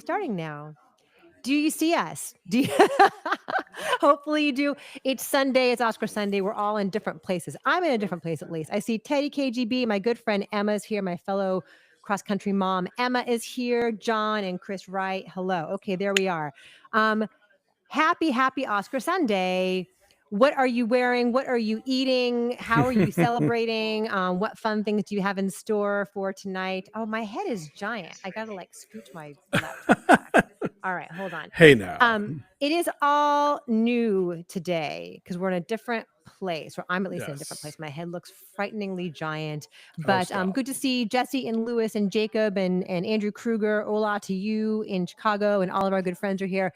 Starting now. Do you see us? Do you Hopefully you do. It's Sunday. It's Oscar Sunday. We're all in different places. I'm in a different place at least. I see Teddy KGB. My good friend Emma's here. My fellow cross-country mom Emma is here. John and Chris Wright. Hello. Okay, there we are. Happy Oscar Sunday. What are you wearing? What are you eating? How are you celebrating? What fun things do you have in store for tonight? Oh, my head is giant. I gotta like scooch my laptop back. All right, hold on. Hey now. It is all new today because we're in a different place, or I'm at least in a different place. My head looks frighteningly giant, but good to see Jesse and Lewis and Jacob and Andrew Kruger. Hola to you in Chicago, and all of our good friends are here.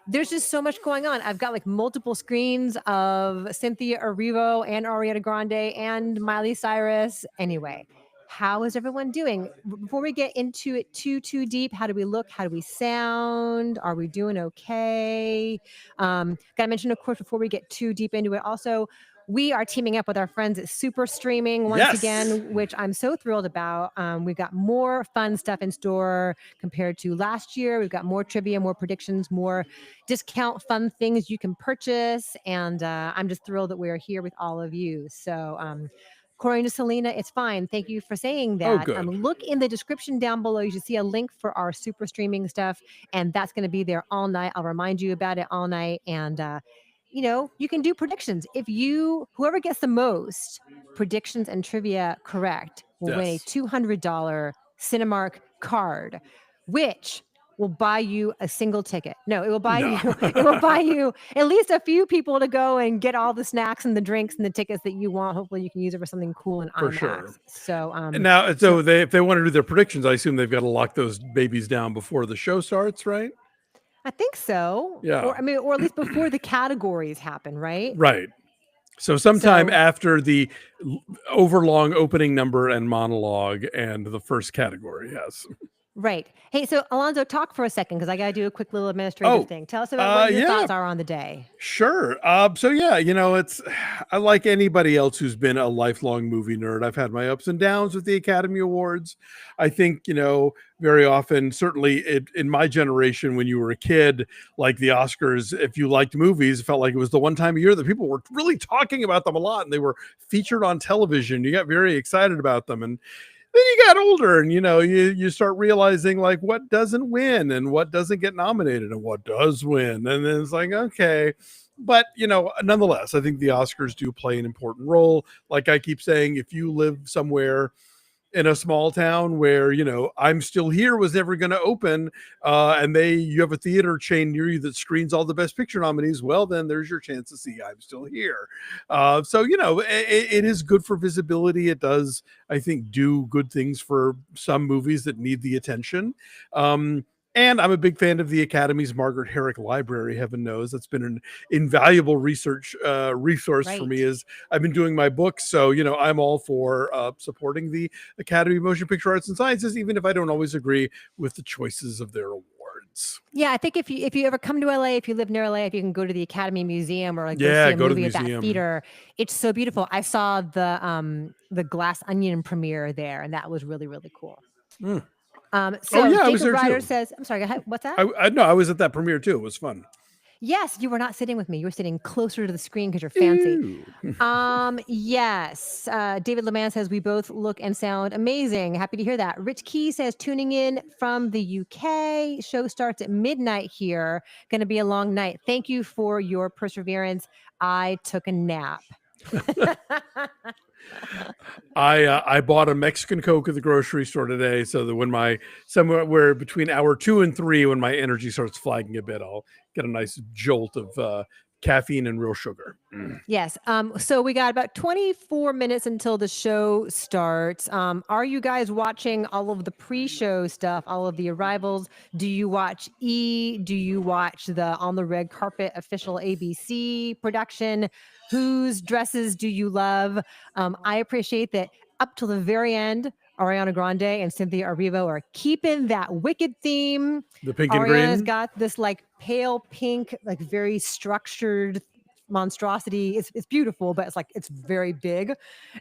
There's just so much going on. I've got like multiple screens of Cynthia Erivo and Ariana Grande and Miley Cyrus. Anyway, how is everyone doing? Before we get into it too deep, how do we look? How do we sound? Are we doing okay? Got to mention, of course, before we get too deep into it, also, we are teaming up with our friends at Super Streaming once again, which I'm so thrilled about. We've got more fun stuff in store compared to last year. We've got more trivia, more predictions, more discount fun things you can purchase. And I'm just thrilled that we're here with all of you. So, according to Selena, it's fine. Thank you for saying that. Good. Look in the description down below. You should see a link for our Super Streaming stuff, and that's going to be there all night. I'll remind you about it all night. And you can do predictions. Whoever gets the most predictions and trivia correct will win a $200 Cinemark card, which will buy you a single ticket. No, it will buy you at least a few people to go and get all the snacks and the drinks and the tickets that you want. Hopefully you can use it for something cool and IMAX. Sure. So now, if they want to do their predictions, I assume they've got to lock those babies down before the show starts, right? I think so. Yeah. Or at least before the categories happen, right? Right. So sometime after the overlong opening number and monologue and the first category, yes. Right. Hey, so Alonso, talk for a second because I got to do a quick little administrative thing. Tell us about what your thoughts are on the day. Sure. So yeah, I like anybody else who's been a lifelong movie nerd. I've had my ups and downs with the Academy Awards. I think, very often, certainly in my generation, when you were a kid, like the Oscars, if you liked movies, it felt like it was the one time a year that people were really talking about them a lot and they were featured on television. You got very excited about them. And then you got older and, you start realizing like what doesn't win and what doesn't get nominated and what does win. And then it's like, okay. But, nonetheless, I think the Oscars do play an important role. Like I keep saying, if you live somewhere in a small town where, I'm Still Here was never going to open and you have a theater chain near you that screens all the Best Picture nominees, well, then there's your chance to see I'm Still Here. So, it is good for visibility. It does, I think, do good things for some movies that need the attention. And I'm a big fan of the Academy's Margaret Herrick Library. Heaven knows that's been an invaluable resource for me as I've been doing my books. So, I'm all for supporting the Academy of Motion Picture Arts and Sciences, even if I don't always agree with the choices of their awards. Yeah, I think if you ever come to LA, if you live near LA, if you can go to the Academy Museum or go see a movie at that theater, it's so beautiful. I saw the Glass Onion premiere there, and that was really, really cool. Jacob Ryder says, I'm sorry, what's that? I was at that premiere too. It was fun. Yes, you were not sitting with me. You were sitting closer to the screen because you're fancy. Yes. David LeMan says, we both look and sound amazing. Happy to hear that. Rich Key says, tuning in from the UK. Show starts at midnight here. Going to be a long night. Thank you for your perseverance. I took a nap. I bought a Mexican Coke at the grocery store today, so that somewhere between hour 2 and 3, when my energy starts flagging a bit, I'll get a nice jolt of caffeine and real sugar. Yes. So we got about 24 minutes until the show starts. Are you guys watching all of the pre-show stuff, all of the arrivals? Do you watch E? Do you watch the On the Red Carpet official ABC production? Whose dresses do you love? I appreciate that up till the very end, Ariana Grande and Cynthia Erivo are keeping that Wicked theme. The pink and green. Ariana's got this like pale pink, like very structured monstrosity. It's beautiful, but it's very big.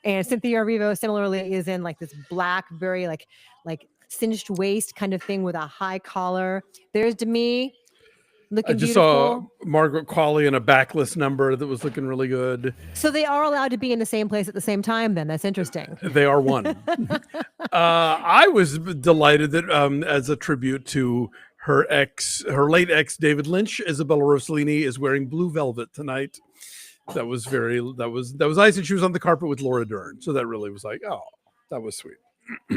And Cynthia Erivo similarly is in like this black, very like cinched waist kind of thing with a high collar. There's Demi I looking just saw beautiful. Margaret Qualley in a backlist number that was looking really good. So they are allowed to be in the same place at the same time then. That's interesting. They are one. I was delighted that as a tribute to her late ex, David Lynch, Isabella Rossellini is wearing blue velvet tonight. That was nice. And she was on the carpet with Laura Dern. So that really was like, oh, that was sweet.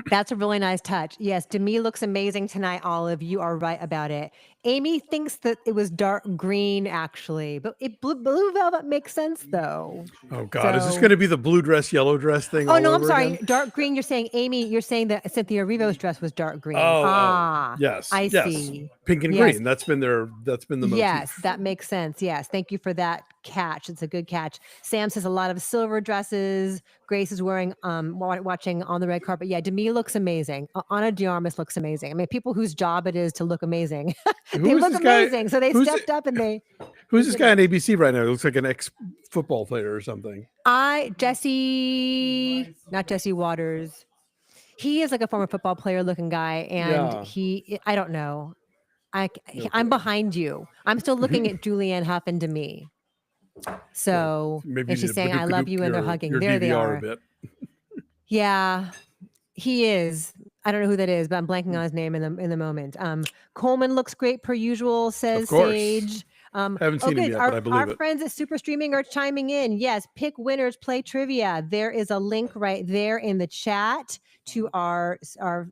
That's a really nice touch. Yes, Demi looks amazing tonight, Olive. You are right about it. Amy thinks that it was dark green, actually, but blue velvet makes sense, though. Oh, God. Is this going to be the blue dress, yellow dress thing? Oh, no, I'm sorry. Again? Dark green. You're saying, Amy, you're saying that Cynthia Erivo's dress was dark green. Yes. I see. Pink and green. That's been the motif. Yes, that makes sense. Yes. Thank you for that catch. It's a good catch. Sam says a lot of silver dresses. Grace is wearing, watching on the red carpet. Yeah, Demi looks amazing. Ana de Armas looks amazing. I mean, people whose job it is to look amazing. They look amazing. So they stepped up and they. Who's this guy on ABC right now? He looks like an ex-football player or something. Not Jesse Waters. He is like a former football player looking guy. And I don't know. I'm behind you. I'm still looking at Julianne Hough and Demi. So maybe and she's saying, I love you, and they're hugging. There DVR they are. A bit. Yeah, he is. I don't know who that is, but I'm blanking on his name in the moment. Coleman looks great per usual, says Sage. Haven't seen him yet, but I believe our friends at Super Streaming are chiming in. Yes, pick winners, play trivia. There is a link right there in the chat to our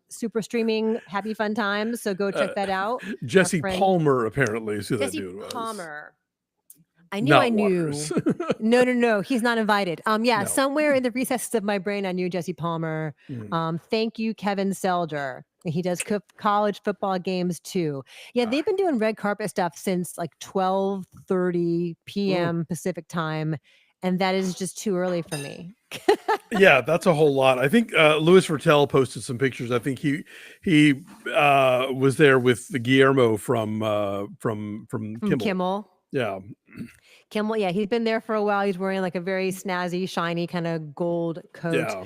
Super Streaming Happy Fun Times. So go check that out. Jesse Palmer apparently is who that dude was. Jesse Palmer. I knew. No. He's not invited. Somewhere in the recesses of my brain, I knew Jesse Palmer. Thank you, Kevin Selger. He does college football games too. Yeah, they've been doing red carpet stuff since like 12:30 p.m. Pacific time, and that is just too early for me. Yeah, that's a whole lot. I think Louis Vertel posted some pictures. I think he was there with the Guillermo from Kimmel. Yeah. Kimmel, yeah, he's been there for a while. He's wearing like a very snazzy, shiny kind of gold coat. Yeah.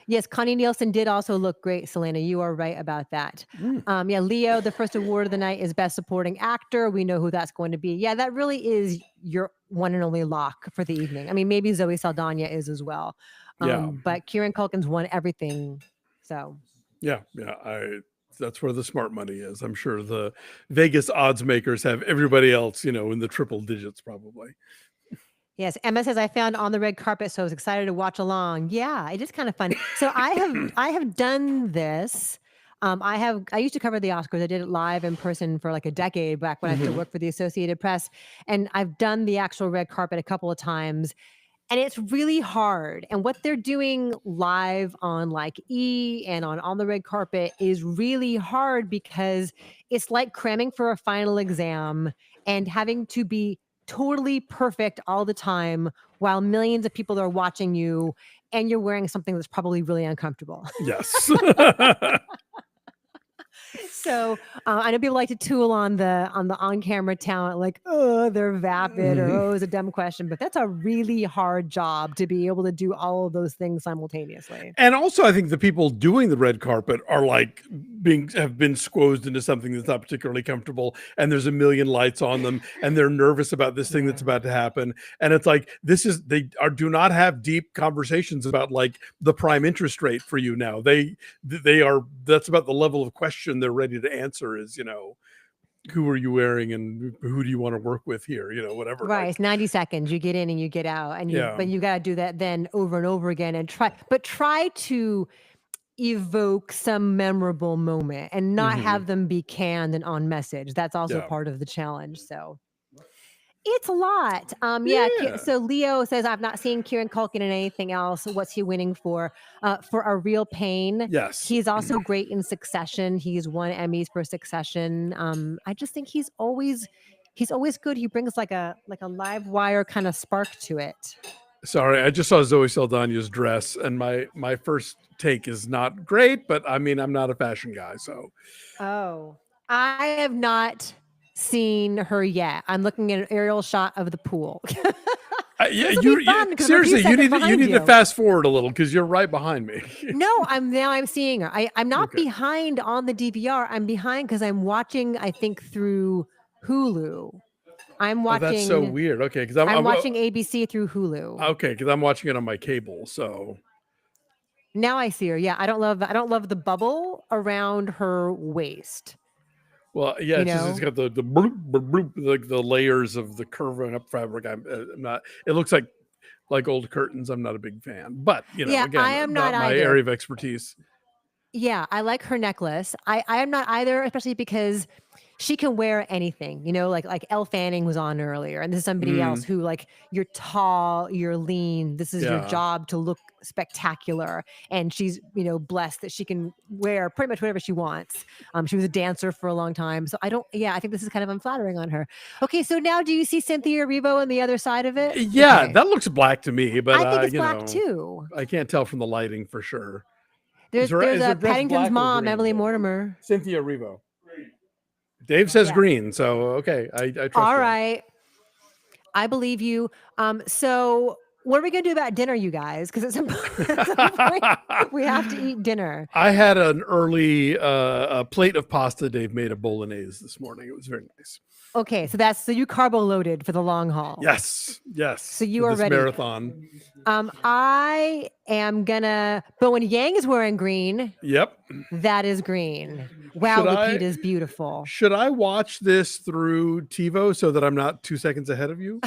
Yes, Connie Nielsen did also look great, Selena. You are right about that. Yeah, Leo, the first award of the night is Best Supporting Actor. We know who that's going to be. Yeah, that really is your one and only lock for the evening. I mean, maybe Zoe Saldana is as well. But Kieran Culkin's won everything. So. Yeah. That's where the smart money is. I'm sure the Vegas odds makers have everybody else, in the triple digits probably. Yes, Emma says I found On the Red Carpet, so I was excited to watch along. Yeah, it is kind of fun. So I have done this. I used to cover the Oscars. I did it live in person for like a decade back when I used to work for the Associated Press, and I've done the actual red carpet a couple of times. And it's really hard. And what they're doing live on like E and on the red carpet is really hard because it's like cramming for a final exam and having to be totally perfect all the time while millions of people are watching you and you're wearing something that's probably really uncomfortable. Yes. So I know people like to tool on the on-camera talent, like, oh, they're vapid or oh, it's a dumb question, but that's a really hard job to be able to do all of those things simultaneously. And also, I think the people doing the red carpet are like have been squozed into something that's not particularly comfortable, and there's a million lights on them, and they're nervous about this thing that's about to happen. And it's like do not have deep conversations about like the prime interest rate for you now. That's about the level of question they're ready to answer is, who are you wearing and who do you want to work with here? Whatever. Right. It's 90 seconds. You get in and you get out, and but you got to do that then over and over again and try to evoke some memorable moment and not have them be canned and on message. That's also part of the challenge. So it's a lot. So Leo says, I've not seen Kieran Culkin in anything else. What's he winning for? For A Real Pain. Yes. He's also great in Succession. He's won Emmys for Succession. I just think he's always good. He brings like a live wire kind of spark to it. Sorry, I just saw Zoe Saldana's dress, and my first take is not great, but I mean, I'm not a fashion guy, so. Oh, I have not seen her yet. I'm looking at an aerial shot of the pool. Yeah, This will be fun because I'm a few seriously, you seconds behind need you. to fast forward a little because you're right behind me. No, I'm seeing her. I'm not Okay. behind on the DVR. I'm behind because I'm watching, I think, through Hulu. I'm Oh, that's so watching weird. Okay, because I'm watching ABC through Hulu. okay, because I'm watching it on my cable. So Now I see her. Yeah, I don't love the bubble around her waist. well, yeah, You it's just know? it's got the bloop, bloop, bloop, like the layers of the curving up fabric. I'm not. It looks like old curtains. I'm not a big fan, but Yeah, I again, am not not my either. area of expertise. Yeah, I like her necklace. I am not either, especially because she can wear anything, like Elle Fanning was on earlier, and this is somebody else Mm, who, like, you're tall, you're lean, this is your yeah. job to look spectacular, and she's blessed that she can wear pretty much whatever she wants. She was a dancer for a long time, so I think this is kind of unflattering on her. Okay, so now do you see Cynthia Erivo on the other side of it? Yeah, Okay, that looks black to me, but I think it's black too. I can't tell from the lighting for sure. There's Is her a dress Paddington's black or mom, green? Emily Mortimer. Cynthia Erivo. Dave says Yeah. green, so okay, I trust All you. right. I believe you. So what are we gonna do about dinner, you guys? Because at some point we have to eat dinner. I had an early a plate of pasta Dave made of bolognese this morning. It was very nice. Okay, so you carbo loaded for the long haul. Yes, yes. So you for are this ready. marathon. I am gonna. But when Yang is wearing green, Yep. that is green. Wow, Lupita is beautiful. Should I watch this through TiVo so that I'm not 2 seconds ahead of you?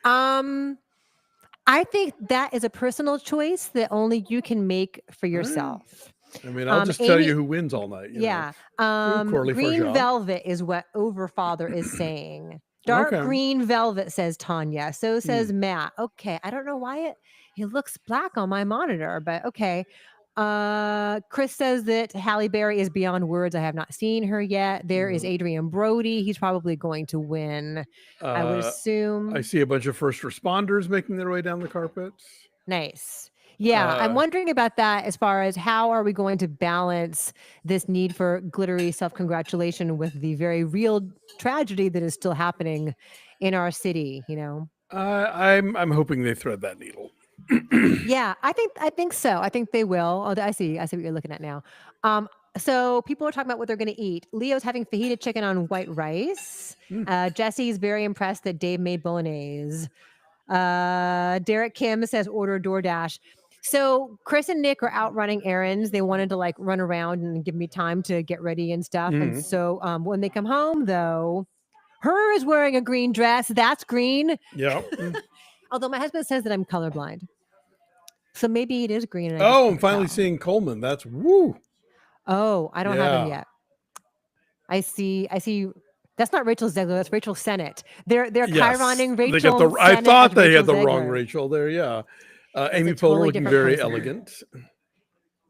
I think that is a personal choice that only you can make for yourself. I mean, I'll just tell Amy, you who wins all night. Yeah. Corley Green Forgeot. velvet is what Overfather is saying. Dark green velvet, says Tanya. So says Matt. Okay. I don't know why it looks black on my monitor, but okay. Chris says that Halle Berry is beyond words. I have not seen her yet. There is Adrian Brody. He's probably going to win, I would assume. I see a bunch of first responders making their way down the carpet. Nice. Yeah, I'm wondering about that as far as how are we going to balance this need for glittery self-congratulation with the very real tragedy that is still happening in our city, I'm hoping they thread that needle. Yeah, I think so. I think they will. Oh, I see what you're looking at now. So people are talking about what they're going to eat. Leo's having fajita chicken on white rice. Jesse's very impressed that Dave made bolognese. Derek Kim says order DoorDash. So Chris and Nick are out running errands. They wanted to run around and give me time to get ready and stuff. And so when they come home, though, her is wearing a green dress. That's green. Yeah. Although my husband says that I'm colorblind. So maybe it is green. And I'm finally seeing Coleman. That's woo. Oh, I don't have him yet. I see. That's not Rachel Zegler. That's Rachel Sennett. They're chironing Rachel. I thought they had the wrong Rachel there. Yeah. Amy Poehler looking very elegant.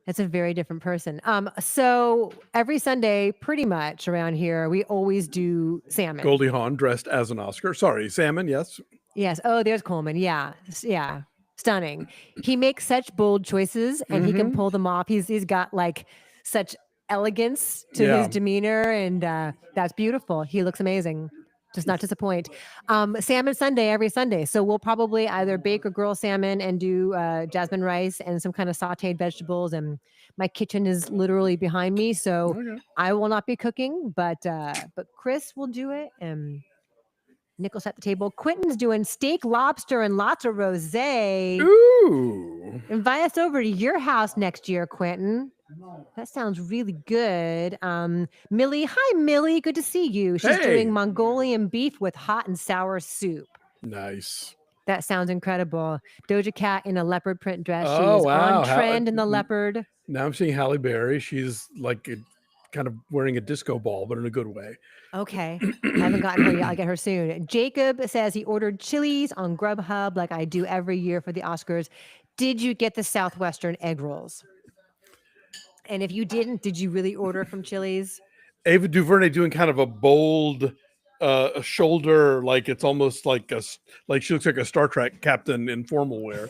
It's a very different person. So every Sunday, pretty much around here, we always do salmon. Goldie Hawn dressed as an Oscar. Sorry, salmon. Yes. Yes. Oh, there's Coleman. Yeah. Yeah. Stunning. He makes such bold choices, and he can pull them off. He's got such elegance to his demeanor, and that's beautiful. He looks amazing. Does not disappoint. Salmon Sunday every Sunday. So we'll probably either bake or grill salmon and do jasmine rice and some kind of sauteed vegetables. And my kitchen is literally behind me, so I will not be cooking, but Chris will do it. And Nichols at the table. Quentin's doing steak, lobster, and lots of rosé. Ooh! Invite us over to your house next year, Quentin. That sounds really good. Millie, hi Millie, good to see you. She's doing Mongolian beef with hot and sour soup. Nice. That sounds incredible. Doja Cat in a leopard print dress. She is on trend in the leopard. Now I'm seeing Halle Berry. She's kind of wearing a disco ball, but in a good way. Okay. I haven't gotten her yet. I'll get her soon. Jacob says he ordered Chili's on Grubhub like I do every year for the Oscars. Did you get the Southwestern egg rolls? And if you didn't, did you really order from Chili's? Ava DuVernay doing kind of a bold shoulder, it's almost like she looks like a Star Trek captain in formal wear.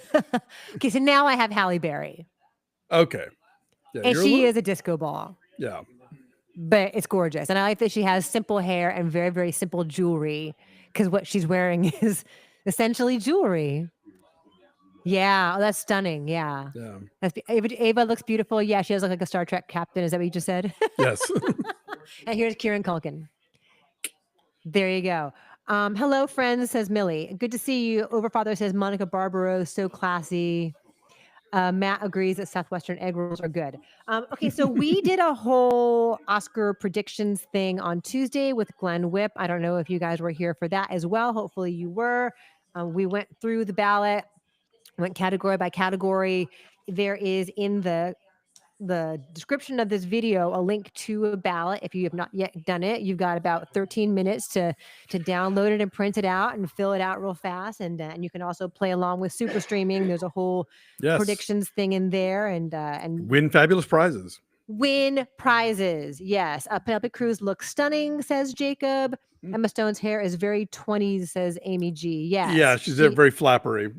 Okay, so now I have Halle Berry. Okay. Yeah, and she is a disco ball. Yeah. But it's gorgeous. And I like that she has simple hair and very, very simple jewelry, because what she's wearing is Essentially jewelry. Yeah, oh, that's stunning. Yeah. Yeah. Ava looks beautiful. Yeah, she does look like a Star Trek captain. Is that what you just said? Yes. And here's Kieran Culkin. There you go. Hello, friends, says Millie. Good to see you. Overfather says Monica Barbaro, so classy. Matt agrees that Southwestern egg rolls are good. Okay, so we did a whole Oscar predictions thing on Tuesday with Glenn Whipp. I don't know if you guys were here for that as well. Hopefully you were. We went through the ballot, went category by category. There is in the description of this video a link to a ballot. If you have not yet done it, you've got about 13 minutes to download it and print it out and fill it out real fast. And you can also play along with super streaming. There's a whole predictions thing in there, and win fabulous prizes. Win prizes. Yes. Penelope Cruz looks stunning, says Jacob. Emma Stone's hair is very 20s, says Amy G. Yes. Yeah, she's very flappery.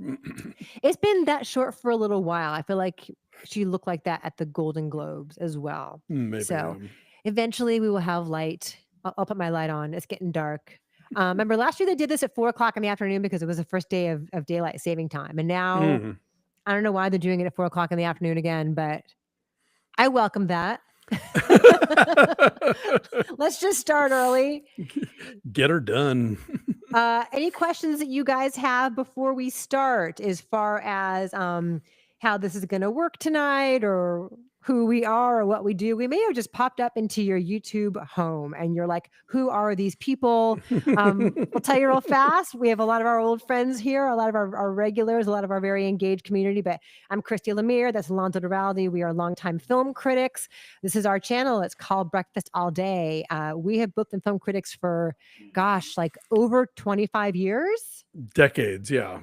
It's been that short for a little while. I feel like she looked like that at the Golden Globes as well. Maybe. So eventually we will have light. I'll put my light on. It's getting dark. Remember last year they did this at 4:00 in the afternoon because it was the first day of daylight saving time. And now I don't know why they're doing it at 4:00 in the afternoon again, but I welcome that. Let's just start early. Get her done. Any questions that you guys have before we start as far as how this is going to work tonight, or who we are or what we do? We may have just popped up into your YouTube home and you're like, who are these people? I'll tell you real fast. We have a lot of our old friends here, a lot of our regulars, a lot of our very engaged community, but I'm Christy Lemire. That's Alonso Duralde. We are longtime film critics. This is our channel. It's called Breakfast All Day. We have both been film critics for, gosh, like over 25 years. Decades, yeah.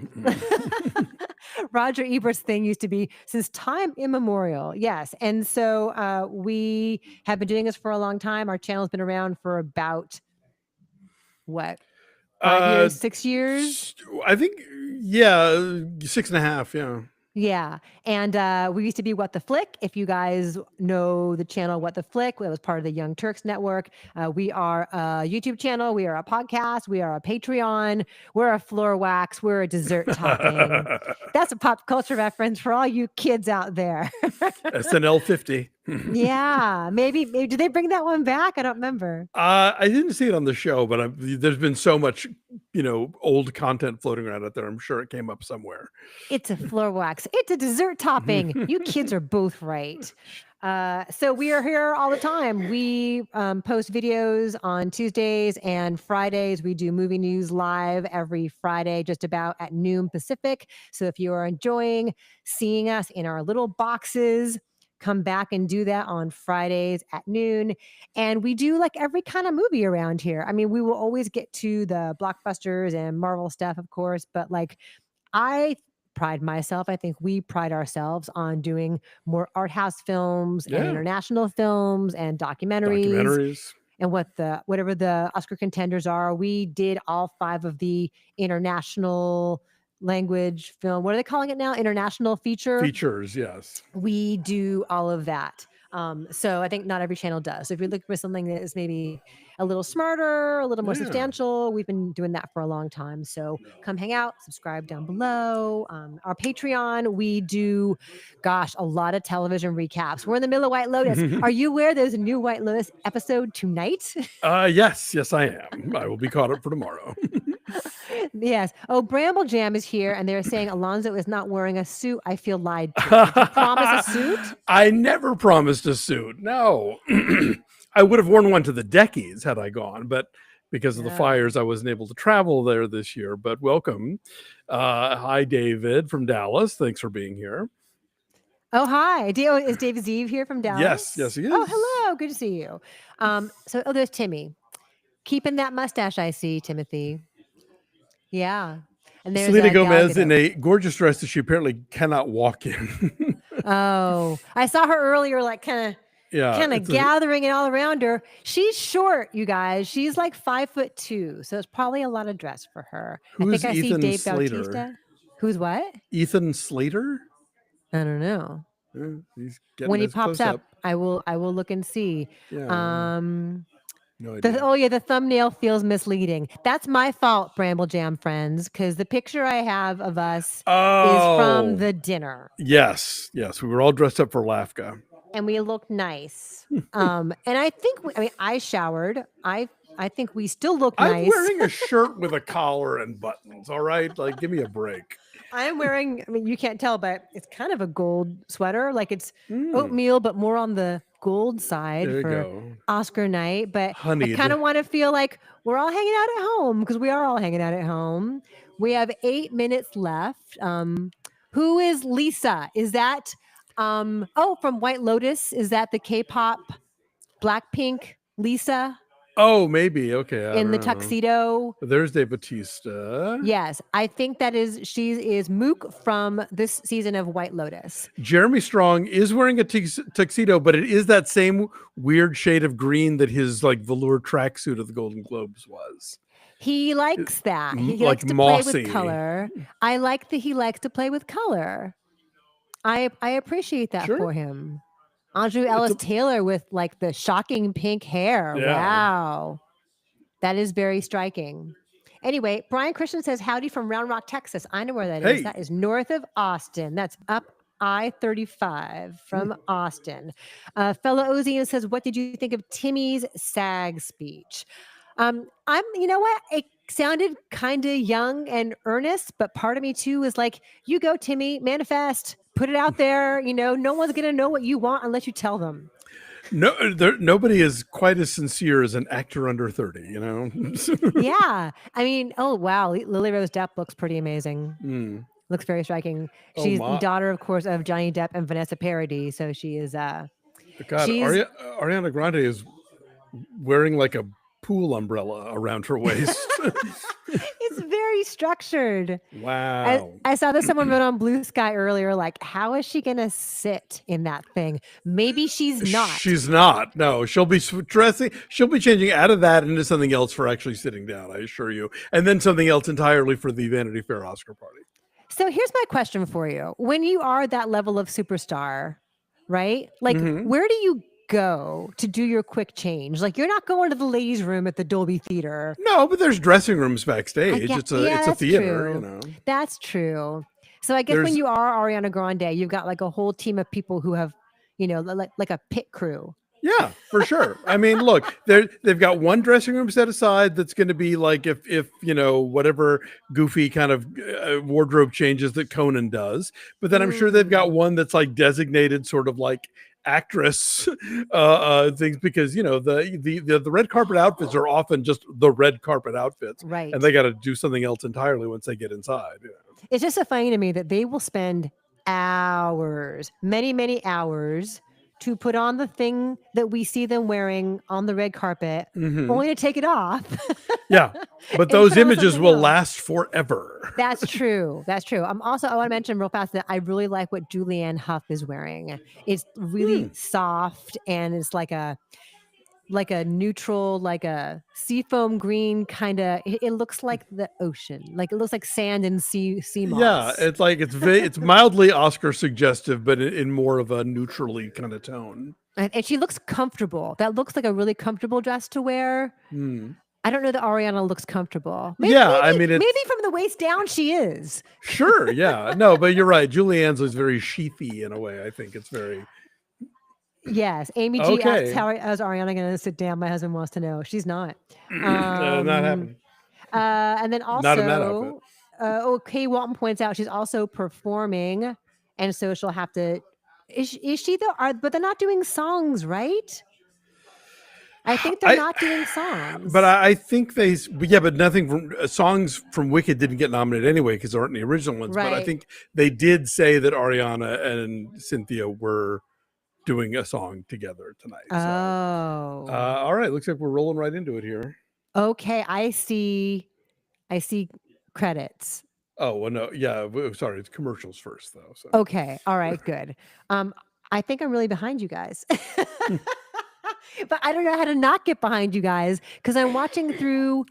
Roger Ebert's thing used to be since time immemorial. Yes. And so we have been doing this for a long time. Our channel's been around for about, what, 5 years, 6 years? I think, yeah, 6.5, yeah. Yeah. And we used to be What the Flick. If you guys know the channel What the Flick, it was part of the Young Turks Network. We are a YouTube channel. We are a podcast. We are a Patreon. We're a floor wax. We're a dessert topping. That's a pop culture reference for all you kids out there. SNL 50. Yeah. Maybe did they bring that one back? I don't remember. I didn't see it on the show, but there's been so much, old content floating around out there. I'm sure it came up somewhere. It's a floor wax. It's a dessert topping. You kids are both right. So we are here all the time. We post videos on Tuesdays and Fridays. We do movie news live every Friday, just about at noon Pacific. So if you are enjoying seeing us in our little boxes, come back and do that on Fridays at noon. And we do like every kind of movie around here. I mean, we will always get to the blockbusters and Marvel stuff, of course, but like I pride myself, I think we pride ourselves on doing more art house films and international films and documentaries. And whatever the Oscar contenders are. We did all 5 of the international language film. What are they calling it now? International features. Yes. We do all of that. So I think not every channel does. So if you're looking for something that is maybe a little smarter, a little more substantial, we've been doing that for a long time. So come hang out, subscribe down below. Our Patreon, we do, a lot of television recaps. We're in the middle of White Lotus. Are you aware there's a new White Lotus episode tonight? Yes, I am. I will be caught up for tomorrow. Yes. Oh, Bramble Jam is here, and they're saying Alonso is not wearing a suit. I feel lied to. Did you promise a suit? I never promised a suit. No. I would have worn one to the Deckies had I gone, but because of the fires, I wasn't able to travel there this year. But welcome. Hi, David from Dallas. Thanks for being here. Oh, hi. Is David Zeev here from Dallas? Yes, he is. Oh, hello. Good to see you. There's Timmy. Keeping that mustache, I see, Timothy. Yeah. And there's Selena Gomez in a gorgeous dress that she apparently cannot walk in. Oh, I saw her earlier, like kind of gathering it all around her. She's short, you guys. She's like 5'2", so it's probably a lot of dress for her. I think see Dave Bautista. Who's what? Ethan Slater? I don't know. He's getting when he pops up, I will look and see. Yeah. No idea. Oh yeah, the thumbnail feels misleading. That's my fault, Bramble Jam friends, because the picture I have of us is from the dinner. Yes, we were all dressed up for LAFCA. And we looked nice. And I think, I showered. I think we still look nice. I'm wearing a shirt with a collar and buttons, all right? Like, give me a break. I'm wearing, you can't tell, but it's kind of a gold sweater. Like it's oatmeal, but more on the gold side There you for go. Oscar night. But Honeyed. I kind of want to feel like we're all hanging out at home because we are all hanging out at home. We have 8 minutes left. Who is Lisa? Is that, from White Lotus? Is that the K-pop Blackpink Lisa? Oh, maybe. Okay. In the tuxedo. There's Dave Bautista. Yes, I think she is Mook from this season of White Lotus. Jeremy Strong is wearing a tuxedo, but it is that same weird shade of green that his like velour tracksuit of the Golden Globes was. He likes that. He likes to play with color. I like that he likes to play with color. I appreciate that for him. Andrew Ellis Taylor with like the shocking pink hair. Yeah. Wow. That is very striking. Anyway, Brian Christian says, howdy from Round Rock, Texas. I know where that is. That is north of Austin. That's up I-35 from Austin. Fellow Ozian says, what did you think of Timmy's SAG speech? You know what? It sounded kind of young and earnest, but part of me too is like, you go, Timmy, manifest, put it out there. No one's going to know what you want unless you tell them. No, nobody is quite as sincere as an actor under 30, Yeah. I mean, oh, wow. Lily Rose Depp looks pretty amazing. Looks very striking. She's the daughter, of course, of Johnny Depp and Vanessa Paradis. So she is... God, Ariana Grande is wearing like a pool umbrella around her waist. It's very structured. Wow. I saw that someone wrote on Blue Sky earlier, like, how is she going to sit in that thing? Maybe she's not. She's not. No, she'll be changing out of that into something else for actually sitting down, I assure you. And then something else entirely for the Vanity Fair Oscar party. So here's my question for you. When you are that level of superstar, right? Like, where do you go to do your quick change? Like, you're not going to the ladies' room at the Dolby Theater. No, but there's dressing rooms backstage. It's a theater, true. That's true. So I guess when you are Ariana Grande, you've got like a whole team of people who have, like a pit crew. Yeah, for sure. I mean, look, they've got one dressing room set aside that's going to be like if whatever goofy kind of wardrobe changes that Conan does. But then I'm sure they've got one that's like designated sort of like actress things, because the red carpet outfits are often just the red carpet outfits, right? And they got to do something else entirely once they get inside. It's just so funny to me that they will spend hours, many hours, to put on the thing that we see them wearing on the red carpet, only to take it off. Yeah, but those images will last forever. That's true. I want to mention real fast that I really like what Julianne Hough is wearing. It's really soft, and it's like a neutral, like a seafoam green kind of. It looks like the ocean, like it looks like sand and sea moss. Yeah, it's like it's mildly Oscar suggestive, but in more of a neutrally kind of tone. And she looks comfortable. That looks like a really comfortable dress to wear. I don't know that Ariana looks comfortable. Maybe from the waist down she is. Sure, yeah. No, but you're right. Julianne's is very sheathy in a way. I think it's very... Yes. Amy G asks, how is Ariana going to sit down? My husband wants to know. She's not. Not happening. And then also... Not in that outfit. Kay Walton points out she's also performing, and so she'll have to... Is she though? But they're not doing songs, right? I think they're not doing songs. But I think but nothing from songs from Wicked didn't get nominated anyway because there aren't any original ones. Right. But I think they did say that Ariana and Cynthia were doing a song together tonight. Oh. So, all right. Looks like we're rolling right into it here. Okay. I see credits. Oh, well, no. Yeah. Sorry. It's commercials first, though. So. Okay. All right. Good. I think I'm really behind you guys. But I don't know how to not get behind you guys because I'm watching through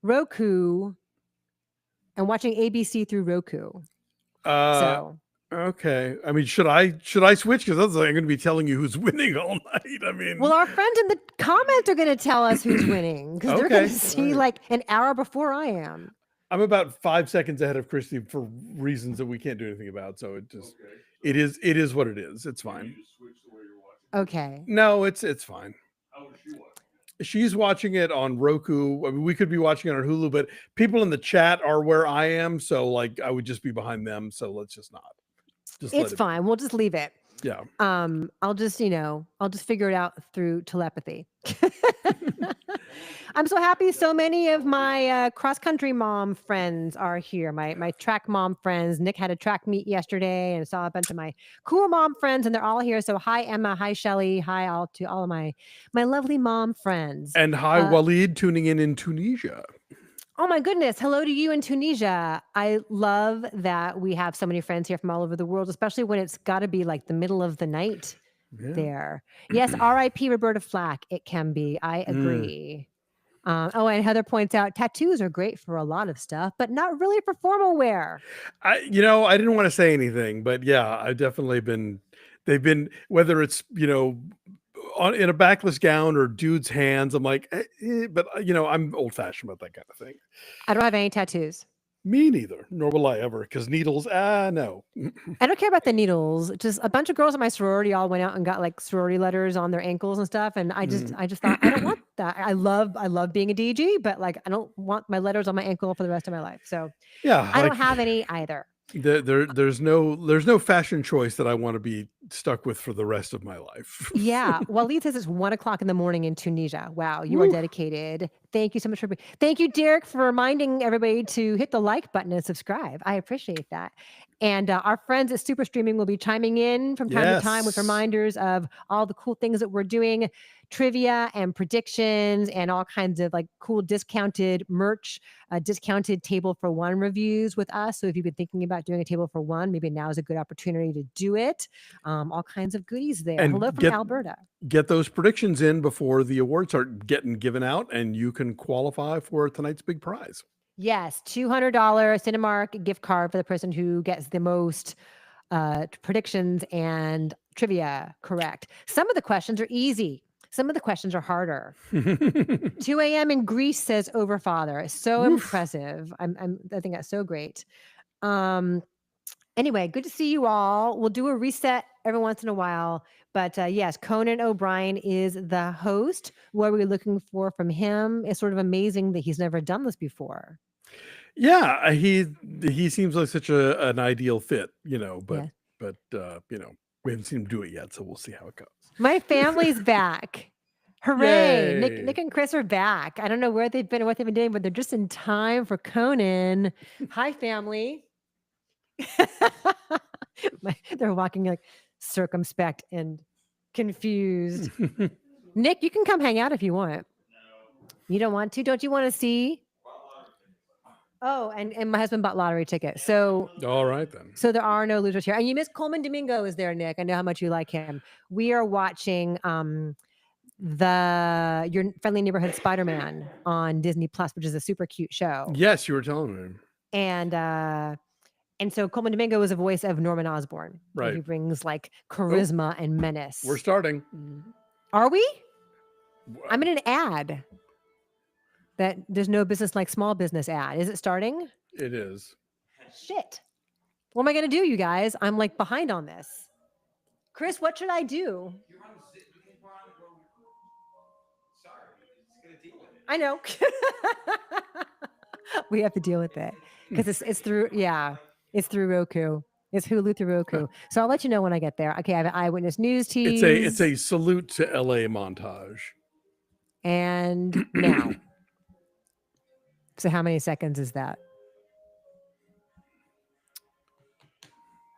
Roku and watching ABC through Roku. So Okay. I mean, should I switch? Because I'm going to be telling you who's winning all night. I mean, Well, our friends in the comments are going to tell us who's winning because they're going to okay. see like an hour before I am. I'm about 5 seconds ahead of Christy for reasons that we can't do anything about. So it is what it is. It's fine. Okay. No, it's fine. She's watching it on Roku. I mean, we could be watching it on Hulu, but people in the chat are where I am, so like I would just be behind them. So let's just not. Just let It's it fine. We'll just leave it. be. Yeah. I'll just, I'll just figure it out through telepathy. I'm so happy so many of my cross-country mom friends are here. My track mom friends. Nick had a track meet yesterday and saw a bunch of my cool mom friends, and they're all here. So hi, Emma. Hi, Shelly. Hi, all to all of my lovely mom friends. And hi, Waleed, tuning in Tunisia. Oh my goodness. Hello to you in Tunisia. I love that we have so many friends here from all over the world, especially when it's got to be like the middle of the night there. Yes, R.I.P. Roberta Flack. It can be. I agree. And Heather points out tattoos are great for a lot of stuff, but not really for formal wear. I didn't want to say anything, but yeah, I've definitely been. They've been, whether it's in a backless gown or dude's hands. I'm like, but I'm old fashioned about that kind of thing. I don't have any tattoos. Me neither, nor will I ever, because needles. No. I don't care about the needles. Just a bunch of girls in my sorority all went out and got like sorority letters on their ankles and stuff. And I just thought I don't want that. I love being a DG, but like I don't want my letters on my ankle for the rest of my life. So Yeah, I don't have any either. There's no fashion choice that I want to be stuck with for the rest of my life. Yeah. Waleed says it's 1:00 in the morning in Tunisia. Wow. You are dedicated. Thank you so much thank you, Derek, for reminding everybody to hit the like button and subscribe. I appreciate that. And our friends at Super Streaming will be chiming in from time to time with reminders of all the cool things that we're doing, trivia and predictions, and all kinds of like cool discounted merch, discounted table for one reviews with us. So if you've been thinking about doing a table for one, maybe now is a good opportunity to do it. All kinds of goodies there. And hello from Alberta. Get those predictions in before the awards start getting given out, and you can qualify for tonight's big prize. Yes, $200 Cinemark gift card for the person who gets the most predictions and trivia correct. Some of the questions are easy. Some of the questions are harder. 2 a.m. in Greece, says Overfather. So impressive. I think that's so great. Anyway, good to see you all. We'll do a reset every once in a while. But yes, Conan O'Brien is the host. What are we looking for from him? It's sort of amazing that he's never done this before. Yeah, he seems like such an ideal fit, but we haven't seen him do it yet, so we'll see how it goes. My family's back. Hooray. Nick and Chris are back. I don't know where they've been or what they've been doing, but they're just in time for Conan. Hi, family. They're walking like circumspect and confused. Nick, you can come hang out if you want. You don't want to? Don't you want to see? Oh, and my husband bought lottery tickets. So all right then. So there are no losers here. And you miss Coleman Domingo is there, Nick. I know how much you like him. We are watching Your Friendly Neighborhood Spider-Man on Disney Plus, which is a super cute show. Yes, you were telling me. And so Coleman Domingo is a voice of Norman Osborn. Right. He brings like charisma and menace. We're starting. Are we? I'm in an ad. That there's no business like small business ad. Is it starting? It is. Shit. What am I going to do, you guys? I'm like behind on this. Chris, what should I do? I know. We have to deal with it because it's through. Yeah, it's through Roku. It's Hulu through Roku. So I'll let you know when I get there. Okay, I have an Eyewitness News tease. It's a salute to LA montage. And now. So how many seconds is that?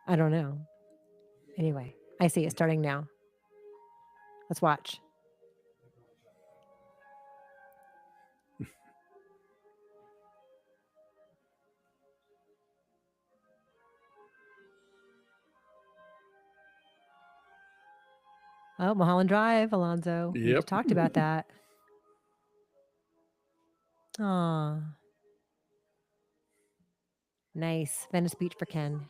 I don't know. Anyway, I see it starting now. Let's watch. Oh, Mulholland Drive, Alonso. Yep. We just talked about that. Aw. Nice. Venice Beach for Ken.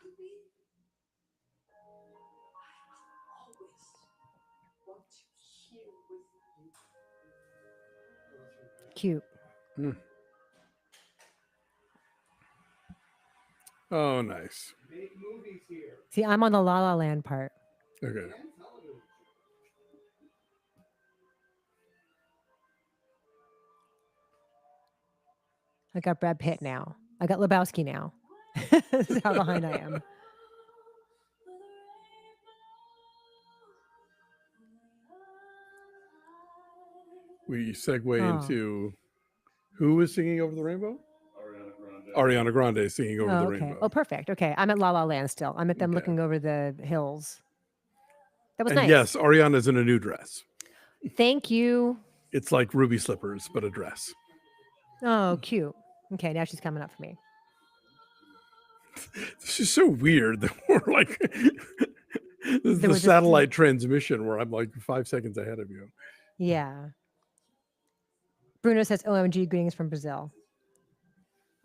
cute. Oh, nice. See, I'm on the La La Land part. Okay. I got Brad Pitt now. I got Lebowski now. This is how behind I am. We segue into who is singing over the rainbow? Ariana Grande is singing over the rainbow. Oh, perfect. Okay. I'm at La La Land still. I'm at them looking over the hills. That was nice. Yes, Ariana's in a new dress. Thank you. It's like ruby slippers, but a dress. Oh, cute. Okay, now she's coming up for me. This is so weird that we're like this is the satellite transmission where I'm like 5 seconds ahead of you. Yeah. Bruno says, OMG, greetings from Brazil.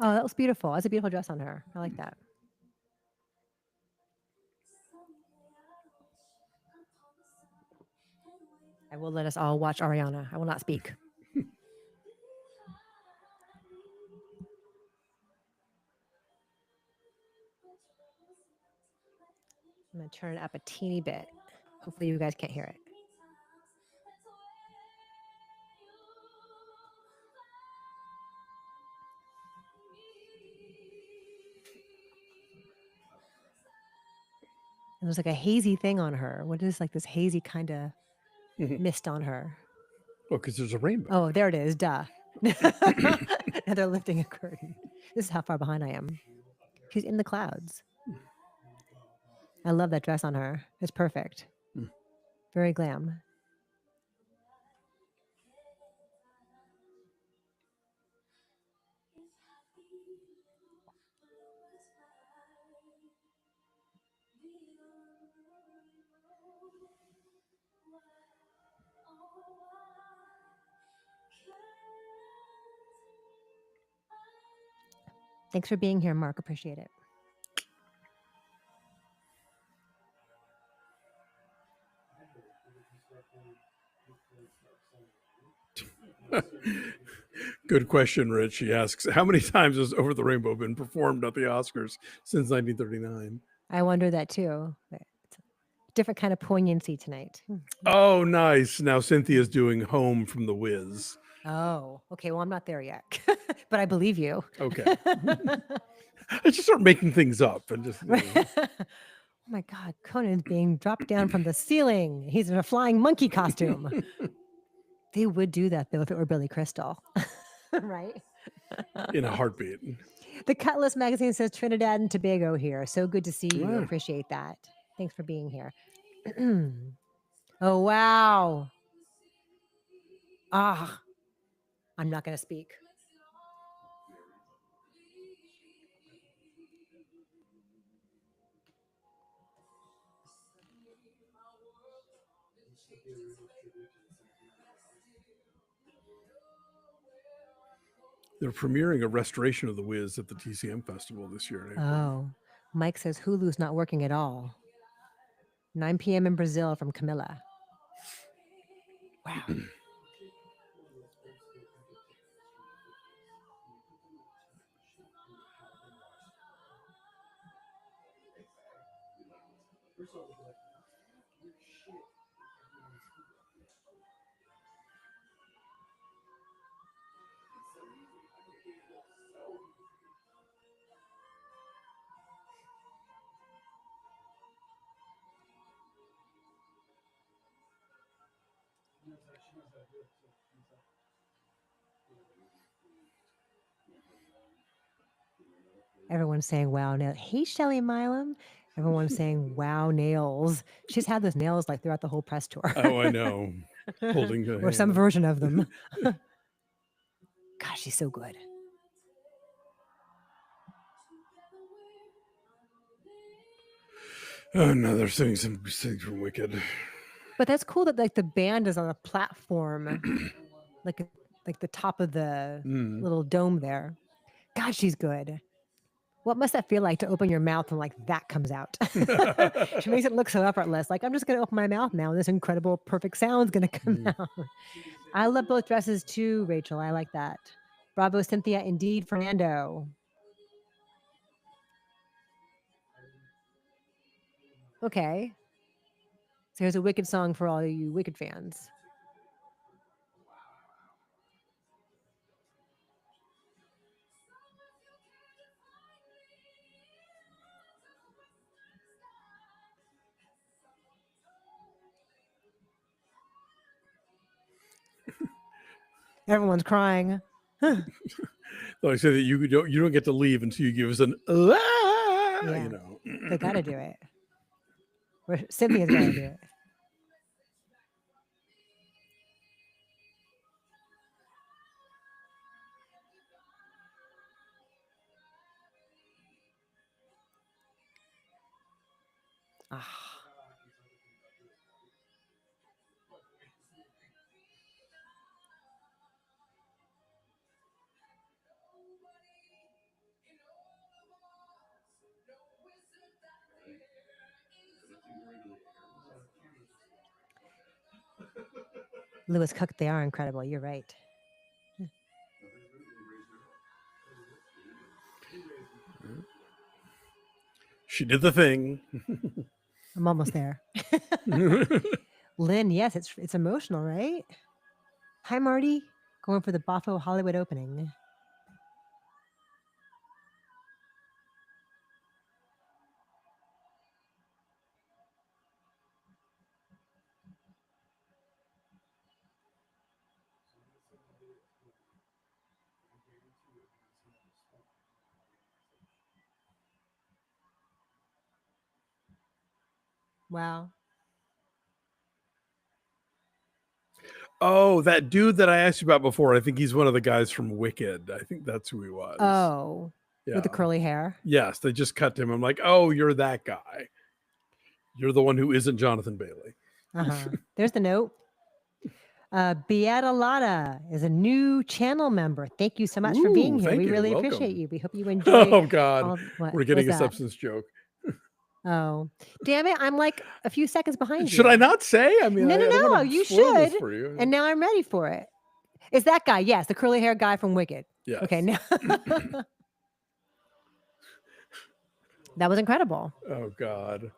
Oh, that was beautiful. That's a beautiful dress on her. I like that. I will let us all watch Ariana. I will not speak. I'm going to turn it up a teeny bit. Hopefully you guys can't hear it. And there's like a hazy thing on her. What is like this hazy kind of mist on her? Well, because there's a rainbow. Oh, there it is. Duh. Now they're lifting a curtain. This is how far behind I am. She's in the clouds. I love that dress on her. It's perfect. Very glam. Thanks for being here, Mark. Appreciate it. Good question, Rich. He asks, how many times has Over the Rainbow been performed at the Oscars since 1939? I wonder that too. It's a different kind of poignancy tonight. Oh, nice. Now Cynthia's doing Home from the Wiz. Oh, okay. Well, I'm not there yet, but I believe you. Okay. I just start making things up and just. Oh my God, Conan's being dropped down from the ceiling. He's in a flying monkey costume. They would do that though if it were Billy Crystal, right? In a heartbeat. The Cutlass magazine says Trinidad and Tobago here. So good to see you. Yeah. Appreciate that. Thanks for being here. Oh, wow. Ah, I'm not going to speak. They're premiering a restoration of The Wiz at the TCM Festival this year. Oh, Mike says Hulu's not working at all. 9 p.m. in Brazil from Camilla. Wow. Everyone's saying wow nails. Hey, Shelly Milam. Everyone's saying wow nails. She's had those nails like throughout the whole press tour. Oh, I know. Holding or some version of them. Gosh, she's so good. Oh no, they're singing some things from Wicked. But that's cool that like the band is on a platform, like the top of the little dome there. God, she's good. What must that feel like to open your mouth and like that comes out? She makes it look so effortless. Like, I'm just going to open my mouth now and this incredible, perfect sound's going to come out. I love both dresses too, Rachel. I like that. Bravo, Cynthia. Indeed, Fernando. Okay. So here's a Wicked song for all you Wicked fans. Everyone's crying. Like I said, that you don't get to leave until you give us an Yeah. you know. They got to do it. Or Cynthia's got to do it. Ah. Lewis Cook, they are incredible. You're right. She did the thing. I'm almost there. Lynn, yes, it's emotional, right? Hi, Marty. Going for the Boffo Hollywood opening. Wow. Oh, that dude that I asked you about before. I think he's one of the guys from Wicked. I think that's who he was. Oh, yeah. With the curly hair. Yes, they just cut to him. I'm like, oh, you're that guy. You're the one who isn't Jonathan Bailey. There's the note. Beata Lotta is a new channel member. Thank you so much for being here. We really appreciate you. We hope you enjoy. Oh God, we're getting a substance joke. Oh, damn it! I'm like a few seconds behind you. Should I not say? I mean, no. You should. For you. And now I'm ready for it. Is that guy? Yes, the curly hair guy from Wicked. Yes. Okay. Now that was incredible. Oh God.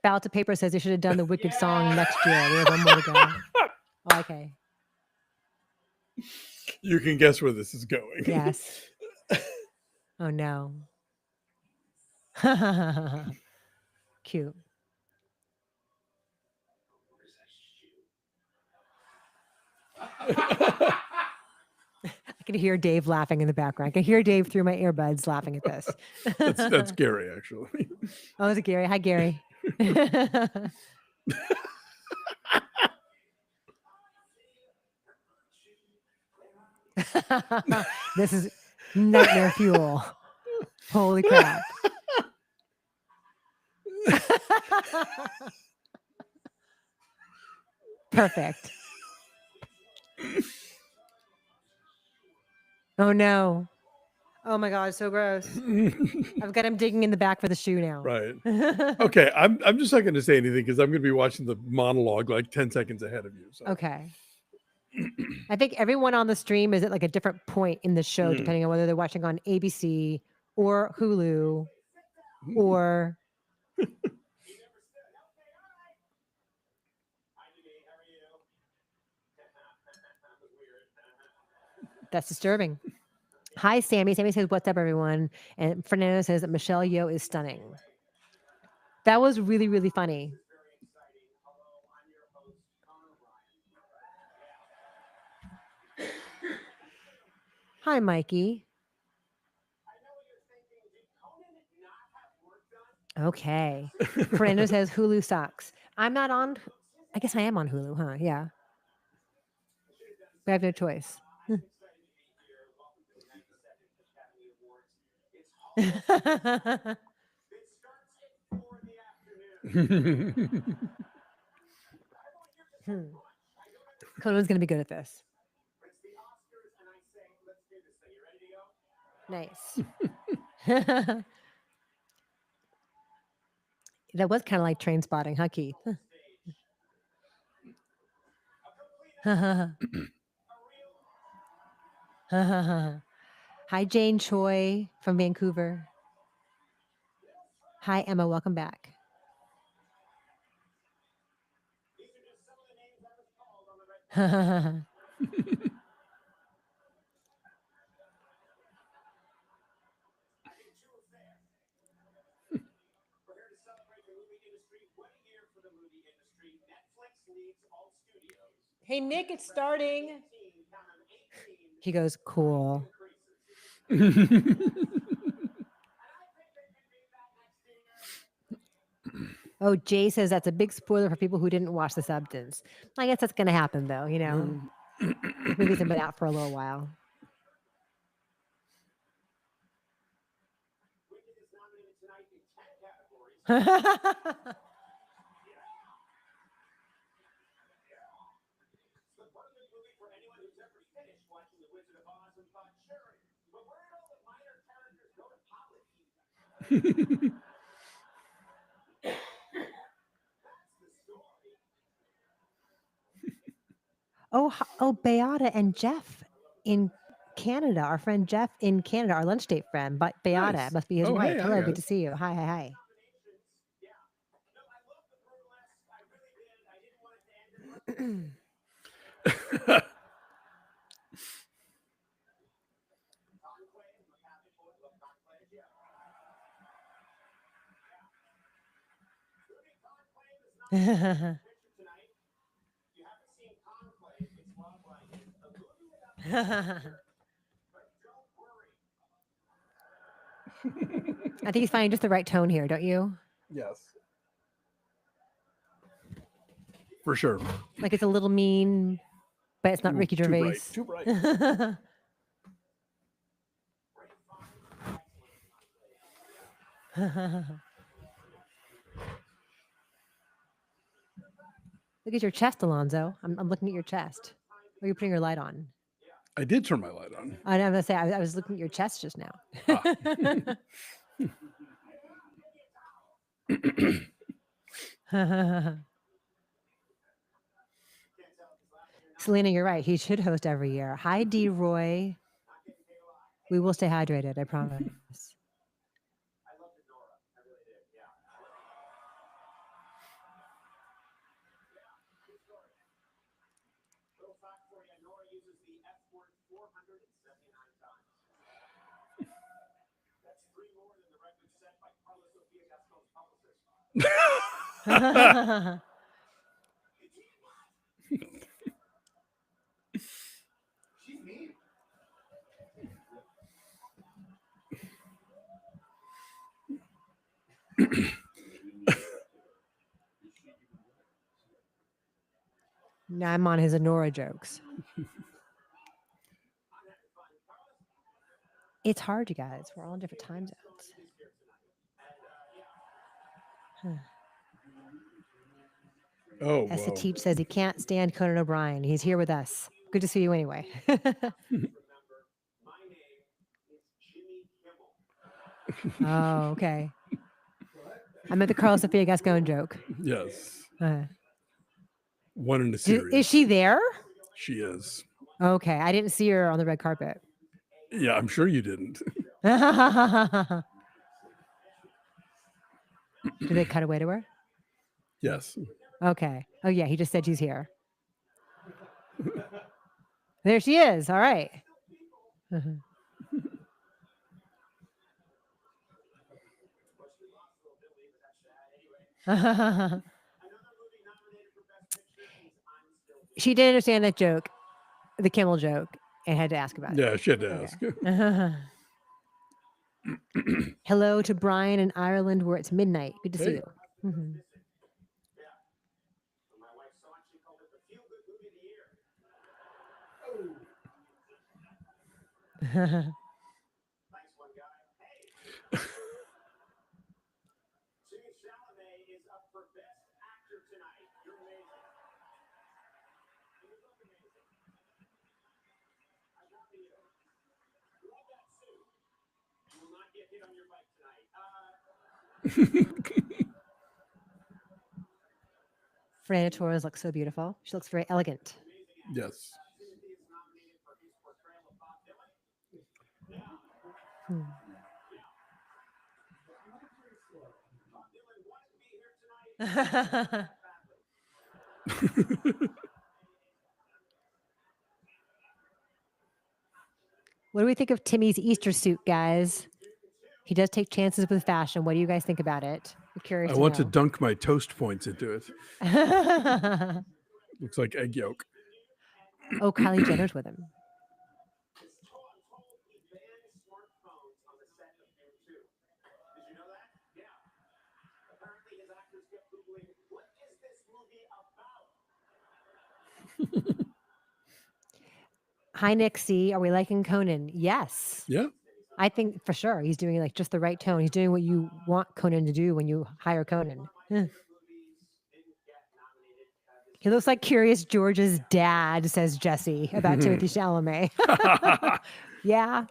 Ballot to Paper says they should have done the Wicked song next year. We have one more to go. Oh, okay. You can guess where this is going. Yes. Oh no. Cute. I can hear Dave laughing in the background. I can hear Dave through my earbuds laughing at this. That's Gary, actually. Oh, is it Gary? Hi, Gary. This is nightmare fuel. Holy crap. Perfect. Oh no. Oh my God, so gross. I've got him digging in the back for the shoe now. Right. Okay, I'm just not going to say anything because I'm going to be watching the monologue like 10 seconds ahead of you. So. Okay. I think everyone on the stream is at like a different point in the show, depending on whether they're watching on ABC or Hulu or that's disturbing. Hi, Sammy. Sammy says, "What's up, everyone?" And Fernando says that Michelle Yeoh is stunning. That was really, really funny. Hi, Mikey. Okay. Fernando says Hulu sucks. I'm not on. I guess I am on Hulu, huh? Yeah. We have no choice. Conan's going to be good at this. Nice. That was kind of like Train Spotting, huh, Keith? Hi, Jane Choi from Vancouver. Hi, Emma. Welcome back. Hey, Nick, it's starting. He goes, cool. Oh, Jay says that's a big spoiler for people who didn't watch The Substance. I guess that's going to happen, though. You know, the movies have been out for a little while. Oh, Beata and Jeff in Canada. Our friend Jeff in Canada, our lunch date friend. But Beata Nice. must be his Oh, wife. hey, hi, Hello, good guys. to see you. Hi, hi, hi. I think he's finding just the right tone here, don't you? Yes. For sure. Like it's a little mean, but it's not Ricky Gervais. Too bright. Look at your chest, Alonso. I'm looking at your chest. Or you're putting your light on. I did turn my light on. I'm gonna say I was looking at your chest just now. Selena, you're right. He should host every year. Hi, D. Roy. We will stay hydrated. I promise. Now I'm on his Honora jokes. It's hard, you guys. We're all in different time zones. Oh, Essa wow. Teach says he can't stand Conan O'Brien. He's here with us. Good to see you anyway. Oh, okay. I meant the Carlos Sofia Gascon joke. Yes. One in a series. Is she there? She is. Okay. I didn't see her on the red carpet. Yeah, I'm sure you didn't. Did they cut away to her? Yes. Okay. Oh, yeah. He just said she's here. There she is. All right. She didn't understand that joke, the Kimmel joke, and had to ask about it. Yeah, she had to ask. Hello to Brian in Ireland, where it's midnight. Good to see you. Fernanda Torres looks so beautiful. She looks very elegant. Yes. What do we think of Timmy's Easter suit, guys? He does take chances with fashion. What do you guys think about it? I'm curious I to want to know. dunk my toast points into it. Looks like egg yolk. Oh, Kylie Jenner's with him. Hi, Nick C. Are we liking Conan? Yes. Yeah. I think for sure he's doing like just the right tone. He's doing what you want Conan to do when you hire Conan. He looks like Curious George's dad, says Jesse about Timothy Chalamet. Yeah.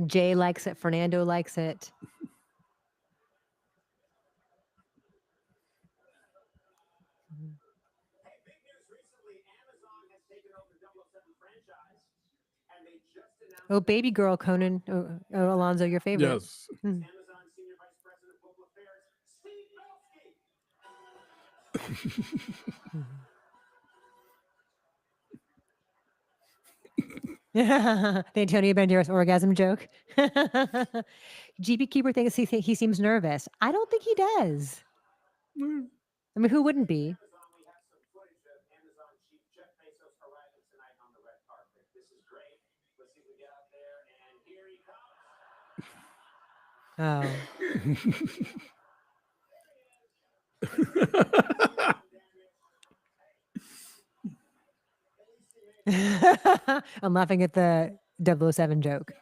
Jay likes it. Fernando likes it. Oh, baby girl, Conan. Oh, Alonso, your favorite. Yes. The Antonio Banderas orgasm joke. GP Keeper thinks he seems nervous. I don't think he does. I mean, who wouldn't be? Oh. I'm laughing at the 007 joke.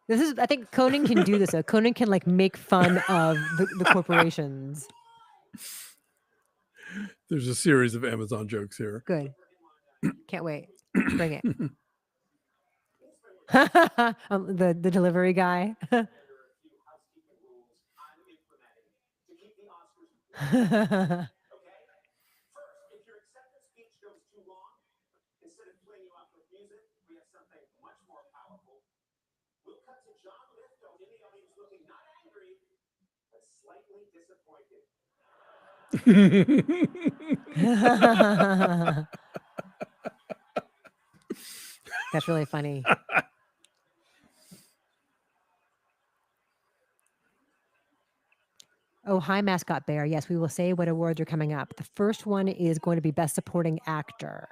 I think Conan can do this. Conan can like make fun of the corporations. There's a series of Amazon jokes here. Good. Can't wait. Bring it. The delivery guy. That's really funny. Oh, hi, Mascot Bear. Yes, we will say what awards are coming up. The first one is going to be Best Supporting Actor.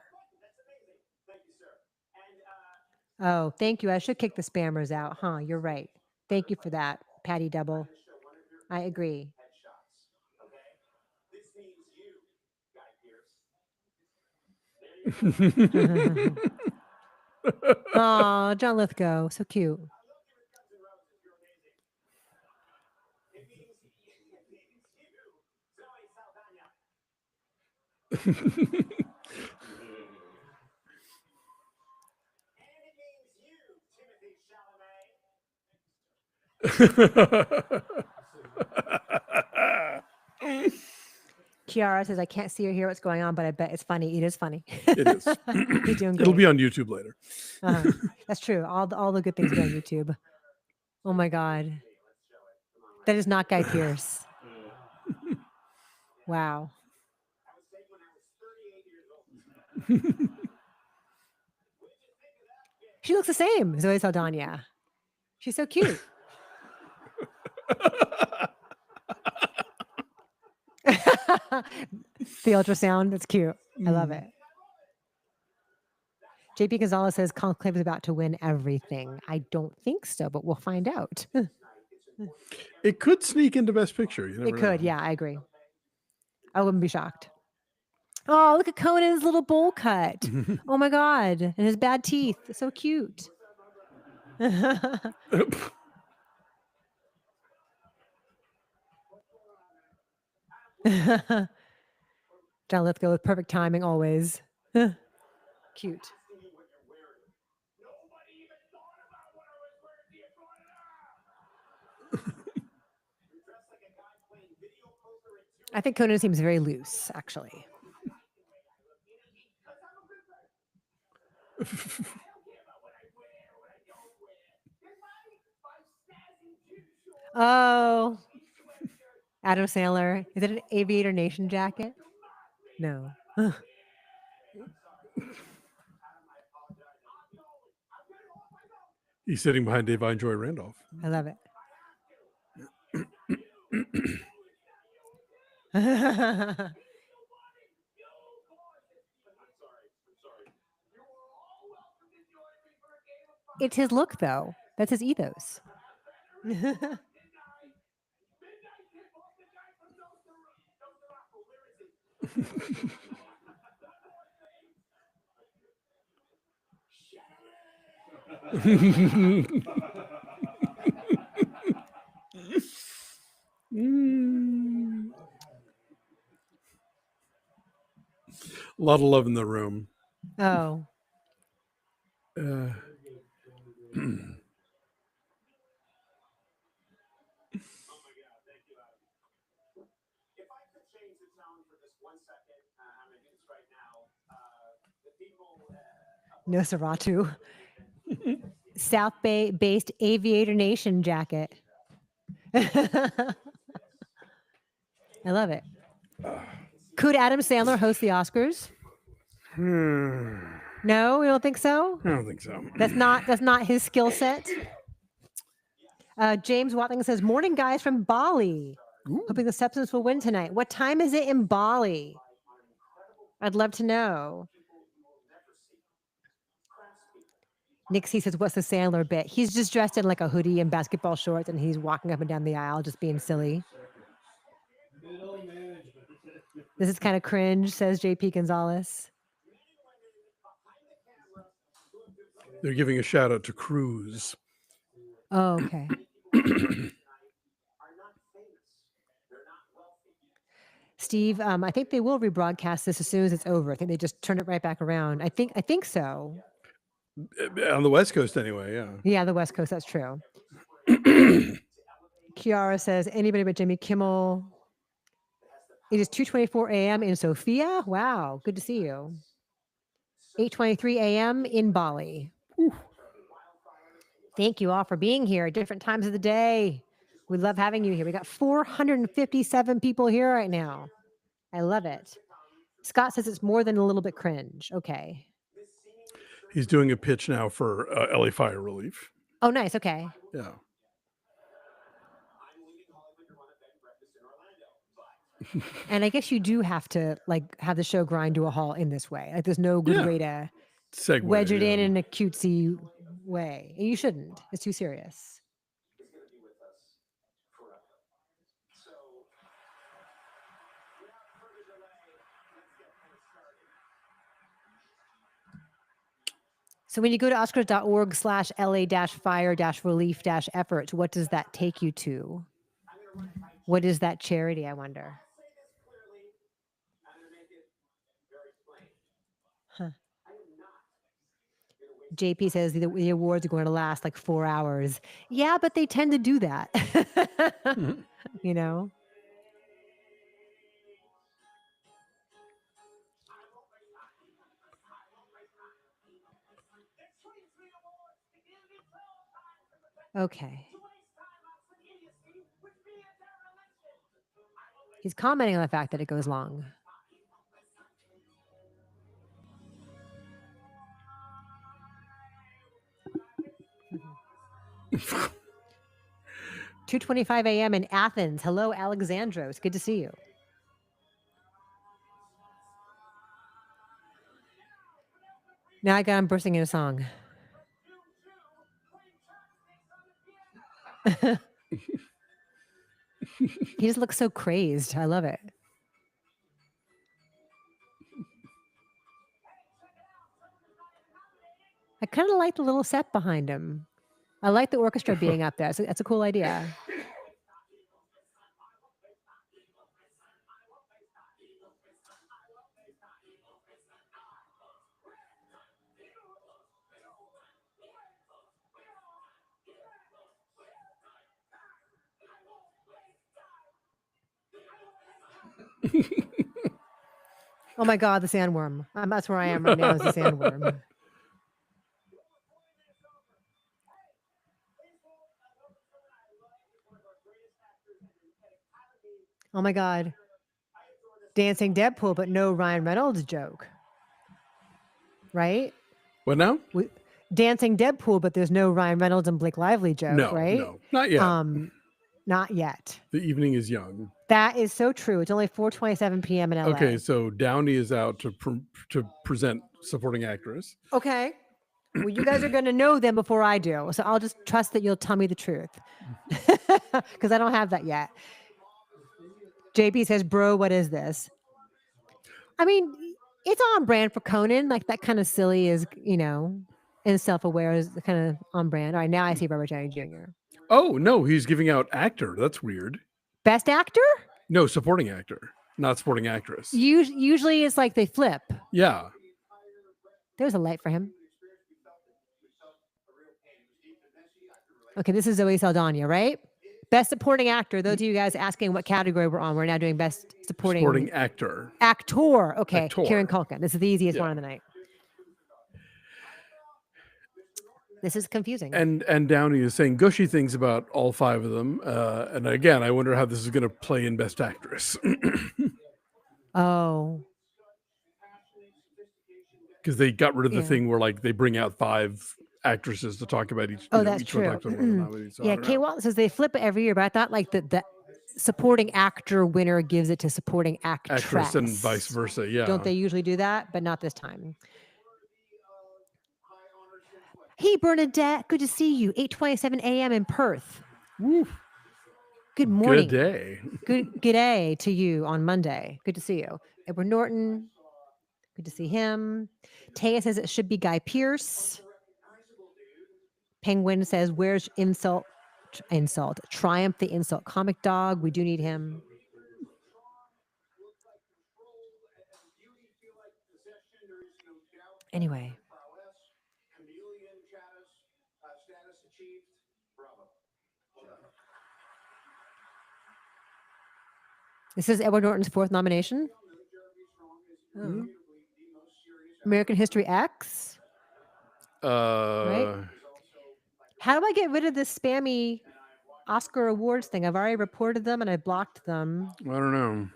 Oh, thank you. I should kick the spammers out, huh? You're right. Thank you for that, Patty Double. I agree. Oh, John Lithgow. So cute. Kiara says, I can't see or hear what's going on, but I bet it's funny. It is funny. It is. He's doing great. It'll be on YouTube later. That's true. All the good things go on YouTube. Oh my God. That is not Guy Pearce. Wow. She looks the same. Zoe Saldana. She's so cute. The ultrasound. That's cute. I love it. JP Gonzalez says Conclave is about to win everything. I don't think so, but we'll find out. It could sneak into Best Picture. You never It could. know. Yeah, I agree. I wouldn't be shocked. Oh, look at Conan's little bowl cut. Oh my God. And his bad teeth. So cute. John Lithgow with perfect timing always. Cute. I think Conan seems very loose, actually. Oh, Adam Sandler. Is it an Aviator Nation jacket? No. He's sitting behind Davine Joy Randolph. I love it. It's his look, though. That's his ethos. A lot of love in the room. Oh. Nosferatu. South Bay based Aviator Nation jacket. I love it. Could Adam Sandler host the Oscars? No, you don't think so? I don't think so. That's not his skill set. James Watling says, "Morning, guys from Bali. Ooh. Hoping the Substance will win tonight. What time is it in Bali? I'd love to know." Nixie says, "What's the Sandler bit?" He's just dressed in like a hoodie and basketball shorts, and he's walking up and down the aisle, just being silly. This is kind of cringe, says JP Gonzalez. They're giving a shout out to Cruz. Oh, okay. Steve, I think they will rebroadcast this as soon as it's over. I think they just turned it right back around. I think so. On the West Coast, anyway. Yeah. Yeah, the West Coast. That's true. Kiara says, "Anybody but Jimmy Kimmel." It is 2:24 a.m. in Sofia. Wow, good to see you. 8:23 a.m. in Bali. Whew. Thank you all for being here at different times of the day. We love having you here. We got 457 people here right now. I love it. Scott says it's more than a little bit cringe. Okay. He's doing a pitch now for LA Fire Relief. Oh, nice. Okay. Yeah. And I guess you do have to like have the show grind to a halt in this way. Like there's no good way to wedge it in a cutesy way. And you shouldn't. It's too serious. So when you go to oscars.org/LA-fire-relief-efforts, what does that take you to? What is that charity, I wonder? Huh. JP says the awards are going to last like 4 hours. Yeah, but they tend to do that. You know? Okay. He's commenting on the fact that it goes long. Mm-hmm. 2:25 a.m. in Athens. Hello, Alexandros. Good to see you. Now I'm bursting into song. He just looks so crazed. I love it. I kind of like the little set behind him. I like the orchestra being up there. So that's a cool idea. Oh my God, the sandworm. That's where I am right now, is the sandworm. Oh my God. Dancing Deadpool, but no Ryan Reynolds joke. Right? What now? Dancing Deadpool, but there's no Ryan Reynolds and Blake Lively joke, right? No, not yet. Not yet. The evening is young. That is so true. It's only 4:27 p.m. in LA. Okay, so Downey is out to present supporting actress. Okay. Well, you guys are going to know them before I do. So I'll just trust that you'll tell me the truth. Because I don't have that yet. JP says, bro, what is this? I mean, it's on brand for Conan. Like that kind of silly is, and self-aware is kind of on brand. All right, now I see Robert Downey Jr. Oh, no, he's giving out actor. That's weird. Best actor? No, supporting actor, not supporting actress. Usually it's like they flip. Yeah. There's a light for him. Okay, this is Zoe Saldana, right? Best supporting actor. Those of you guys asking what category we're on, we're now doing best supporting actor. Actor. Okay, Actor. Kieran Culkin. This is the easiest one of the night. This is confusing. And Downey is saying gushy things about all five of them. And again, I wonder how this is going to play in Best Actress. Oh. Because they got rid of the thing where like they bring out five actresses to talk about each. That's true. So Kate Walton says they flip it every year, but I thought like the supporting actor winner gives it to supporting actress and vice versa. Yeah. Don't they usually do that? But not this time. Hey, Bernadette, good to see you. 8:27 a.m. in Perth. Woo. Good morning. Good day. Good day to you on Monday. Good to see you. Edward Norton. Good to see him. Taya says it should be Guy Pearce. Penguin says, where's insult? Triumph the insult comic dog. We do need him. Anyway. This is Edward Norton's 4th nomination. Oh. American History X. Right? How do I get rid of this spammy Oscar awards thing? I've already reported them and I blocked them. I don't know.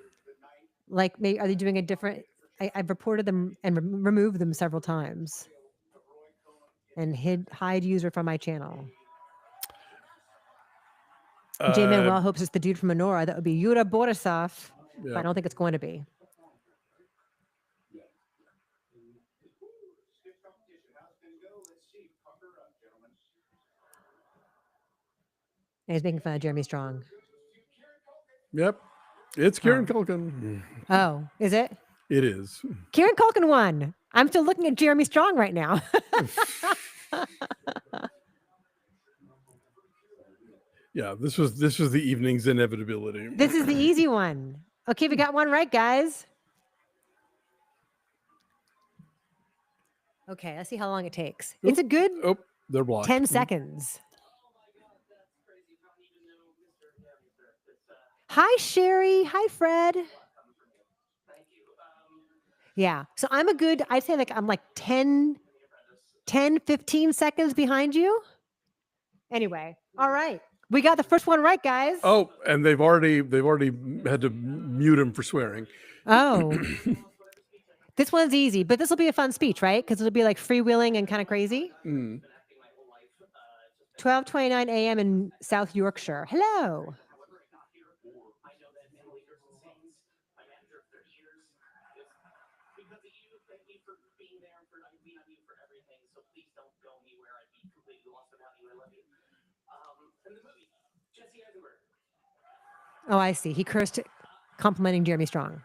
Like, maybe are they doing a different? I've reported them and removed them several times. And hide user from my channel. J Manuel hopes it's the dude from Menorah. That would be Yura Borisov. Yep. But I don't think it's going to be. And he's making fun of Jeremy Strong. Yep. It's Kieran Culkin. Oh, is it? It is. Kieran Culkin won. I'm still looking at Jeremy Strong right now. Yeah, this was the evening's inevitability. This is the easy one. Okay, we got one right, guys. Okay, let's see how long it takes. Oop, it's a good they're blocked. 10 seconds. Hi, Sherry. Hi, Fred. Yeah, so I'd say like I'm like 10, 15 seconds behind you. Anyway, all right. We got the first one right, guys. Oh, and they've already had to mute him for swearing. Oh. This one's easy, but this will be a fun speech, right? Because it'll be like freewheeling and kind of crazy. 12:29 a.m. in South Yorkshire. Hello. Oh, I see. He cursed complimenting Jeremy Strong.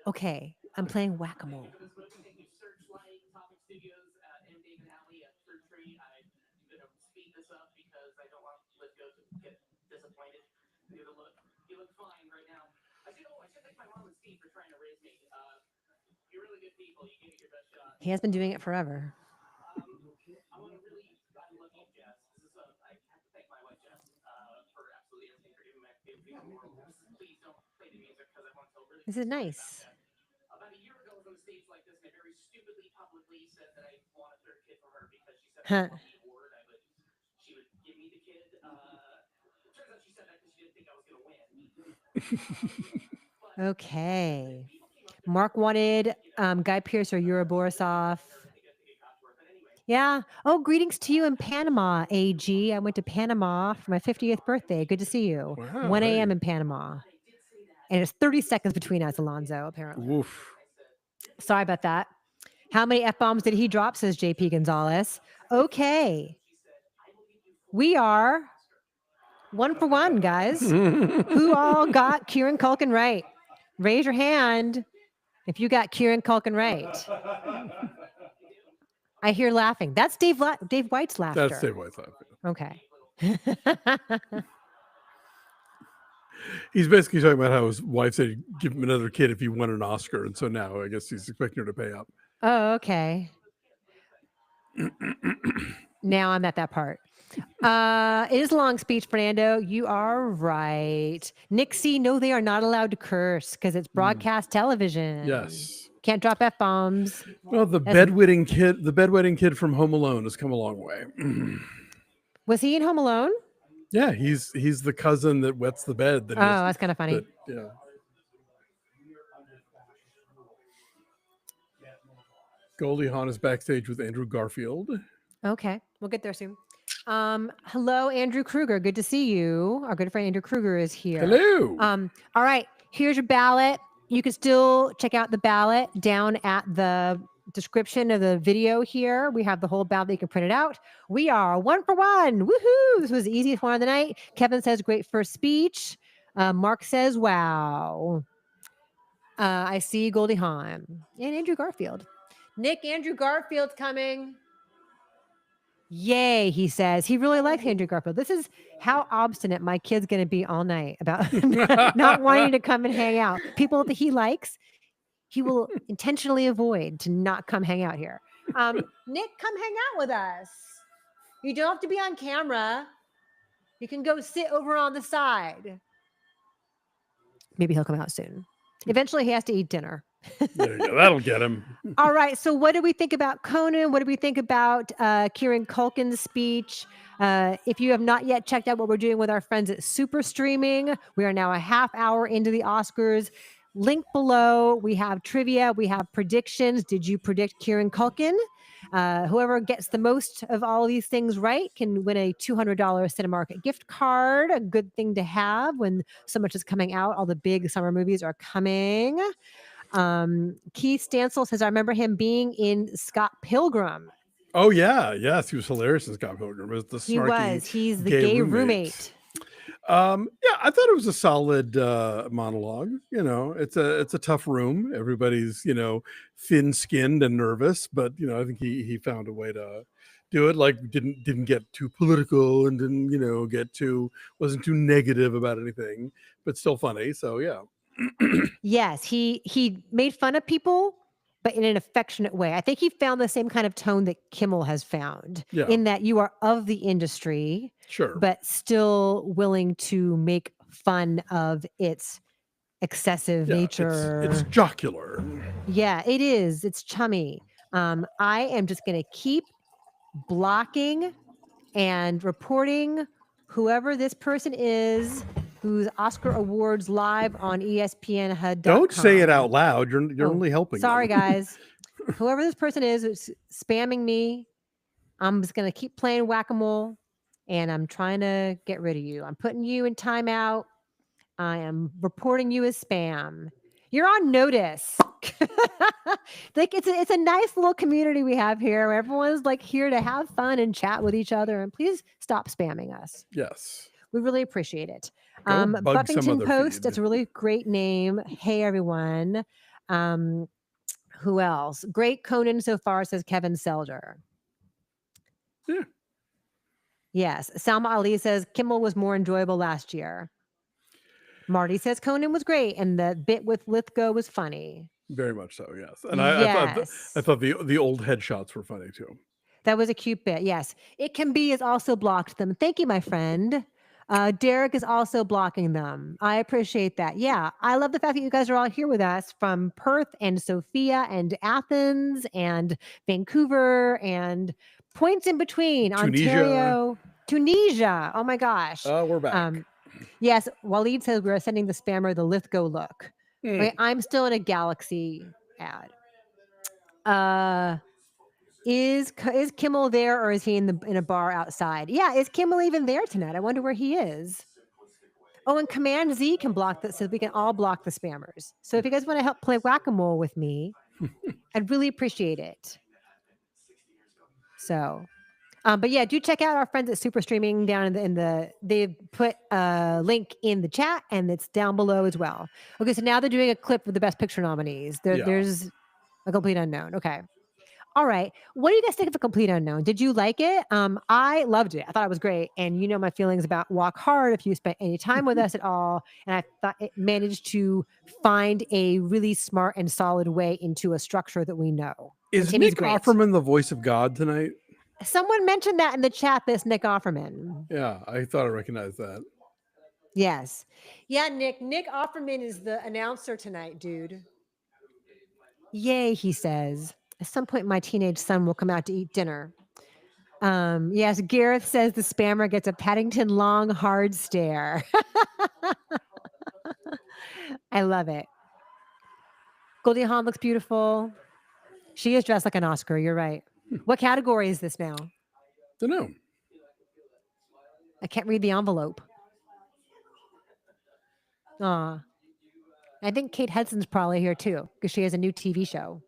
Okay, I'm playing whack-a-mole. He has been doing it forever. This is nice. Huh. Okay. Mark wanted Guy Pearce or Yura Borisov. Yeah. Oh, greetings to you in Panama, AG. I went to Panama for my 50th birthday. Good to see you. Wow, 1 a.m. hey. in Panama. And it's 30 seconds between us, Alonso, apparently. Woof. Sorry about that. How many F-bombs did he drop, says JP Gonzalez. Okay. We are 1 for 1, guys. Who all got Kieran Culkin right? Raise your hand if you got Kieran Culkin right. I hear laughing. That's Dave White's laughter. That's Dave White's laughter. Okay. He's basically talking about how his wife said give him another kid if he won an Oscar, and so now I guess he's expecting her to pay up. Oh, okay. Now I'm at that part. It is a long speech, Fernando. You are right. Nick C, no, they are not allowed to curse because it's broadcast television. Yes. Can't drop F-bombs. Well, the bedwetting kid from Home Alone has come a long way. Was he in Home Alone? Yeah, he's the cousin that wets the bed. That's kind of funny. Yeah. Goldie Hawn is backstage with Andrew Garfield. Okay, we'll get there soon. Hello, Andrew Kruger. Good to see you. Our good friend Andrew Kruger is here. Hello. All right, here's your ballot. You can still check out the ballot down at the description of the video here. We have the whole ballot. You can print it out. We are 1 for 1. Woohoo! This was the easiest one of the night. Kevin says, great first speech. Mark says, wow. I see Goldie Hawn and Andrew Garfield. Nick, Andrew Garfield's coming. Yay, he says. He really likes Andrew Garfield. This is how obstinate my kid's going to be all night about not wanting to come and hang out. People that he likes, he will intentionally avoid to not come hang out here. Nick, come hang out with us. You don't have to be on camera. You can go sit over on the side. Maybe he'll come out soon. Eventually, he has to eat dinner. There you go. That'll get him. All right. So what do we think about Conan? What do we think about Kieran Culkin's speech? If you have not yet checked out what we're doing with our friends at Super Streaming, we are now a half hour into the Oscars. Link below. We have trivia. We have predictions. Did you predict Kieran Culkin? Whoever gets the most of all of these things right can win a $200 Cinemarket gift card. A good thing to have when so much is coming out. All the big summer movies are coming. Keith Stansel says, I remember him being in Scott Pilgrim. Oh, yeah. Yes, he was hilarious in Scott Pilgrim. It was the snarky He's the gay roommate. Yeah, I thought it was a solid monologue. You know, it's a tough room. Everybody's, thin-skinned and nervous, but I think he found a way to do it. Like didn't get too political and didn't wasn't too negative about anything, but still funny. So yeah. Yes, he made fun of people, but in an affectionate way. I think he found the same kind of tone that Kimmel has found, in that you are of the industry, sure, but still willing to make fun of its excessive nature. It's jocular. Yeah, it is. It's chummy. I am just going to keep blocking and reporting whoever this person is whose Oscar awards live on ESPN.com. Don't say it out loud. You're only helping. Sorry, guys. Whoever this person is spamming me, I'm just going to keep playing whack-a-mole, and I'm trying to get rid of you. I'm putting you in timeout. I am reporting you as spam. You're on notice. Like it's a nice little community we have here where everyone's like here to have fun and chat with each other. And please stop spamming us. Yes. We really appreciate it. Buffington Post, feed. that's a really great name. Hey, everyone. Who else? Great Conan so far, says Kevin Selder. Yeah. Yes. Salma Ali says Kimmel was more enjoyable last year. Marty says Conan was great, and the bit with Lithgow was funny. Very much so, yes. And I thought the old headshots were funny too. That was a cute bit. Yes, it can be is also blocked them. Thank you, my friend. Derek is also blocking them. I appreciate that. Yeah, I love the fact that you guys are all here with us from Perth and Sofia and Athens and Vancouver and points in between, Tunisia. Ontario, Tunisia. Oh my gosh. We're back. Yes, Waleed says we're sending the spammer the Lithgow look. Mm. Okay, I'm still in a Galaxy ad. Is Kimmel there or is he in a bar outside? Yeah, is Kimmel even there tonight? I wonder where he is. Oh, and Command Z can block that, so we can all block the spammers. So if you guys want to help play whack-a-mole with me, I'd really appreciate it. So, but yeah, do check out our friends at Super Streaming down in the they've put a link in the chat and it's down below as well. Okay, so now they're doing a clip of the best picture nominees. There's a complete unknown. Okay. All right. What do you guys think of A Complete Unknown? Did you like it? I loved it. I thought it was great. And you know my feelings about Walk Hard if you spent any time with us at all. And I thought it managed to find a really smart and solid way into a structure that we know. Is Nick Offerman the voice of God tonight? Someone mentioned that in the chat, this Nick Offerman. Yeah, I thought I recognized that. Yes. Yeah, Nick. Nick Offerman is the announcer tonight, dude. Yay, he says. At some point, my teenage son will come out to eat dinner. Yes, Gareth says the spammer gets a Paddington long, hard stare. I love it. Goldie Hawn looks beautiful. She is dressed like an Oscar. You're right. What category is this now? Don't know. I can't read the envelope. Aw. I think Kate Hudson's probably here too because she has a new TV show.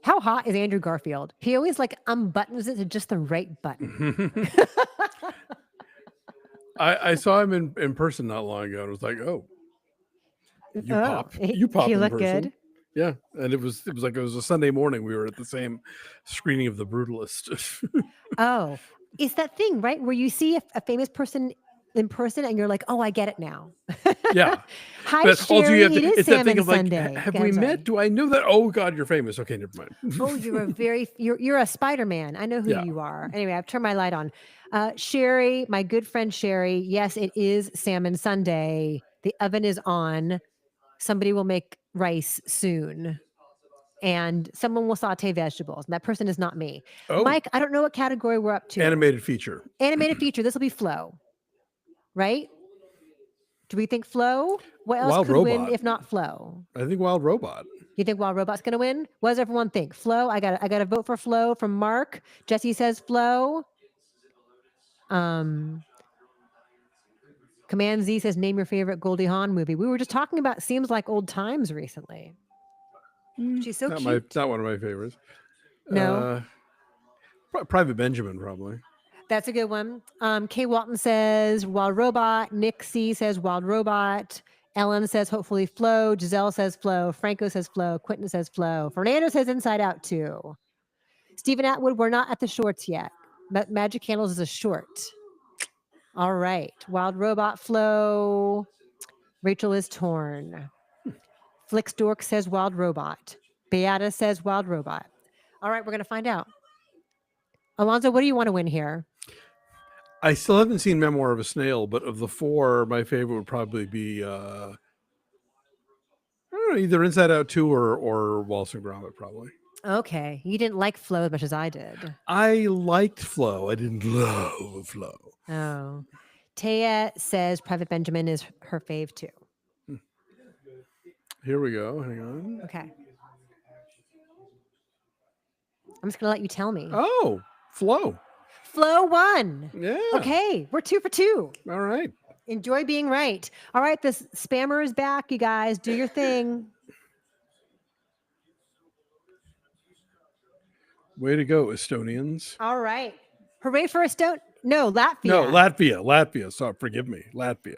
How hot is Andrew Garfield? He always like unbuttons it to just the right button. I saw him in person not long ago and was like, oh, you pop He in looked person. good. Yeah, and it was like it was a Sunday morning. We were at the same screening of The Brutalist. Oh, it's that thing, right? Where you see a famous person in person and you're like, oh, I get it now. Yeah. Hi, but Sherry. Also It is Salmon Sunday. Have we met? Do I know that? Oh God, you're famous. Okay, never mind. Oh, you're a Spider-Man. I know who you are. Anyway, I've turned my light on. Sherry, my good friend Sherry. Yes, it is Salmon Sunday. The oven is on. Somebody will make rice soon. And someone will saute vegetables. And that person is not me. Oh. Mike, I don't know what category we're up to. Animated feature. Animated feature. This will be Flow. Right? Do we think Flow? What else Wild could Robot. win if not Flow? I think Wild Robot. You think Wild Robot's going to win? What does everyone think? Flow? I got to vote for Flow from Mark. Jesse says Flow. Command Z says name your favorite Goldie Hawn movie. We were just talking about Seems Like Old Times recently. She's so cute. Not one of my favorites. No. Private Benjamin, probably. That's a good one. Kay Walton says Wild Robot. Nick C says Wild Robot. Ellen says hopefully Flow. Giselle says Flow. Franco says Flow. Quentin says Flow. Fernando says Inside Out 2. Stephen Atwood, we're not at the shorts yet. Magic Candles is a short. All right. Wild Robot, Flow. Rachel is torn. Flix Dork says Wild Robot. Beata says Wild Robot. All right, we're going to find out. Alonso, what do you want to win here? I still haven't seen Memoir of a Snail, but of the four, my favorite would probably be I don't know, either Inside Out 2 or Wallace and Gromit, probably. Okay. You didn't like Flow as much as I did. I liked Flow. I didn't love Flow. Oh. Taya says Private Benjamin is her fave too. Here we go. Hang on. Okay. I'm just going to let you tell me. Oh, Flow. Flow won. Yeah. Okay. We're 2 for 2. All right. Enjoy being right. All right. This spammer is back, you guys. Do your thing. Way to go, Estonians. All right. Hooray for Estonia. No, Latvia. No, Latvia. So forgive me. Latvia.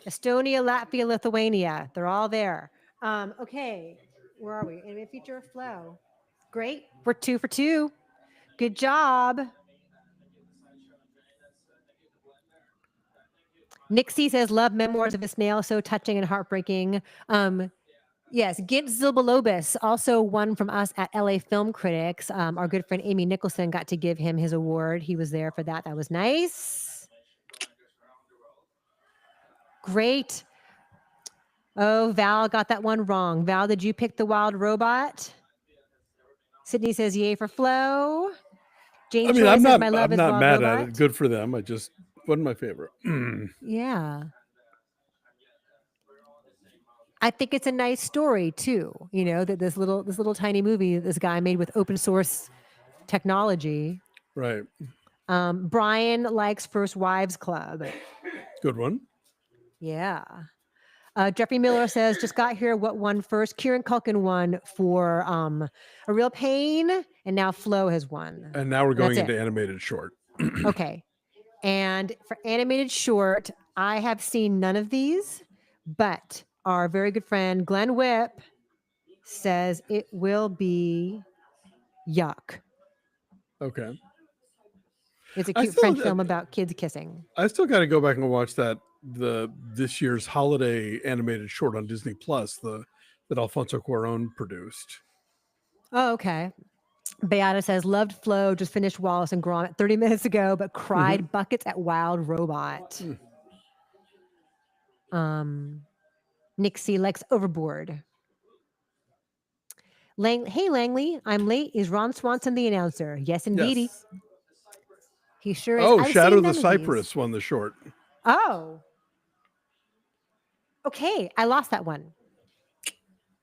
Estonia, Latvia, Lithuania. They're all there. Okay. Where are we? Animated feature, Flow. Great. We're 2 for 2. Good job. Nixie says, love Memoirs of a Snail. So touching and heartbreaking. Yes, Gint Zilbalobis also won from us at LA Film Critics. Our good friend Amy Nicholson got to give him his award. He was there for that. That was nice. Great. Oh, Val got that one wrong. Val, did you pick the wild robot? Sydney says yay for Flo. Jane Choi says my love I'm is not wild mad robot. at it. Good for them. I just wasn't my favorite. Yeah. I think it's a nice story too. You know, that this little tiny movie that this guy made with open source technology. Right. Brian likes First Wives Club. Good one. Yeah. Jeffrey Miller says, just got here. What won first? Kieran Culkin won for A Real Pain, and now Flo has won. And now we're going That's into it. animated short. Okay. And for animated short, I have seen none of these, but our very good friend Glenn Whipp says it will be Yuck. Okay. It's a I cute still, French film about kids kissing. I still got to go back and watch this year's holiday animated short on Disney Plus, that Alfonso Cuarón produced. Oh, okay. Beata says, loved Flo, just finished Wallace and Gromit 30 minutes ago, but cried buckets at Wild Robot. Nixie likes Overboard. Hey, Langley, I'm late. Is Ron Swanson the announcer? Yes, indeedy. Yes. He sure is. Oh, I've Shadow seen of the none of these. Cypress won the short. Oh. Okay, I lost that one.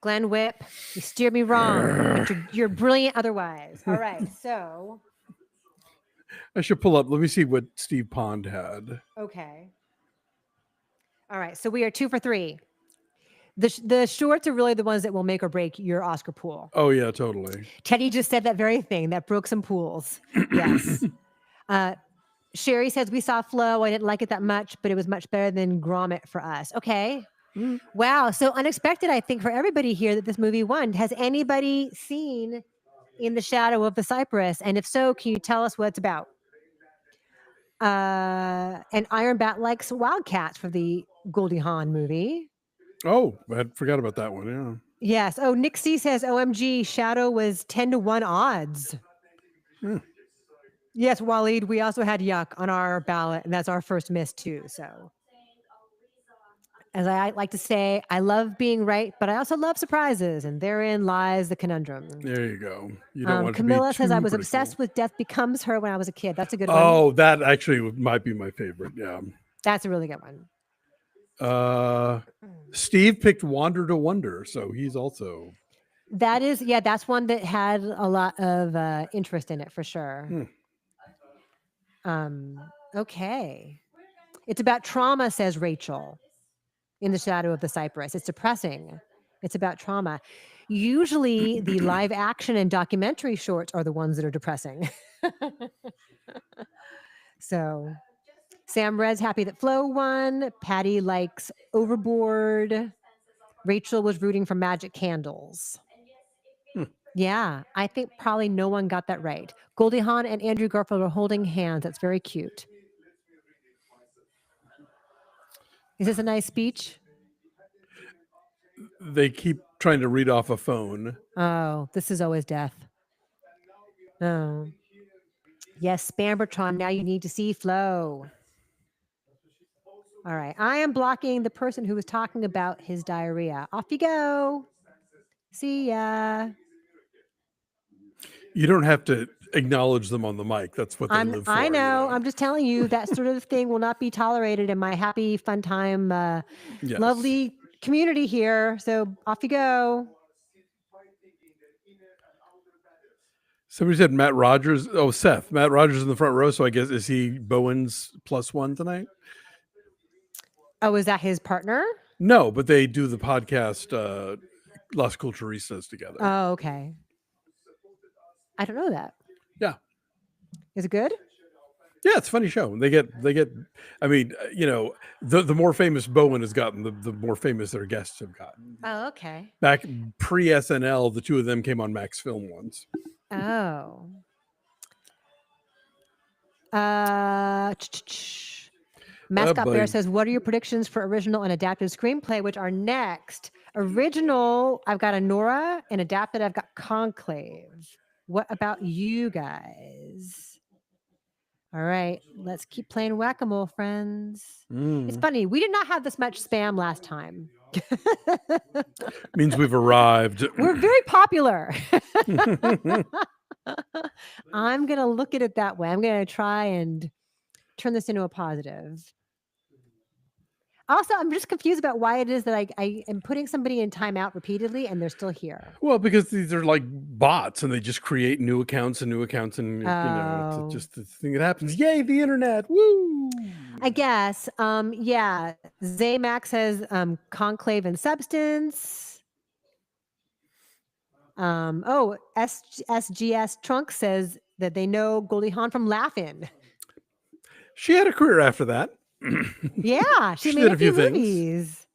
Glenn Whipp, you steered me wrong, but you're brilliant otherwise. All right, so. I should pull up. Let me see what Steve Pond had. Okay. All right, so we are 2 for 3. The shorts are really the ones that will make or break your Oscar pool. Oh, yeah, totally. Teddy just said that very thing. That broke some pools. Yes. Sherry says, we saw Flo. I didn't like it that much, but it was much better than Gromit for us. Okay. Wow. So unexpected, I think, for everybody here that this movie won. Has anybody seen In the Shadow of the Cypress? And if so, can you tell us what it's about? And Iron Bat likes Wildcats for the Goldie Hawn movie. Oh, I forgot about that one. Yeah. Yes. Oh, Nick C says, OMG, Shadow was 10-1 odds. Yes, Waleed, we also had Yuck on our ballot, and that's our first miss too. So, as I like to say, I love being right, but I also love surprises, and therein lies the conundrum. There you go. You don't want it Camilla to be says, I was predictable. obsessed with Death Becomes Her when I was a kid. That's a good one. Oh, that actually might be my favorite. Yeah. That's a really good one. Steve picked Wander to Wonder, so he's also. That is, yeah, that's one that had a lot of interest in it for sure. Okay. It's about trauma, says Rachel, In the Shadow of the Cypress. It's depressing. It's about trauma. Usually the live action and documentary shorts are the ones that are depressing. So Sam Red's happy that Flo won. Patty likes Overboard. Rachel was rooting for Magic Candles. Yeah, I think probably no one got that right. Goldie Hawn and Andrew Garfield are holding hands. That's very cute. Is this a nice speech? They keep trying to read off a phone. Oh, this is always death. Oh. Yes, Spambertron, now you need to see Flo. All right, I am blocking the person who was talking about his diarrhea. Off you go. See ya. You don't have to acknowledge them on the mic. That's what they live for. I know. You know? I'm just telling you that sort of thing will not be tolerated in my happy, fun time, Yes. lovely community here. So off you go. Somebody said Matt Rogers. Oh, Seth. Matt Rogers in the front row. So I guess, is he Bowen's +1 tonight? Oh, is that his partner? No, but they do the podcast Las Culturistas together. Oh, okay. I don't know that. Yeah. Is it good? Yeah, it's a funny show. They get. I mean, you know, the more famous Bowen has gotten, the more famous their guests have gotten. Oh, okay. Back pre SNL, the two of them came on Max Film once. Oh. Mascot Bear says, what are your predictions for original and adapted screenplay, which are next? Original, I've got Anora, and adapted, I've got Conclave. What about you guys? All right, let's keep playing whack-a-mole, friends. It's funny, we did not have this much spam last time. Means we've arrived. We're very popular. I'm going to look at it that way. I'm going to try and turn this into a positive. Also, I'm just confused about why it is that I am putting somebody in timeout repeatedly and they're still here. Well, because these are like bots and they just create new accounts and you know, it's just the thing that happens. Yay, the internet. Woo! I guess. Yeah. Zaymax says Conclave and Substance. SGS Trunk says that they know Goldie Hawn from Laugh-In. She had a career after that. Yeah, she made a few movies.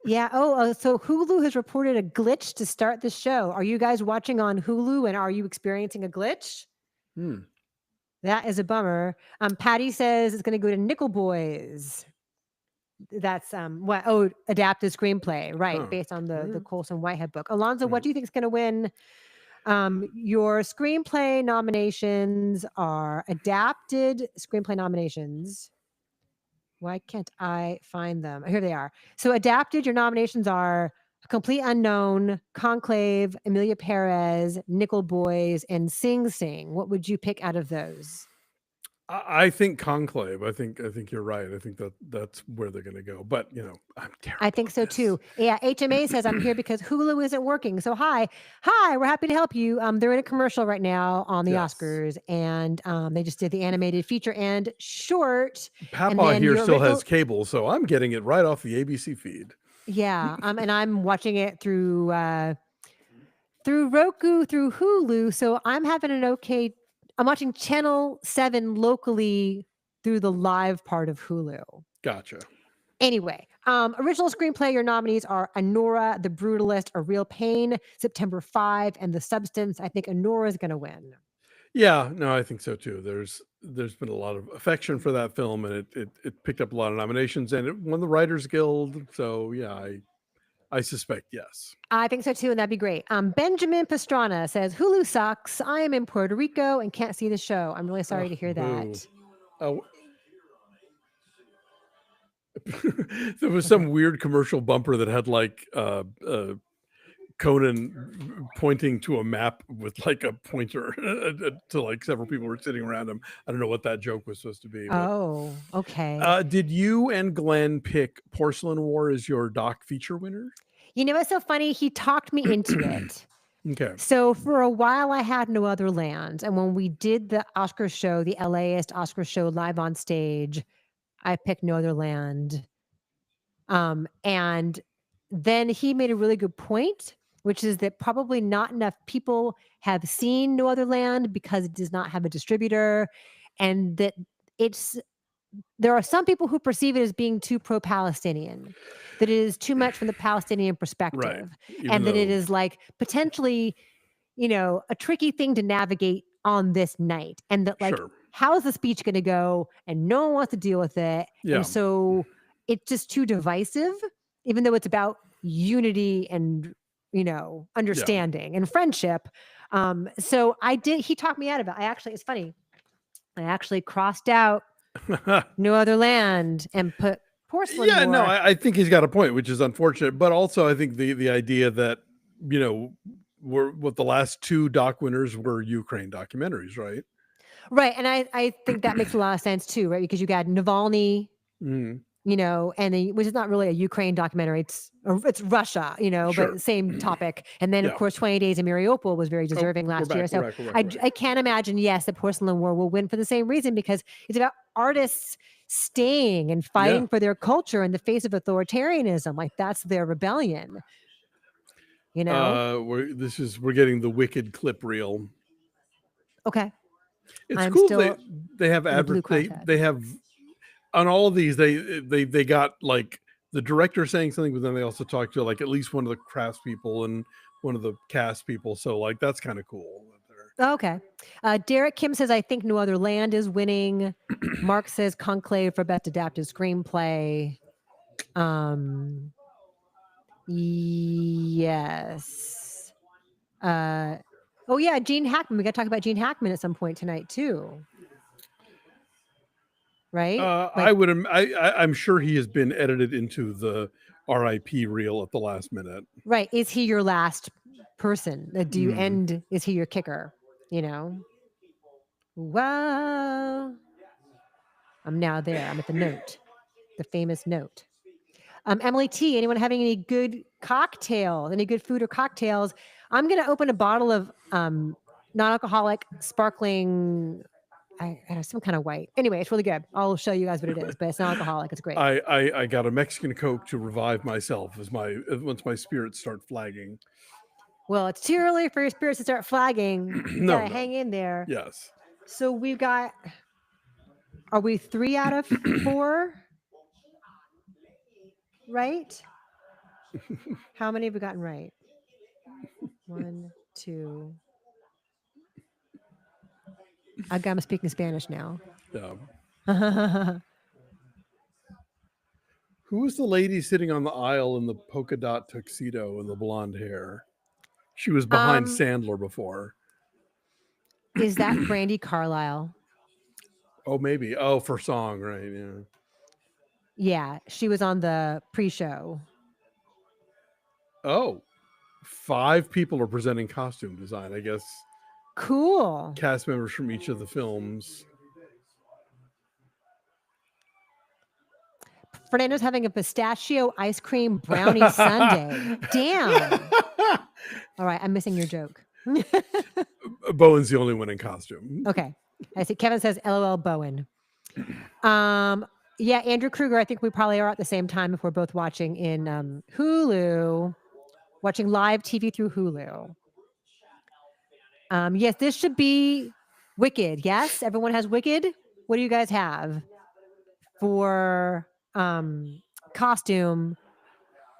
Yeah. So Hulu has reported a glitch to start the show. Are you guys watching on Hulu and are you experiencing a glitch? That is a bummer. Patty says it's going to go to Nickel Boys. That's adapted screenplay, right? Based on the Colson Whitehead book. Alonso, what do you think is going to win? Your screenplay nominations are adapted screenplay nominations. Why can't I find them? Here they are. So adapted, your nominations are Complete Unknown, Conclave, Amelia Perez, Nickel Boys, and Sing Sing. What would you pick out of those? I think Conclave. I think you're right. I think that's where they're going to go. But you know, I'm terrible. I think so too. Yeah, HMA says I'm here because Hulu isn't working. So hi, we're happy to help you. They're in a commercial right now on the Oscars, and they just did the animated feature and short. Papa here still has cable, so I'm getting it right off the ABC feed. Yeah, and I'm watching it through Roku, through Hulu. So I'm having an okay. I'm watching Channel 7 locally through the live part of Hulu. Gotcha. Anyway, original screenplay, your nominees are Anora, The Brutalist, A Real Pain, September 5, and The Substance. I think Anora is going to win. Yeah, no, I think so too. There's been a lot of affection for that film, and it picked up a lot of nominations, and it won the Writers Guild. So yeah, I suspect yes. I think so too, and that'd be great. Benjamin Pastrana says Hulu sucks. I am in Puerto Rico and can't see the show. I'm really sorry to hear that. There was some weird commercial bumper that had like Conan pointing to a map with like a pointer to like several people were sitting around him. I don't know what that joke was supposed to be. But, okay. Did you and Glenn pick Porcelain War as your doc feature winner? You know what's so funny? He talked me into it. Okay. So for a while I had No Other Land. And when we did the Oscar show, the LAist Oscar show live on stage, I picked No Other Land. And then he made a really good point, which is that probably not enough people have seen No Other Land because it does not have a distributor. And that there are some people who perceive it as being too pro-Palestinian, that it is too much from the Palestinian perspective, right. And that it is like potentially, a tricky thing to navigate on this night. And that like, how is the speech going to go? And no one wants to deal with it. Yeah. And so it's just too divisive, even though it's about unity and, understanding and friendship. So he talked me out of it. It's funny. I actually crossed out No Other Land and put Porcelain War. No, I think he's got a point, which is unfortunate. But also I think the idea that, the last two doc winners were Ukraine documentaries, right? Right. And I think that makes a lot of sense too, right? Because you got Navalny, which is not really a Ukraine documentary. It's Russia, but same topic. And then, of course, 20 Days in Mariupol was very deserving last year. So I can't imagine, that Porcelain War will win for the same reason, because it's about artists staying and fighting for their culture in the face of authoritarianism. Like, that's their rebellion. We're getting the Wicked clip reel. Okay. It's cool. They have they have on all of these, they got like the director saying something, but then they also talked to like at least one of the crafts people and one of the cast people. So like that's kind of cool. Oh, okay. Derek Kim says, I think No Other Land is winning. Mark says Conclave for best adapted screenplay. Yes. Oh yeah, Gene Hackman. We got to talk about Gene Hackman at some point tonight too. Right? I'm sure he has been edited into the RIP reel at the last minute. Right. Is he your last person? Do you end? Is he your kicker? You know? Wow. I'm now there. I'm at the note, the famous note. Emily T, anyone having any good cocktails, any good food or cocktails? I'm going to open a bottle of non-alcoholic sparkling, I don't know, some kind of white. Anyway, it's really good. I'll show you guys what it is, but it's non-alcoholic. It's great. I got a Mexican Coke to revive myself once my spirits start flagging. Well, it's too early for your spirits to start flagging. You gotta hang in there. Yes. So we've got, are we 3 out of 4? Right? How many have we gotten right? 1, 2. I'm speaking Spanish now. Yeah. Who was the lady sitting on the aisle in the polka dot tuxedo and the blonde hair? She was behind Sandler before. Is that Brandy Carlisle? Oh, maybe. Oh, for song, right? Yeah. Yeah, she was on the pre-show. Oh, 5 people are presenting costume design, I guess. Cool. Cast members from each of the films. Fernando's having a pistachio ice cream brownie sundae. Damn. All right, I'm missing your joke. Bowen's the only one in costume. Okay. I see. Kevin says, LOL Bowen. Yeah, Andrew Kruger, I think we probably are at the same time if we're both watching in Hulu, watching live TV through Hulu. Yes, this should be Wicked. Yes, everyone has Wicked. What do you guys have for costume?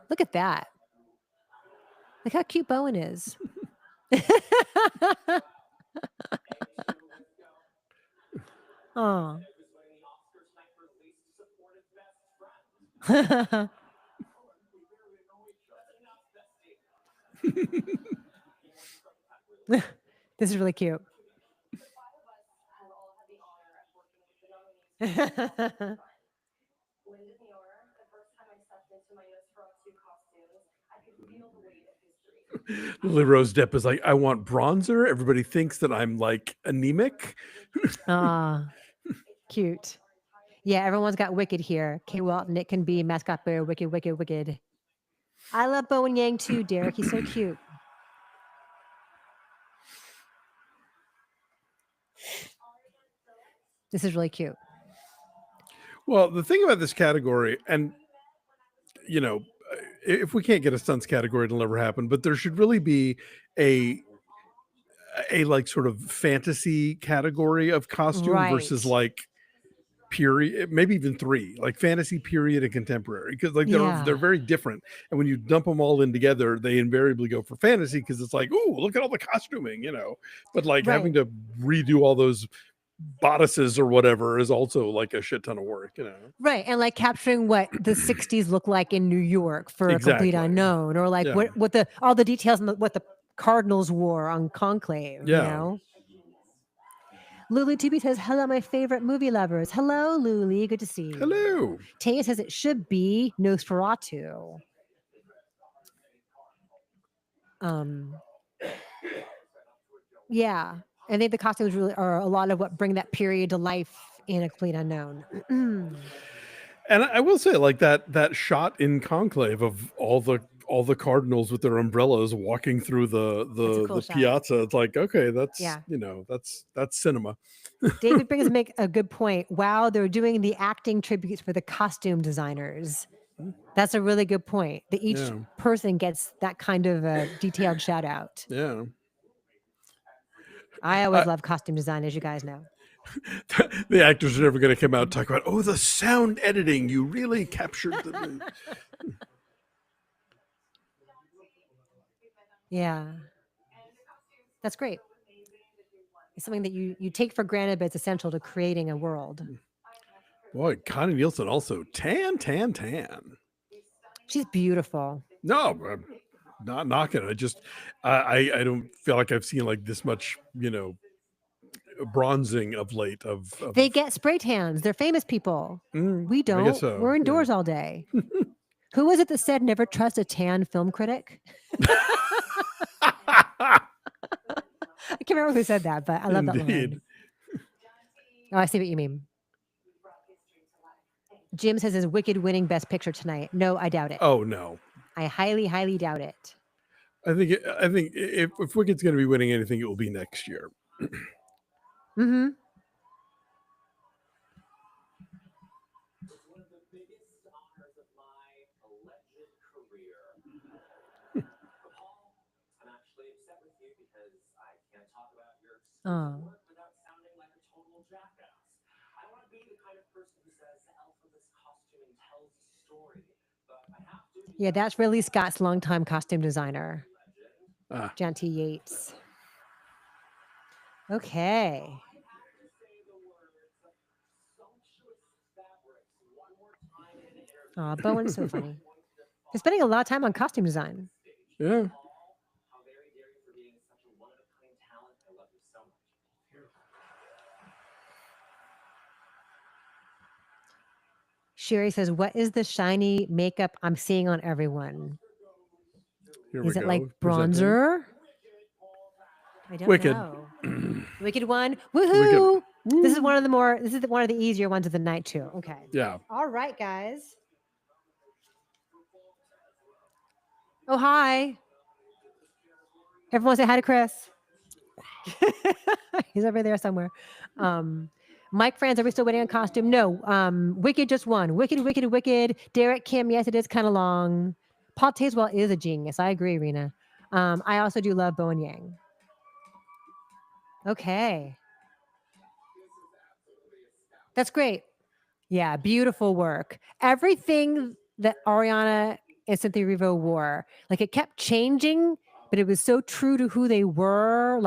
Look at that. Look how cute Bowen is. Oh. This is really cute. Lily Rose Depp is like, I want bronzer. Everybody thinks that I'm like anemic. Cute. Yeah, everyone's got Wicked here. Kay Walton, it can be mascot bear, Wicked, Wicked, Wicked. I love Bowen Yang too, Derek. He's so cute. This is really cute. Well, the thing about this category, and you know, if we can't get a stunts category, it'll never happen. But there should really be a like sort of fantasy category of costume versus like period, maybe even 3, like fantasy, period, and contemporary, because like they're very different. And when you dump them all in together, they invariably go for fantasy because it's like, oh, look at all the costuming, you know. But like having to redo all those bodices or whatever is also like a shit ton of work, you know. Right, and like capturing what the 60s look like in New York for a complete unknown, or like what the all the details and what the Cardinals wore on Conclave, you know. Luli Tubi says, hello, my favorite movie lovers. Hello, Luli. Good to see you. Hello. Tanya says it should be Nosferatu. Yeah. I think the costumes really are a lot of what bring that period to life in A Complete Unknown. And I will say, like that shot in Conclave of all the cardinals with their umbrellas walking through the piazza. It's like, okay, that's you know, that's cinema. David brings make a good point. Wow, they're doing the acting tributes for the costume designers. That's a really good point. That each person gets that kind of a detailed shout out. Yeah. I always love costume design, as you guys know. The actors are never going to come out and talk about, oh, the sound editing. You really captured the. Yeah. That's great. It's something that you take for granted, but it's essential to creating a world. Boy, Connie Nielsen also tan. She's beautiful. No, I'm not knocking it. I just I don't feel like I've seen like this much, bronzing of late. They get spray tans. They're famous people. We don't. I guess so. We're indoors all day. Who was it that said never trust a tan film critic? I can't remember who said that, but I love that line. Oh, I see what you mean. Jim says, is Wicked winning Best Picture tonight? No, I doubt it. Oh, no. I highly, highly doubt it. I think if Wicked's going to be winning anything, it will be next year. Mm-hmm. Oh. Yeah, that's Ridley Scott's longtime costume designer, Janty Yates. Okay. Oh, Bowen's so funny. He's spending a lot of time on costume design. Yeah. Sherry says, what is the shiny makeup I'm seeing on everyone? Is it like bronzer? I don't know. Wicked one. Woohoo! Wicked. This is one of the easier ones of the night too. Okay. Yeah. All right, guys. Oh, hi. Everyone say hi to Chris. He's over there somewhere. Mike Franz, are we still waiting on costume? No. Wicked just won. Wicked. Derek Kim, yes, it is kind of long. Paul Tazewell is a genius. I agree, Rena. I also do love Bowen Yang. Okay. That's great. Yeah, beautiful work. Everything that Ariana and Cynthia Erivo wore, like it kept changing, but it was so true to who they were.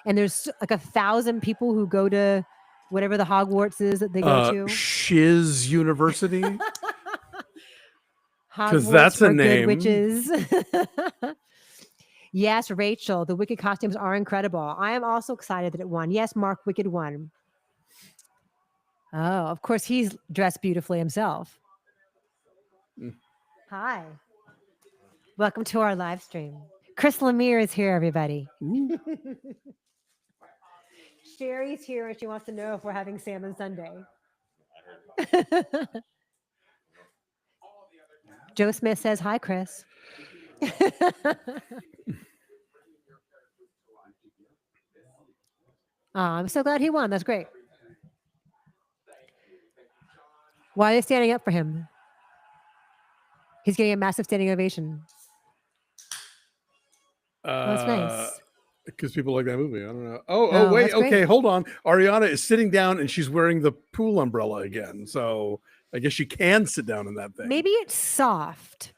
And there's like 1,000 people who go to whatever the Hogwarts is that they go to. Shiz University. Because that's a name. Good witches. Yes, Rachel, the Wicked costumes are incredible. I am also excited that it won. Yes, Mark, Wicked won. Oh, of course, he's dressed beautifully himself. Hi. Welcome to our live stream. Chris Lemire is here, everybody. Sherry's here and she wants to know if we're having salmon Sunday. Joe Smith says, hi, Chris. I'm so glad he won. That's great. Why are they standing up for him? He's getting a massive standing ovation. That's nice. Because people like that movie. I don't know. Oh, wait. Okay, hold on. Ariana is sitting down and she's wearing the pool umbrella again. So I guess she can sit down in that thing. Maybe it's soft.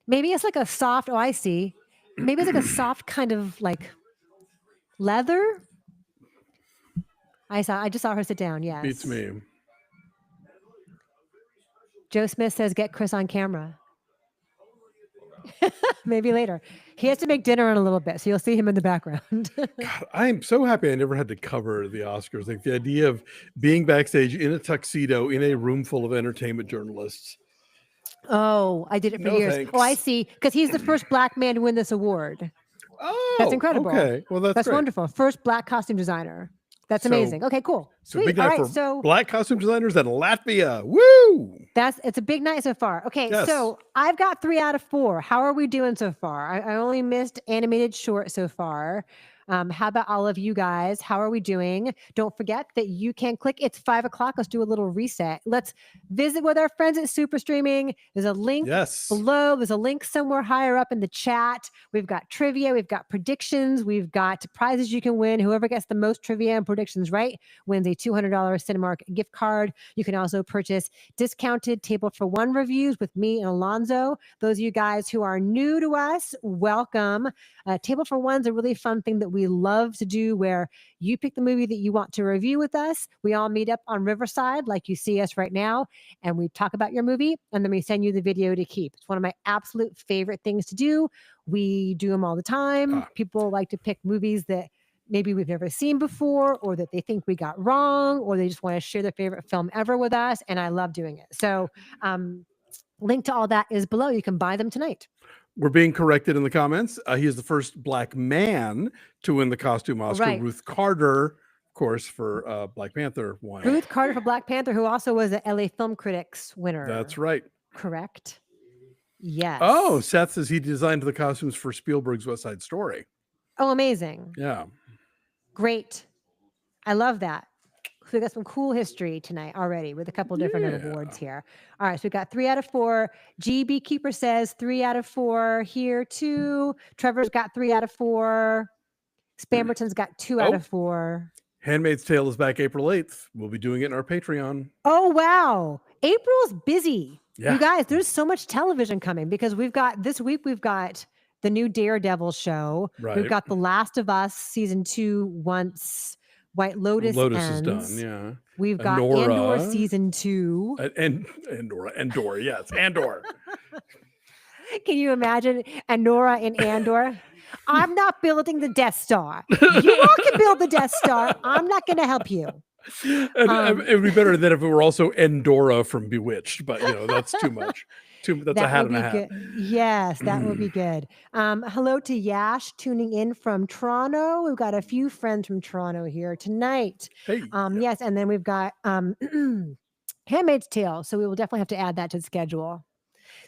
Maybe it's like a soft. Oh, I see. Maybe it's like a soft kind of like leather. I just saw her sit down. Yes. Beats me. Joe Smith says, get Chris on camera. Maybe later. He has to make dinner in a little bit, so you'll see him in the background. God, I'm so happy I never had to cover the Oscars. Like the idea of being backstage in a tuxedo in a room full of entertainment journalists. Oh, I did it for years. Thanks. Oh, I see. Because he's the first Black man to win this award. Oh, that's incredible. Okay, well that's great. Wonderful. First Black costume designer. That's amazing. Okay, cool. Sweet. Big night for Black costume designers in Latvia. Woo! It's a big night so far. Okay, So I've got 3 out of 4. How are we doing so far? I only missed animated short so far. How about all of you guys? How are we doing? Don't forget that you can click. It's 5 o'clock. Let's do a little reset. Let's visit with our friends at Super Streaming. There's a link below. There's a link somewhere higher up in the chat. We've got trivia. We've got predictions. We've got prizes you can win. Whoever gets the most trivia and predictions right wins a $200 Cinemark gift card. You can also purchase discounted Table for One reviews with me and Alonso. Those of you guys who are new to us, welcome. Table for One is a really fun thing that we love to do where you pick the movie that you want to review with us. We all meet up on Riverside, like you see us right now, and we talk about your movie, and then we send you the video to keep. It's one of my absolute favorite things to do. We do them all the time. People like to pick movies that maybe we've never seen before, or that they think we got wrong, or they just want to share their favorite film ever with us. And I love doing it. So link to all that is below. You can buy them tonight. We're being corrected in the comments. He is the first Black man to win the costume Oscar. Right. Ruth Carter, of course, for Black Panther won. Ruth Carter for Black Panther, who also was a LA Film Critics winner. That's right. Correct. Yes. Oh, Seth says he designed the costumes for Spielberg's West Side Story. Oh, amazing. Yeah. Great. I love that. So we got some cool history tonight already with a couple different awards here. All right, so we got 3 out of 4. GB Keeper says 3 out of 4 here too. Trevor's got 3 out of 4. Spamberton's got 2 out of 4. Handmaid's Tale is back April 8th. We'll be doing it in our Patreon. Oh, wow. April's busy. Yeah. You guys, there's so much television coming because this week we've got the new Daredevil show. Right. We've got The Last of Us season 2 once White Lotus ends. is done, yeah. We've got Andor season 2. Andor, yes, Andor. Can you imagine Andorra in Andor? I'm not building the Death Star. You all can build the Death Star. I'm not going to help you. And it would be better than if it were also Endora from Bewitched, but that's too much. That's a hat and a hat. Good. Yes, that would be good. Hello to Yash tuning in from Toronto. We've got a few friends from Toronto here tonight. Hey. Yes, and then we've got Handmaid's Tale. So we will definitely have to add that to the schedule.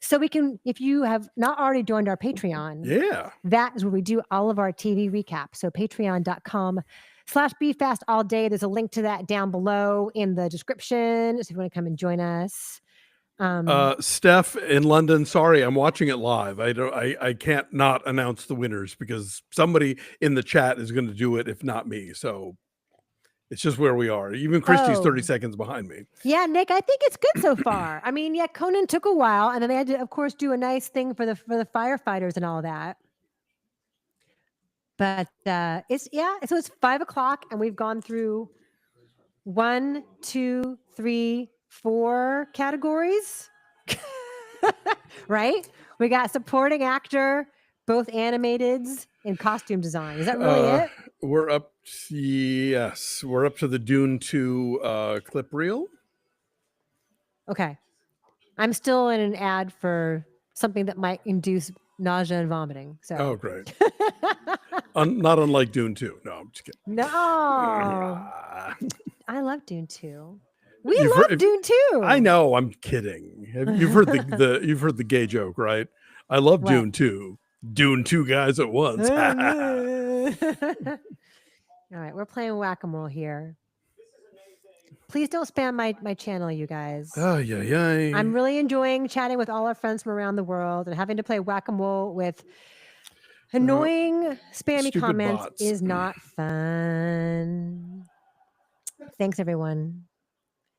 So we can, if you have not already joined our Patreon, that is where we do all of our TV recaps. So patreon.com/BeFastAllDay. There's a link to that down below in the description. So if you want to come and join us. Steph in London, sorry, I'm watching it live. I can't not announce the winners because somebody in the chat is going to do it if not me. So it's just where we are. Even Christy's 30 seconds behind me. Yeah, Nick, I think it's good so far. I mean, yeah, Conan took a while, and then they had to, of course, do a nice thing for the firefighters and all that. But so it's 5 o'clock, and we've gone through 1, 2, 3, 4 categories. Right? We got supporting actor, both animateds, and costume design. Is that really it? We're up to the Dune 2 clip reel. Okay. I'm still in an ad for something that might induce nausea and vomiting. So. Oh, great. Not unlike Dune 2. No, I'm just kidding. No. I love Dune 2. We love Dune 2. I know, I'm kidding. You've heard the gay joke, right? I love Dune 2. Dune 2 guys at once. All right, we're playing whack-a-mole here. Please don't spam my channel, you guys. Oh, yeah. I'm really enjoying chatting with all our friends from around the world, and having to play whack-a-mole with annoying spammy comments bots is not fun. Thanks, everyone.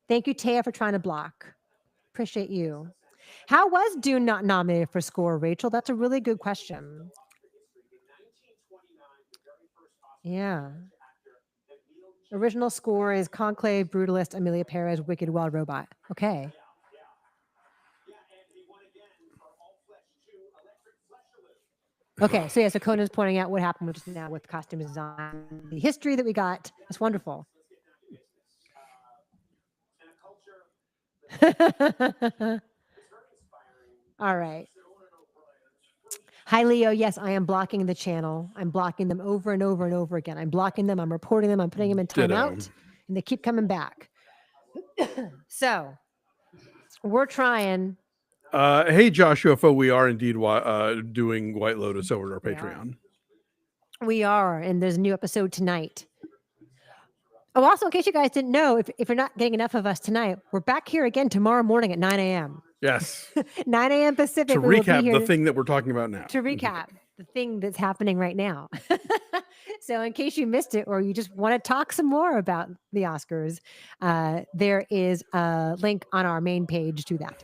Thank you, Taya, for trying to block. Appreciate you. How was Dune not nominated for score, Rachel? That's a really good question. Yeah. Original score is Conclave, Brutalist, Amelia Perez, Wicked Wild Robot. Okay. Okay, so so Conan's pointing out what happened just now with costume design, the history that we got. It's wonderful. All right. Hi, Leo. Yes, I am blocking the channel. I'm blocking them over and over and over again. I'm blocking them. I'm reporting them. I'm putting them in timeout, and they keep coming back. So we're trying. Hey, Joshua, we are indeed doing White Lotus over our Patreon. We are, and there's a new episode tonight. Oh, also, in case you guys didn't know, if you're not getting enough of us tonight, we're back here again tomorrow morning at 9 a.m. Yes. 9 a.m. Pacific. To recap the thing that we're talking about now. To recap the thing that's happening right now. So in case you missed it, or you just want to talk some more about the Oscars, there is a link on our main page to that.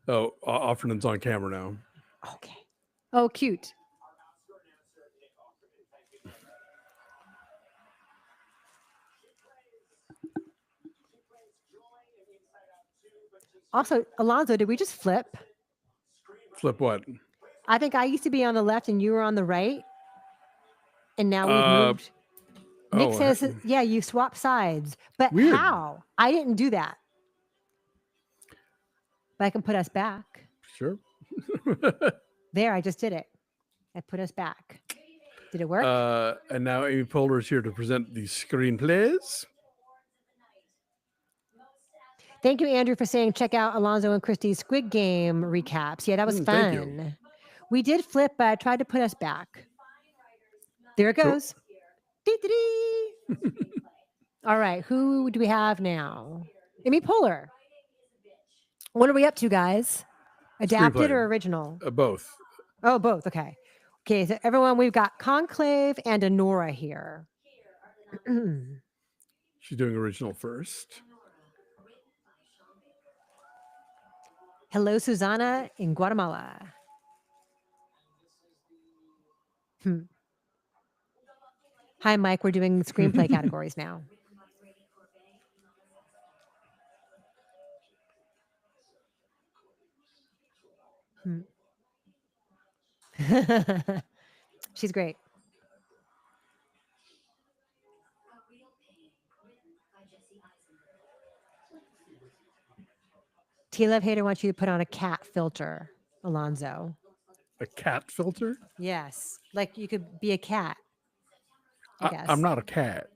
Oh, Offernan's on camera now. Okay. Oh, cute. Also, Alonso, did we just flip? Flip what? I think I used to be on the left and you were on the right, and now we've Uh, moved. Nick oh, says, yeah, you swap sides. But weird. how? I didn't do that. But I can put us back. Sure. There, I just did it. I put us back. Did it work? And now Amy Poehler is here to present the screenplays. Thank you, Andrew, for saying check out Alonso and Christy's Squid Game recaps. Yeah, that was Thank you. fun. We did flip, but I tried to put us back. There it goes. All right, who do we have now? Amy Poehler. What are we up to, guys? Adapted Screenplay. or original? Both. Oh, both. Okay. Okay, so everyone, we've got Conclave and Honora here. She's doing original first. Hello, Susanna in Guatemala. Hi, Mike. We're doing screenplay categories now. She's great. T-Love Hater wants you to put on a cat filter, Alonso. A cat filter? Yes. Like you could be a cat, I guess. I'm not a cat.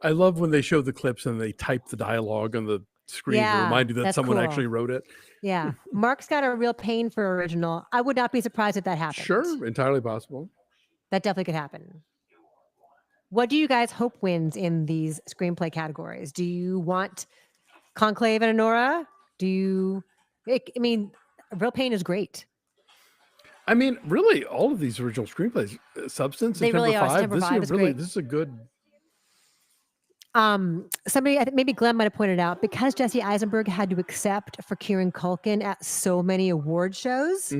I love when they show the clips and they type the dialogue on the screen to remind you that someone actually wrote it. Yeah. Mark's got a real pain for original. I would not be surprised if that happened. Sure, entirely possible. That definitely could happen. What do you guys hope wins in these screenplay categories? Do you want Conclave and Honora? I mean, Real Pain is great. I mean, really, all of these original screenplays, Substance, They September really are. 5, September 5 is great. This is a good. Somebody, I think maybe Glenn might have pointed out, because Jesse Eisenberg had to accept for Kieran Culkin at so many award shows,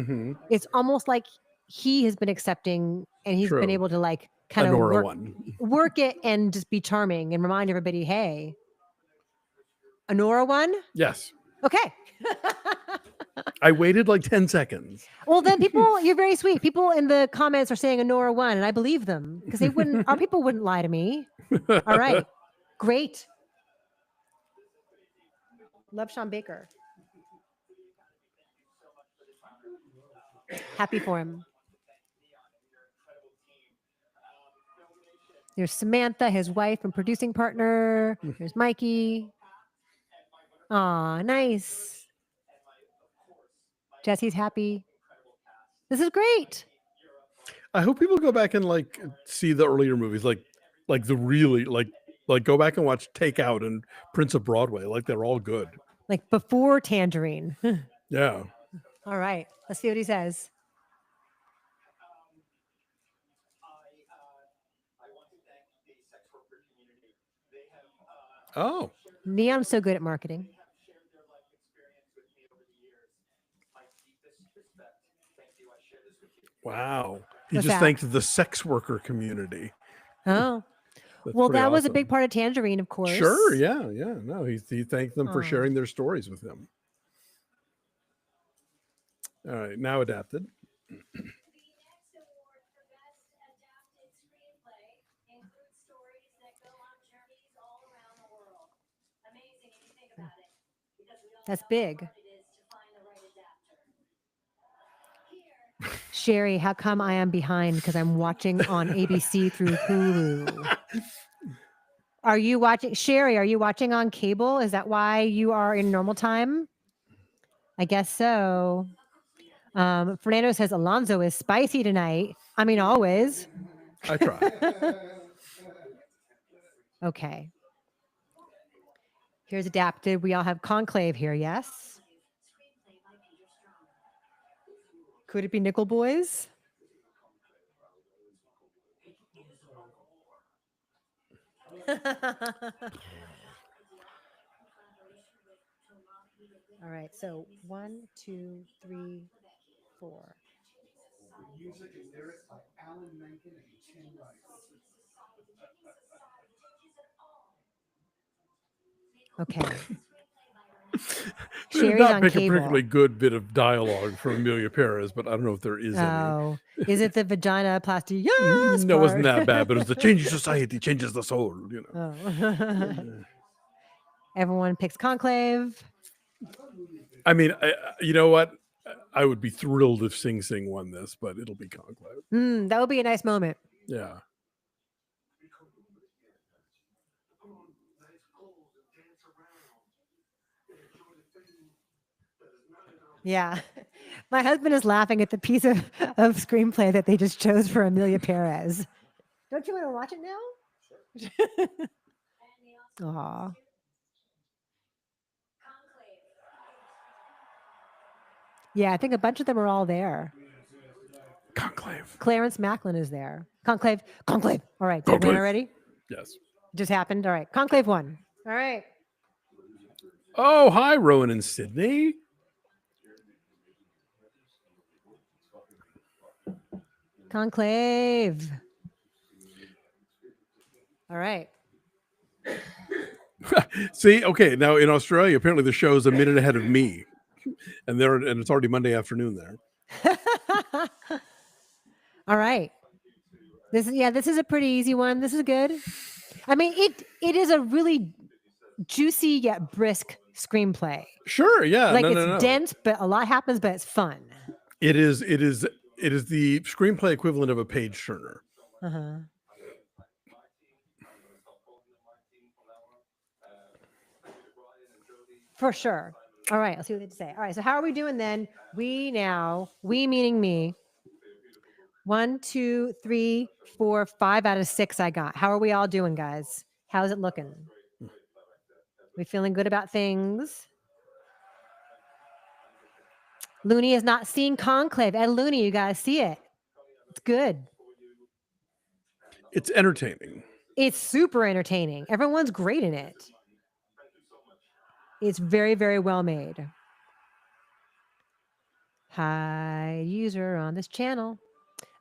it's almost like he has been accepting and he's been able to like kind of work it and just be charming and remind everybody, hey, Honora won? Yes. Okay. I waited like 10 seconds. Well, then people, you're very sweet. People in the comments are saying Honora won, and I believe them because they wouldn't, our people wouldn't lie to me. All right. Great. Love Sean Baker. Happy for him. There's Samantha, his wife and producing partner. There's Mikey. Aw, nice. Jesse's happy. This is great. I hope people go back and like see the earlier movies, like the really like go back and watch Takeout and Prince of Broadway. Like they're all good. Like before Tangerine. Yeah. All right. Let's see what he says. Oh. Neon's so good at marketing. Wow. He just thanked the sex worker community. Oh. Well, that was a big part of Tangerine, of course. Sure. Yeah. Yeah. No, he thanked them for sharing their stories with him. All right. Now adapted. That's big. Sherry, how come I am behind? Because I'm watching on ABC through Hulu. Are you watching, Sherry? Are you watching on cable? Is that why you are in normal time? I guess so. Fernando says Alonso is spicy tonight. I mean, always. I try. Okay. Here's adapted. We all have Conclave here, yes? Could it be Nickel Boys? All right, so 1, 2, 3, 4. Music and lyrics by Alan Menken and Tim Rice. Okay. Did Sherry's not on pick a cable. particularly good bit of dialogue from Amelia Perez, but I don't know if there is any. Oh, is it the vagina plasty? Yes, No, it wasn't part? that bad, but it was the changing society changes the soul. You know. Oh. Everyone picks Conclave. I mean, you know what? I would be thrilled if Sing Sing won this, but it'll be Conclave. That would be a nice moment. Yeah. Yeah. My husband is laughing at the piece of screenplay that they just chose for Amelia Perez. Don't you want to watch it now? Aw. Yeah, I think a bunch of them are all there. Conclave. Clarence Macklin is there. Conclave. All right. Did it win already? Yes. Just happened. All right. Conclave won. All right. Oh, hi, Rowan and Sydney. Conclave. All right. See, okay, now in Australia, apparently the show is a minute ahead of me, and it's already Monday afternoon there. All right. This is a pretty easy one. This is good. I mean, it is a really juicy yet brisk screenplay. Sure, yeah. Like it's dense, but a lot happens, but it's fun. It is the screenplay equivalent of a page turner. Uh-huh. For sure. All right, let's see what they say. All right, so how are we doing then? We meaning me. 1, 2, 3, 4, 5 out of 6 I got. How are we all doing, guys? How's it looking? We feeling good about things? Looney is not seeing Conclave. Ed Looney, you guys see it. It's good. It's entertaining. It's super entertaining. Everyone's great in it. It's very, very well made. Hi, user on this channel.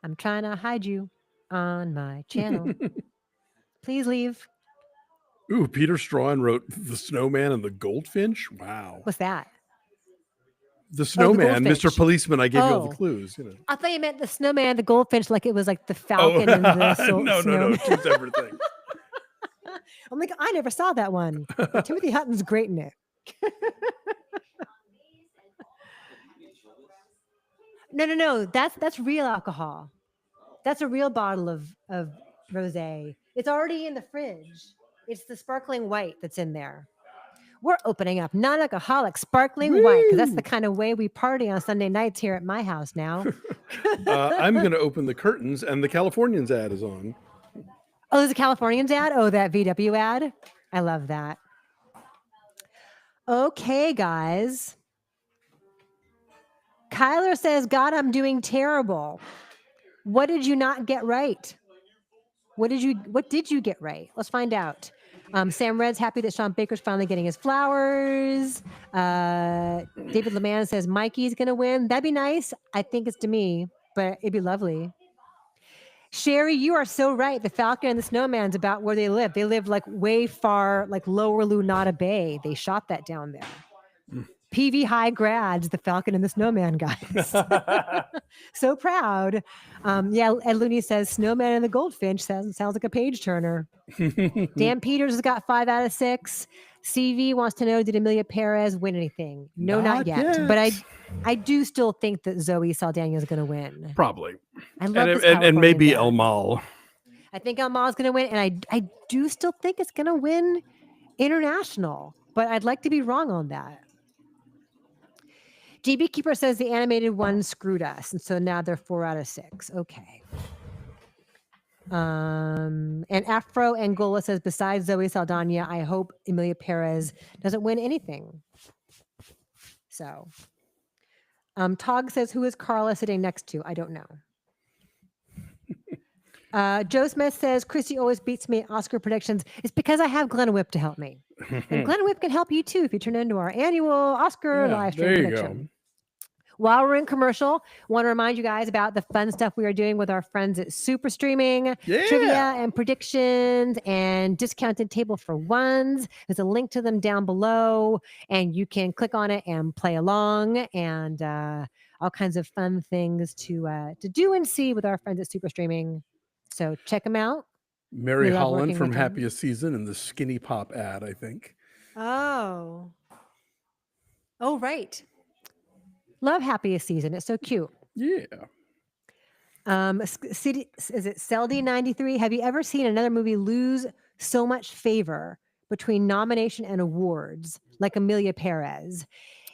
I'm trying to hide you on my channel. Please leave. Ooh, Peter Strawn wrote The Snowman and the Goldfinch. Wow. What's that? The Snowman, Mr. Policeman. I gave you all the clues. You know. I thought you meant the Snowman and the Goldfinch, like it was like the Falcon and the Snowman. No, two separate things. I'm like, I never saw that one. But Timothy Hutton's great in it. No. That's real alcohol. That's a real bottle of rosé. It's already in the fridge. It's the sparkling white that's in there. We're opening up non-alcoholic sparkling white because that's the kind of way we party on Sunday nights here at my house now. I'm going to open the curtains, and the Californians ad is on. Oh, there's a Californians ad? Oh, that VW ad? I love that. Okay, guys. Kyler says, God, I'm doing terrible. What did you not get right? What did you get right? Let's find out. Sam Red's happy that Sean Baker's finally getting his flowers. David LeMan says Mikey's going to win. That'd be nice. I think it's to me, but it'd be lovely. Sherry, you are so right. The Falcon and the Snowman's about where they live. They live like way far, like lower Lunada Bay. They shot that down there. PV High grads, the Falcon and the Snowman guys. So proud. Ed Looney says Snowman and the Goldfinch sounds like a page turner. Dan Peters has got 5 out of 6. CV wants to know, did Amelia Perez win anything? No, not yet. But I do still think that Zoe Saldana is going to win. Probably. I love this and maybe El Mal. I think El Mal is going to win, and I do still think it's going to win international, but I'd like to be wrong on that. GB Keeper says the animated one screwed us, and so now they're 4 out of 6. Okay. And Afro Angola says, besides Zoe Saldana, I hope Amelia Perez doesn't win anything. So, Tog says, who is Carla sitting next to? I don't know. Joe Smith says, Christy always beats me at Oscar predictions. It's because I have Glenn Whip to help me. And Glenn Whip can help you too if you turn into our annual Oscar live stream prediction. Go. while we're in commercial, want to remind you guys about the fun stuff we are doing with our friends at Super Streaming, trivia and predictions and discounted table for ones. There's a link to them down below, and you can click on it and play along, and all kinds of fun things to do and see with our friends at Super Streaming. So check them out. Mary Holland from Happiest Season in the Skinny Pop ad, I think. Oh, right. Love Happiest Season. It's so cute. Yeah. Is it Seldy 93? Have you ever seen another movie lose so much favor between nomination and awards like Amelia Perez?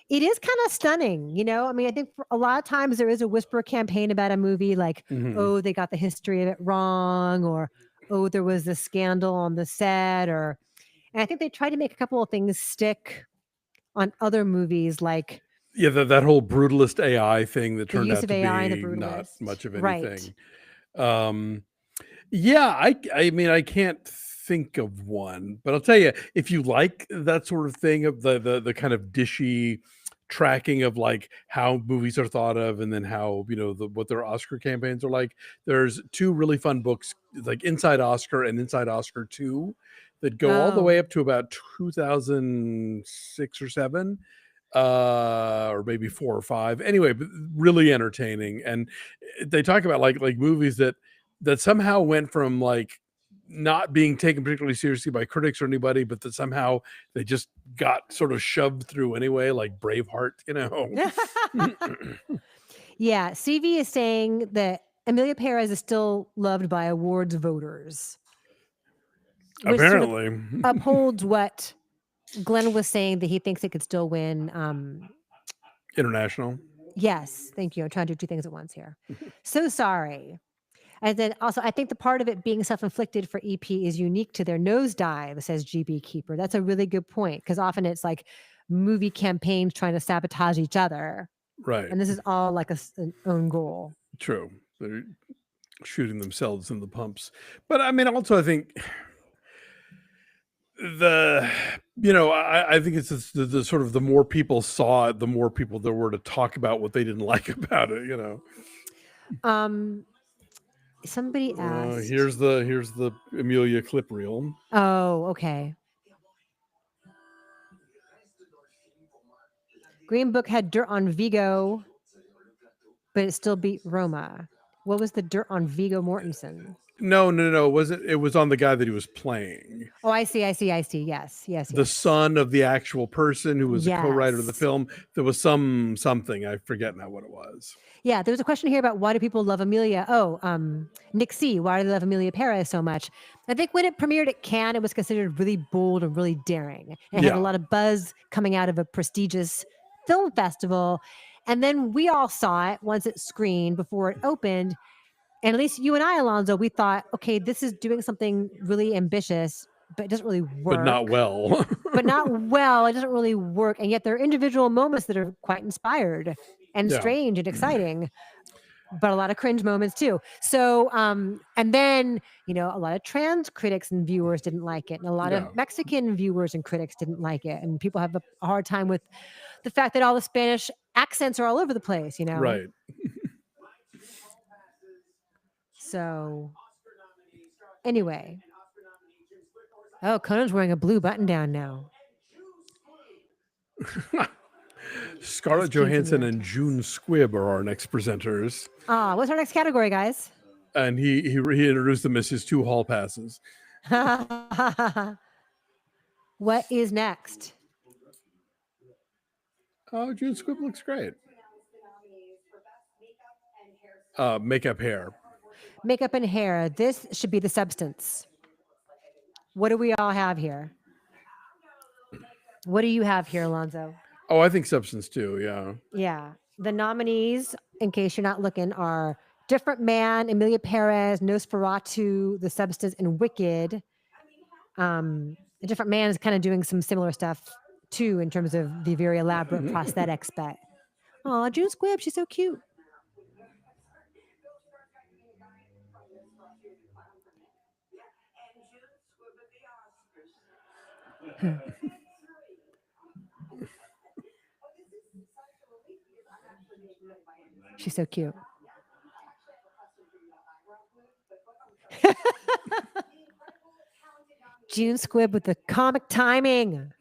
It is kind of stunning, you know? I mean, I think for a lot of times there is a whisper campaign about a movie like, oh, they got the history of it wrong, or oh, there was a scandal on the set, and I think they tried to make a couple of things stick on other movies like that whole brutalist AI thing that turned out to be not much of anything. Right. I mean, I can't think of one, but I'll tell you, if you like that sort of thing of the kind of dishy tracking of like how movies are thought of and then how, what their Oscar campaigns are like, there's two really fun books like Inside Oscar and Inside Oscar 2 that go all the way up to about 2006 or 7, or maybe 4 or 5. Anyway, but really entertaining. And they talk about like movies that somehow went from like not being taken particularly seriously by critics or anybody, but that somehow they just got sort of shoved through anyway, like Braveheart, Yeah, CV is saying that Amelia Perez is still loved by awards voters. Which apparently sort of upholds what Glenn was saying, that he thinks it could still win international. Yes, thank you. I'm trying to do two things at once here. So sorry. And then also, I think the part of it being self-inflicted for EP is unique to their nosedive, says GB Keeper. That's a really good point, because often it's like movie campaigns trying to sabotage each other. Right. And this is all like an own goal. True. They're shooting themselves in the pumps. But I mean, also, I think I think it's the sort of the more people saw it, the more people there were to talk about what they didn't like about it, Somebody asked. Here's the Amelia clip reel. Oh, okay. Green Book had dirt on Viggo, but it still beat Roma. What was the dirt on Viggo Mortensen? No. It was on the guy that he was playing. Oh, I see. Yes. The son of the actual person who was a co-writer of the film. There was something, I forget now what it was. Yeah, there was a question here about why do people love Amelia? Nick C. Why do they love Amelia Perez so much? I think when it premiered at Cannes, it was considered really bold and really daring. It had a lot of buzz coming out of a prestigious film festival. And then we all saw it once it screened before it opened. And at least you and I, Alonso, we thought, okay, this is doing something really ambitious, but it doesn't really work. But not well. It doesn't really work. And yet there are individual moments that are quite inspired and strange and exciting, but a lot of cringe moments too. So, and then, a lot of trans critics and viewers didn't like it. And a lot of Mexican viewers and critics didn't like it. And people have a hard time with the fact that all the Spanish accents are all over the place, Right. So anyway. Oh, Conan's wearing a blue button down now. Scarlett Johansson and June Squibb are our next presenters. What's our next category, guys? And he introduced them as his 2 hall passes. What is next? Oh, June Squibb looks great. Makeup, hair. Makeup and hair. This should be the substance. What do we all have here? What do you have here, Alonso? Oh, I think substance too, yeah. Yeah. The nominees, in case you're not looking, are Different Man, Amelia Perez, Nosferatu, The Substance, and Wicked. A Different Man is kind of doing some similar stuff too in terms of the very elaborate prosthetics. But June Squibb, she's so cute. She's so cute. June Squibb with the comic timing.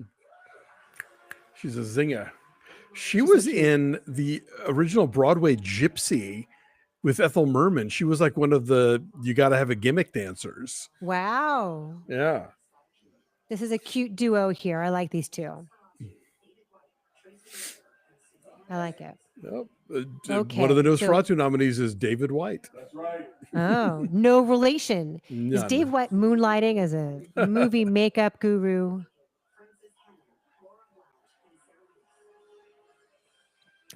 She's a zinger. She was in the original Broadway Gypsy with Ethel Merman. She was like one of the you got to have a gimmick dancers. Wow. Yeah. This is a cute duo here. I like these two. I like it. Yep. Okay, One of the Nosferatu nominees is David White. That's right. Oh, no relation. None. Is Dave White moonlighting as a movie makeup guru?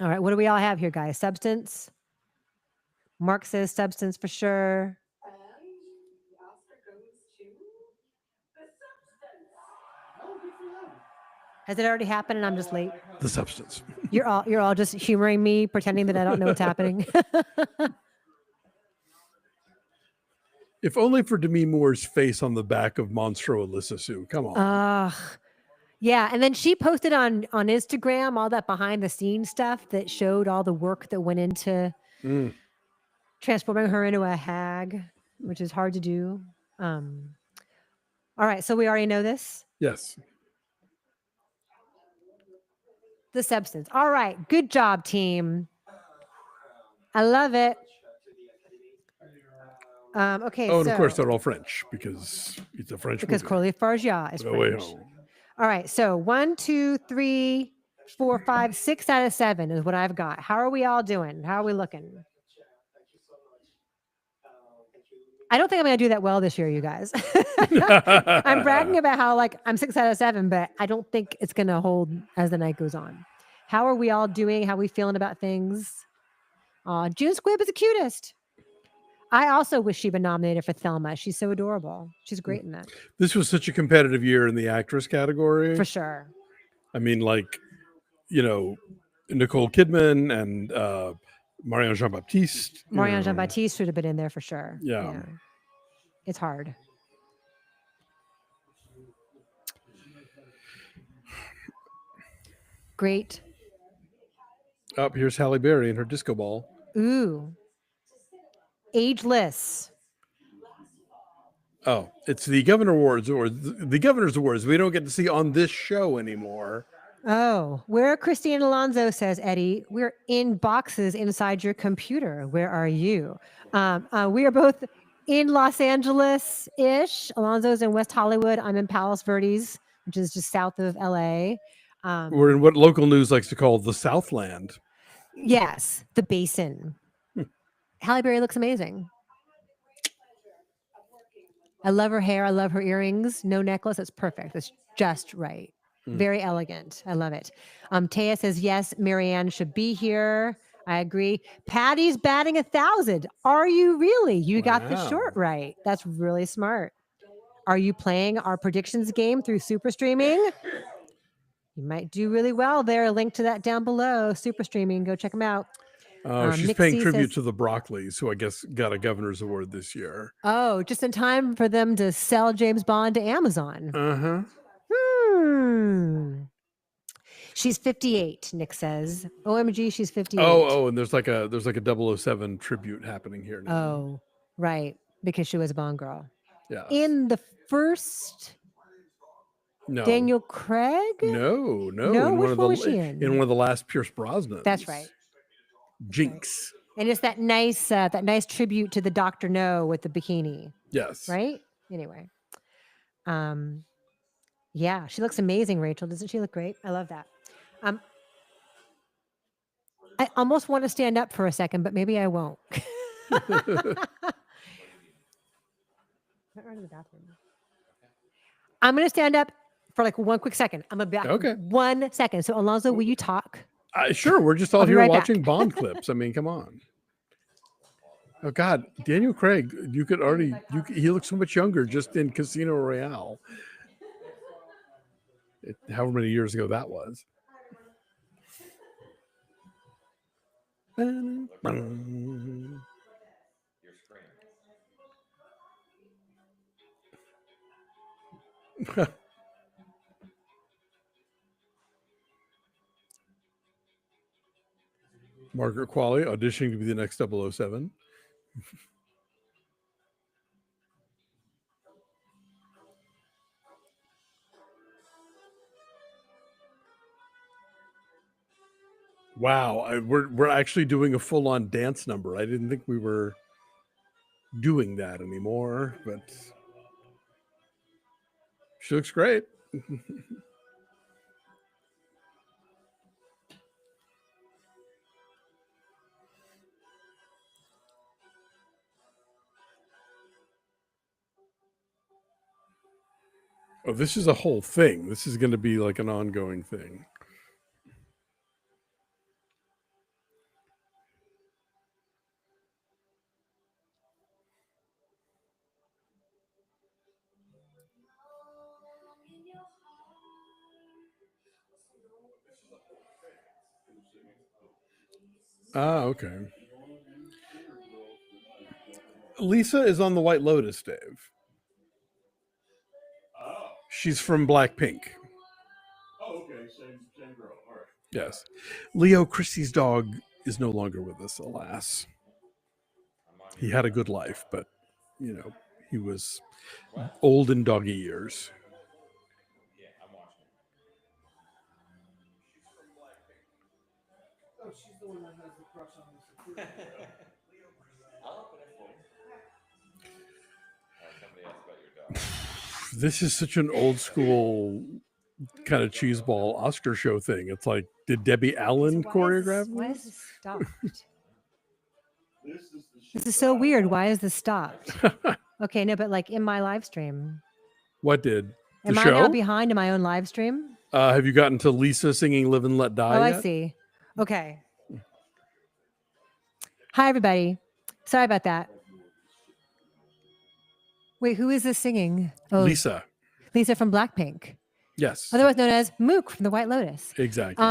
All right, what do we all have here, guys? Substance? Mark says substance for sure. Has it already happened and I'm just late? The Substance. You're all just humoring me, pretending that I don't know what's happening. If only for Demi Moore's face on the back of Monstro Elissasu. Come on. Yeah, and then she posted on Instagram all that behind the scenes stuff that showed all the work that went into transforming her into a hag, which is hard to do. All right, so we already know this. Yes. The substance. All right, good job, team. I love it. Okay, Oh, and of course they're all French because it's a French because movie. Corley Fargia is French. All right, so 1, 2, 3, 4, 5, 6 out of 7 is what I've got. How are we all doing? How are we looking? I don't think I'm going to do that well this year, you guys. I'm bragging about how I'm 6 out of 7, but I don't think it's going to hold as the night goes on. How are we all doing? How are we feeling about things? June Squibb is the cutest. I also wish she'd been nominated for Thelma. She's so adorable. She's great in that. This was such a competitive year in the actress category. For sure. I mean, Nicole Kidman and Marianne Jean-Baptiste. Marianne Jean-Baptiste should have been in there for sure. Yeah. It's hard. Great. Here's Halle Berry in her disco ball. Ooh. Ageless. Oh, it's the Governor Awards or the Governor's Awards. We don't get to see on this show anymore. Oh, where Christy and Alonso says, Eddie, we're in boxes inside your computer. Where are you? We are both in Los Angeles-ish. Alonso's in West Hollywood. I'm in Palos Verdes, which is just south of LA. We're in what local news likes to call the Southland. Yes, the Basin. Halle Berry looks amazing. I love her hair. I love her earrings. No necklace. It's perfect. It's just right. Very elegant. I love it. Taya says, yes, Marianne should be here. I agree. Patty's batting 1,000. Are you really? You got the short right. That's really smart. Are you playing our predictions game through super streaming? You might do really well there. Link to that down below. Super streaming. Go check them out. She's paying tribute to the Broccoli's, who I guess got a Governor's Award this year. Oh, just in time for them to sell James Bond to Amazon. She's 58, Nick says. OMG, she's 58. Oh, and there's like a 007 tribute happening here now. Oh, right. Because she was a Bond girl. Yeah. In the first Daniel Craig? No. Which one was she in? In one of the last Pierce Brosnans. That's right. Jinx. And it's that nice tribute to the Dr. No with the bikini. Yes. Right? Anyway. Yeah, she looks amazing, Rachel. Doesn't she look great? I love that. I almost want to stand up for a second, but maybe I won't. I'm going to stand up for one quick second. I'm going to be back. Okay. 1 second. So, Alonso, will you talk? Sure. We're just all here right watching Bond clips. I mean, come on. Oh, God. Daniel Craig, he looks so much younger just in Casino Royale. However many years ago that was. Margaret Qualley auditioning to be the next 007. Wow, we're actually doing a full-on dance number. I didn't think we were doing that anymore, but she looks great. Oh, this is a whole thing. This is going to be like an ongoing thing. Ah, okay. Lisa is on the White Lotus, Dave. She's from Blackpink. Oh, okay. Same girl. All right. Yes. Leo, Christy's dog, is no longer with us, alas. He had a good life, but, you know, he was old in doggy years. Yeah, I'm watching. Oh, she's the one that has the crush on the security. I'll open it for you. Somebody asked about your dog. This is such an old school kind of cheeseball Oscar show thing. It's like, did Debbie Allen choreograph Why is this? this stopped? This This is so weird. Why is this stopped? Okay, no, but like in my live stream. What did? The Am show? I now behind in my own live stream? Have you gotten to Lisa singing Live and Let Die Oh, yet? I see. Okay. Hi, everybody. Sorry about that. Wait, who is this singing? Oh, Lisa. Lisa from Blackpink, Yes. otherwise known as Mook from the White Lotus. Exactly.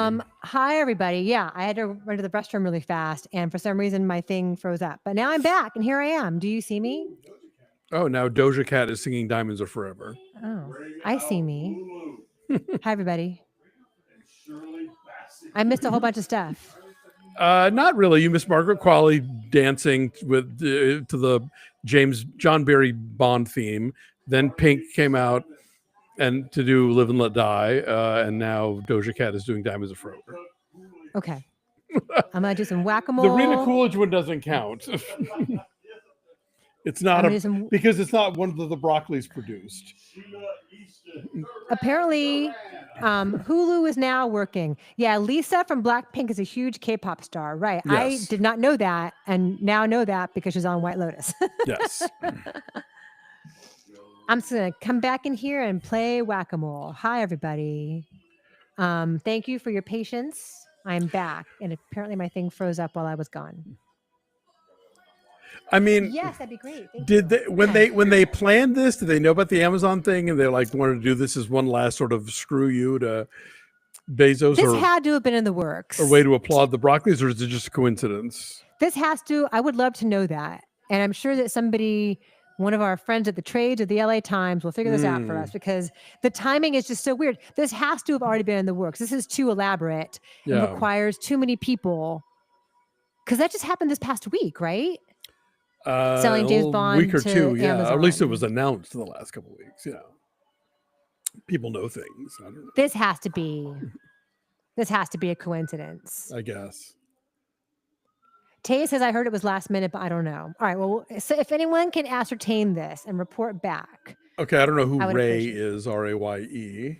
Hi, everybody. Yeah, I had to run to the restroom really fast, and for some reason, my thing froze up. But now I'm back, and here I am. Do you see me? Oh, now Doja Cat is singing Diamonds Are Forever. Oh, I see me. Hi, everybody. I missed a whole bunch of stuff. Not really. You missed Margaret Qualley dancing with to the John Barry Bond theme. Then Pink came out and to do Live and Let Die, and now Doja Cat is doing Diamonds Are Forever. Okay. I'm gonna do some whack-a-mole. The Rita Coolidge one doesn't count. It's not because it's not one that the Broccoli's produced. Apparently, Hulu is now working. Yeah, Lisa from Blackpink is a huge K-pop star, right? Yes. I did not know that, and now know that because she's on White Lotus. Yes. I'm just gonna come back in here and play whack-a-mole. Hi, everybody. Thank you for your patience. I'm back, and apparently my thing froze up while I was gone. I mean, yes, that'd be great. Thank did you. they when they planned this? Did they know about the Amazon thing and they like wanted to do this as one last sort of screw you to Bezos? This had to have been in the works. A way to applaud the Broccolis, or is it just a coincidence? This has to. I would love to know that, and I'm sure that somebody, one of our friends at the trades at the LA Times, will figure this out for us because the timing is just so weird. This has to have already been in the works. This is too elaborate and requires too many people. Because that just happened this past week, right? Selling James Bond week or to two, yeah. Amazon. Or at least it was announced in the last couple of weeks. Yeah, people know things. I don't know. This has to be a coincidence. I guess. Tay says, I heard it was last minute, but I don't know. All right, well, so if anyone can ascertain this and report back. Okay, I don't know who Ray is, R-A-Y-E.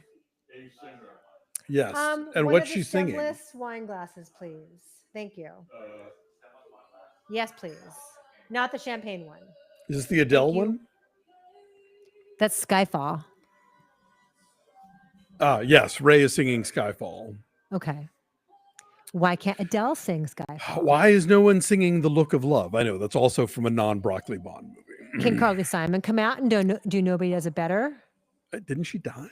Yes, and what's she singing? Wine glasses, please. Thank you. Yes, please. Not the champagne one. Is this the Adele one? That's Skyfall. Yes, Ray is singing Skyfall. Okay. Why can't Adele sing Skyfall? Why is no one singing The Look of Love? I know that's also from a non-Broccoli Bond movie. Can Carly Simon come out and do Nobody Does It Better? Didn't she die?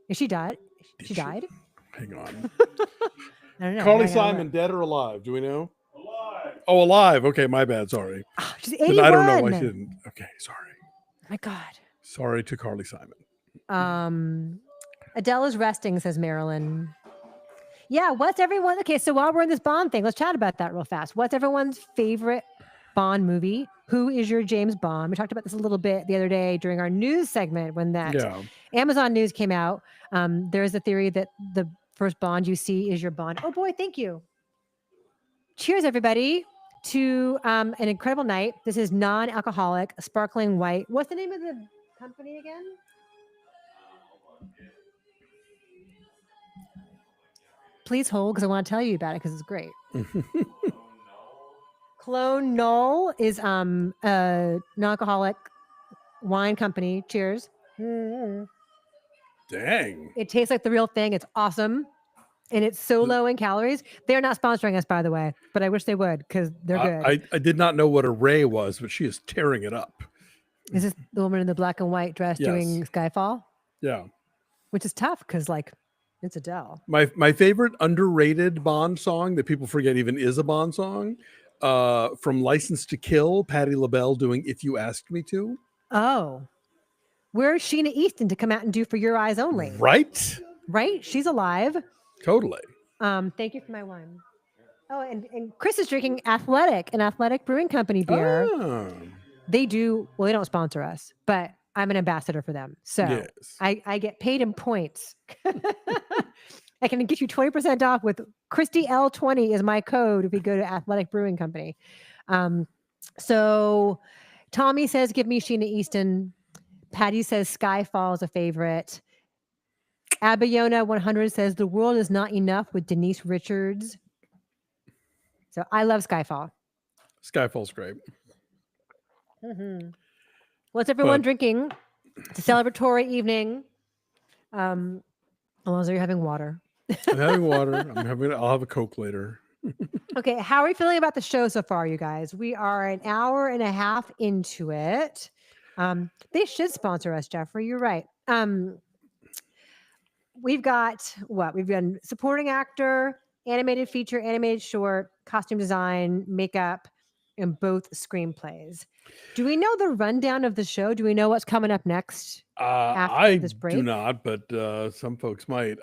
Is she died? She died? Hang on. I don't know. Carly Simon, dead or alive? Do we know? Alive. Oh, alive. Okay, my bad. Sorry. Oh, she's 81. I don't know why she didn't. Okay, sorry. Oh my God. Sorry to Carly Simon. Adele is resting, says Marilyn. Yeah, what's everyone? Okay, so while we're in this Bond thing, let's chat about that real fast. What's everyone's favorite Bond movie? Who is your James Bond? We talked about this a little bit the other day during our news segment when that Amazon news came out. There's a theory that the first Bond you see is your Bond. Oh boy, thank you. Cheers, everybody, to an incredible night. This is non-alcoholic, sparkling white. What's the name of the company again? Please hold because I want to tell you about it because it's great. Clone Null is a non-alcoholic wine company. Cheers. Dang. It tastes like the real thing. It's awesome. And it's so low in calories. They're not sponsoring us, by the way, but I wish they would because they're good. I did not know what a Ray was, but she is tearing it up. Is this the woman in the black and white dress doing Skyfall? Yeah. Which is tough because, like, it's Adele. My favorite underrated Bond song that people forget even is a Bond song, from License to Kill, Patti LaBelle doing If You Asked Me To. Oh. Where's Sheena Easton to come out and do For Your Eyes Only? Right? Right? She's alive. Totally. Thank you for my wine. Oh, and Chris is drinking an Athletic Brewing Company beer. Oh. They do, well, they don't sponsor us, but I'm an ambassador for them. So Yes. I get paid in points. I can get you 20% off with Christy L20 is my code if you go to Athletic Brewing Company. So Tommy says, give me Sheena Easton. Patty says Skyfall is a favorite. Abayona 100 says The World Is Not Enough with Denise Richards. So I love Skyfall. Skyfall's great. Mm-hmm. What's everyone drinking? It's a celebratory evening. Alonso, you're having water. I'm having water. I'll have a Coke later. Okay, how are we feeling about the show so far, you guys? We are an hour and a half into it. They should sponsor us, Jeffrey. You're right. We've got what? We've done supporting actor, animated feature, animated short, costume design, makeup, and both screenplays. Do we know the rundown of the show? Do we know what's coming up next after this break? I do not, but some folks might.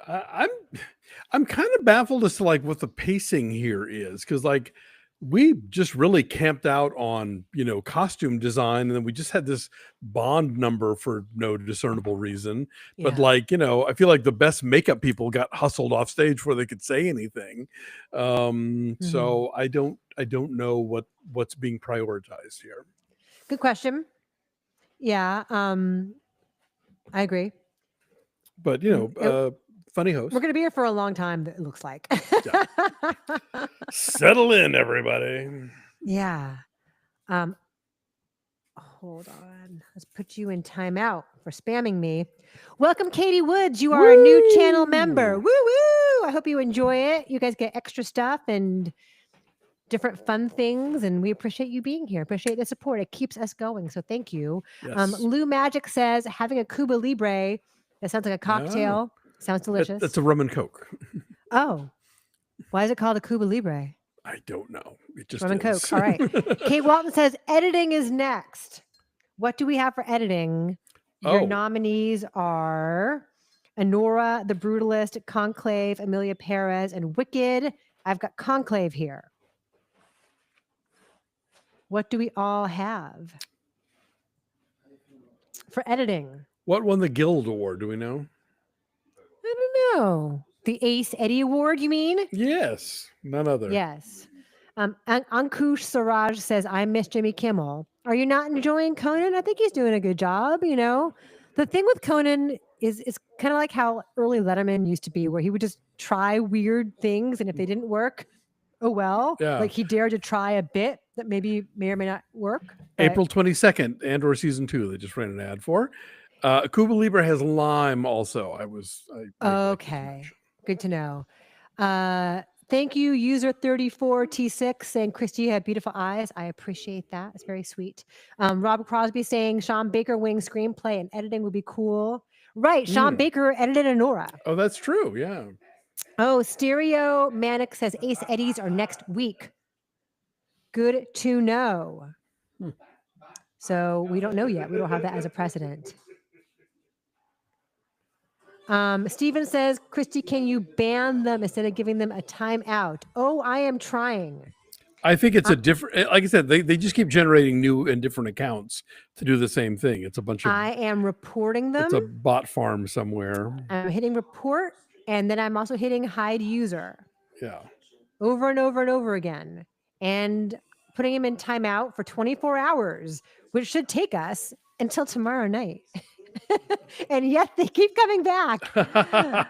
I'm kind of baffled as to like what the pacing here is, because like we just really camped out on, costume design, and then we just had this Bond number for no discernible reason. But like, I feel like the best makeup people got hustled off stage before they could say anything. So I don't know what's being prioritized here. Good question. Yeah, I agree. But funny host. We're going to be here for a long time, it looks like. Settle in, everybody. Yeah. Hold on. Let's put you in timeout for spamming me. Welcome, Katie Woods. You are a new channel member. Woo woo! I hope you enjoy it. You guys get extra stuff and different fun things, and we appreciate you being here. Appreciate the support. It keeps us going, so thank you. Yes. Lou Magic says having a Cuba Libre. That sounds like a cocktail. Sounds delicious. That's a rum and Coke. Oh, why is it called a Cuba Libre? I don't know. It just rum and is. Coke. All right. Kate Walton says editing is next. What do we have for editing? Your nominees are Anora, The Brutalist, Conclave, Amelia Perez, and Wicked. I've got Conclave here. What do we all have for editing? What won the Guild Award? Do we know? I don't know. The Ace Eddie Award, you mean? Yes, none other. Yes. Ankush Siraj says, I miss Jimmy Kimmel. Are you not enjoying Conan? I think he's doing a good job, The thing with Conan is it's kind of like how early Letterman used to be, where he would just try weird things, and if they didn't work, oh well. Yeah. Like he dared to try a bit that maybe may or may not work. April 22nd, Andor season 2. They just ran an ad for. Cuba Libre has lime also. Okay. Good to know. Thank you, user 34T6, saying, Christy, you have beautiful eyes. I appreciate that. It's very sweet. Rob Crosby saying Sean Baker wing screenplay and editing would be cool. Right. Sean Baker edited Anora. Oh, that's true. Yeah. Oh, Stereo Manic says Ace Eddies are next week. Good to know. So we don't know yet. We don't have that as a precedent. Steven says, Christy, can you ban them instead of giving them a timeout? Oh, I am trying. I think it's a different, like I said, they just keep generating new and different accounts to do the same thing. It's a bunch of, I am reporting them. it's a bot farm somewhere. I'm hitting report, and then I'm also hitting hide user. Yeah. Over and over and over again, and putting him in timeout for 24 hours, which should take us until tomorrow night. And yet they keep coming back. But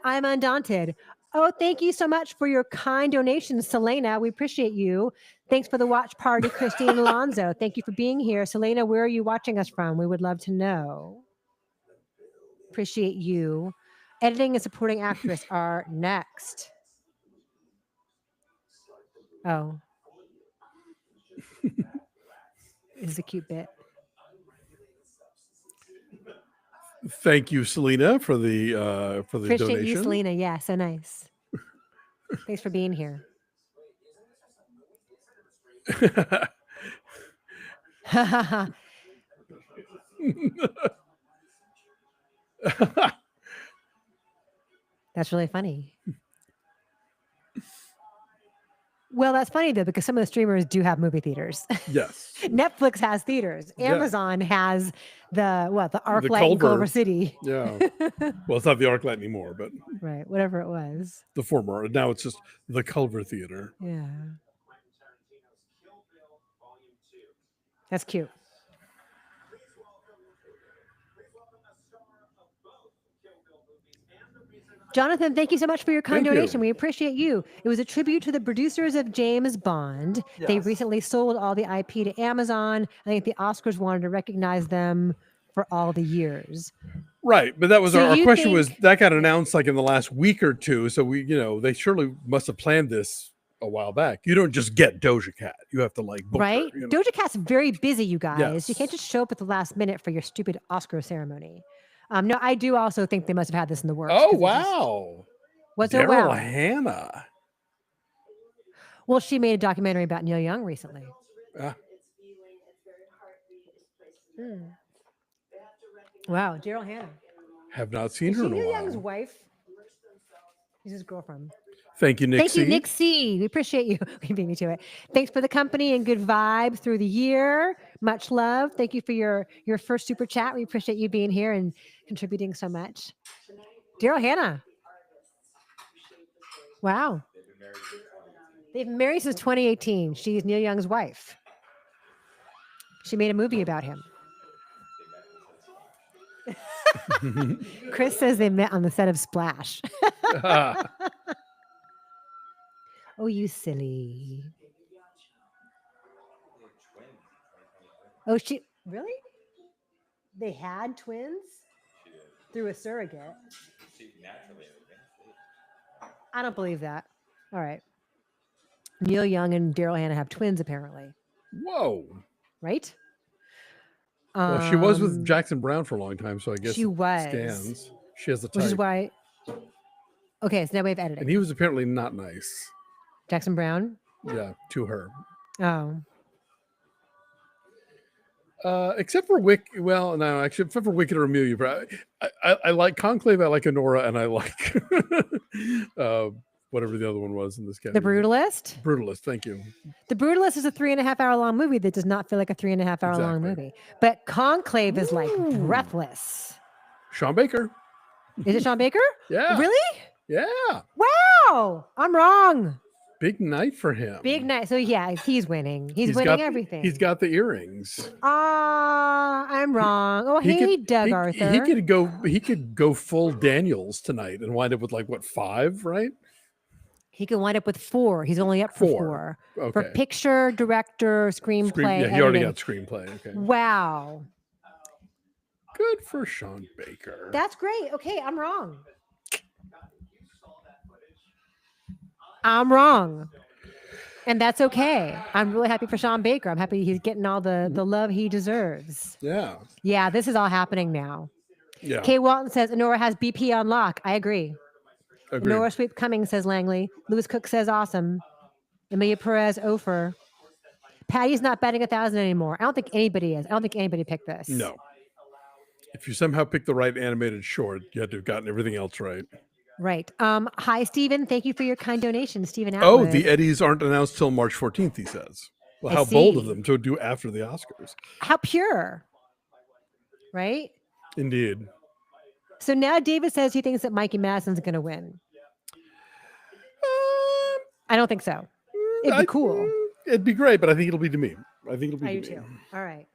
I'm undaunted. Oh, thank you so much for your kind donations, Selena. We appreciate you. Thanks for the watch party, Christy and Alonso. Thank you for being here. Selena, where are you watching us from? We would love to know. Appreciate you. Editing and supporting actress are next. Oh. This is a cute bit. Thank you, Selena, for the Appreciate donation. you, Selena. Yeah, so nice. Thanks for being here. That's really funny. Well, that's funny though, because some of the streamers do have movie theaters. Yes. Netflix has theaters. Amazon has the ArcLight in Culver. Culver City. Yeah. Well, it's not the ArcLight anymore, but Right, whatever it was. the former. Now it's just the Culver Theater. Yeah. That's cute. Jonathan, thank you so much for your kind Thank you. donation. We appreciate you. It was a tribute to the producers of James Bond. They Yes. recently sold all the IP to Amazon. I think the Oscars wanted to recognize them for all the years. Right, but that was So our you question was think- that got announced like in the last week or two. So we, they surely must have planned this a while back. You don't just get Doja Cat. You have to like book Right? her, Doja Cat's very busy, you guys. Yes. You can't just show up at the last minute for your stupid Oscar ceremony. No, I do also think they must have had this in the works. Oh 'cause it's just- wow. What's so Daryl wow? Hannah. Well, she made a documentary about Neil Young recently. Wow, Daryl Hannah. Have not seen Is her she in a Neil while. Young's wife? She's his girlfriend. Thank you, Nick. Thank you, Nick C. We appreciate you. We beat me to it. Thanks for the company and good vibes through the year. Much love. Thank you for your first super chat. We appreciate you being here and contributing so much. Daryl Hannah. Wow. They've been married since 2018. She's Neil Young's wife. She made a movie about him. Chris says they met on the set of Splash. Oh, you silly. Oh, she really? They had twins through a surrogate. I don't believe that. All right. Neil Young and Daryl Hannah have twins, apparently. Whoa. Right? Well, she was with Jackson Brown for a long time, so I guess she it was. scans. She has the type. Which is why. Okay, so now we have editing. And he was apparently not nice. Jackson Brown? Yeah, to her. Oh. Except for well, no, actually, except for Wicked or Amelia. But I like Conclave, I like Honora, and I like whatever the other one was in this The category. Brutalist? Brutalist, thank you. The Brutalist is a 3.5 hour long movie that does not feel like a 3.5 hour long Exactly. movie. But Conclave is like breathless. Sean Baker. Is it Sean Baker? Yeah. Really? Yeah. Wow. I'm wrong. Big night for him. Big night. So yeah, he's winning. He's winning everything. He's got the earrings. I'm wrong. Oh, hey, Doug Arthur. He could go full Daniels tonight and wind up with like what, 5, right? He could wind up with 4. He's only up for 4. Okay. For picture, director, screenplay. Yeah, he already editing. got screenplay. Okay. Wow. Good for Sean Baker. That's great. Okay, I'm wrong. I'm wrong. And that's okay. I'm really happy for Sean Baker. I'm happy he's getting all the love he deserves. Yeah. Yeah, this is all happening now. Yeah. Kay Walton says Honora has BP on lock. I agree. Agreed. Nora Sweep Cummings says Langley. Lewis Cook says awesome. Amelia Perez Ofer. Patty's not betting 1,000 anymore. I don't think anybody is. I don't think anybody picked this. No. If you somehow picked the right animated short, you had to have gotten everything else right. Right. Hi, Stephen. Thank you for your kind donation, Stephen Oh, Atwood. the Eddies aren't announced till March 14th, he says. Well, I how bold of see. them to do after the Oscars. How pure. Right? Indeed. So now David says he thinks that Mikey Madison's going to win. I don't think so. It'd be cool. It'd be great, but I think it'll be to me. I think it'll be I to do me. too. All right.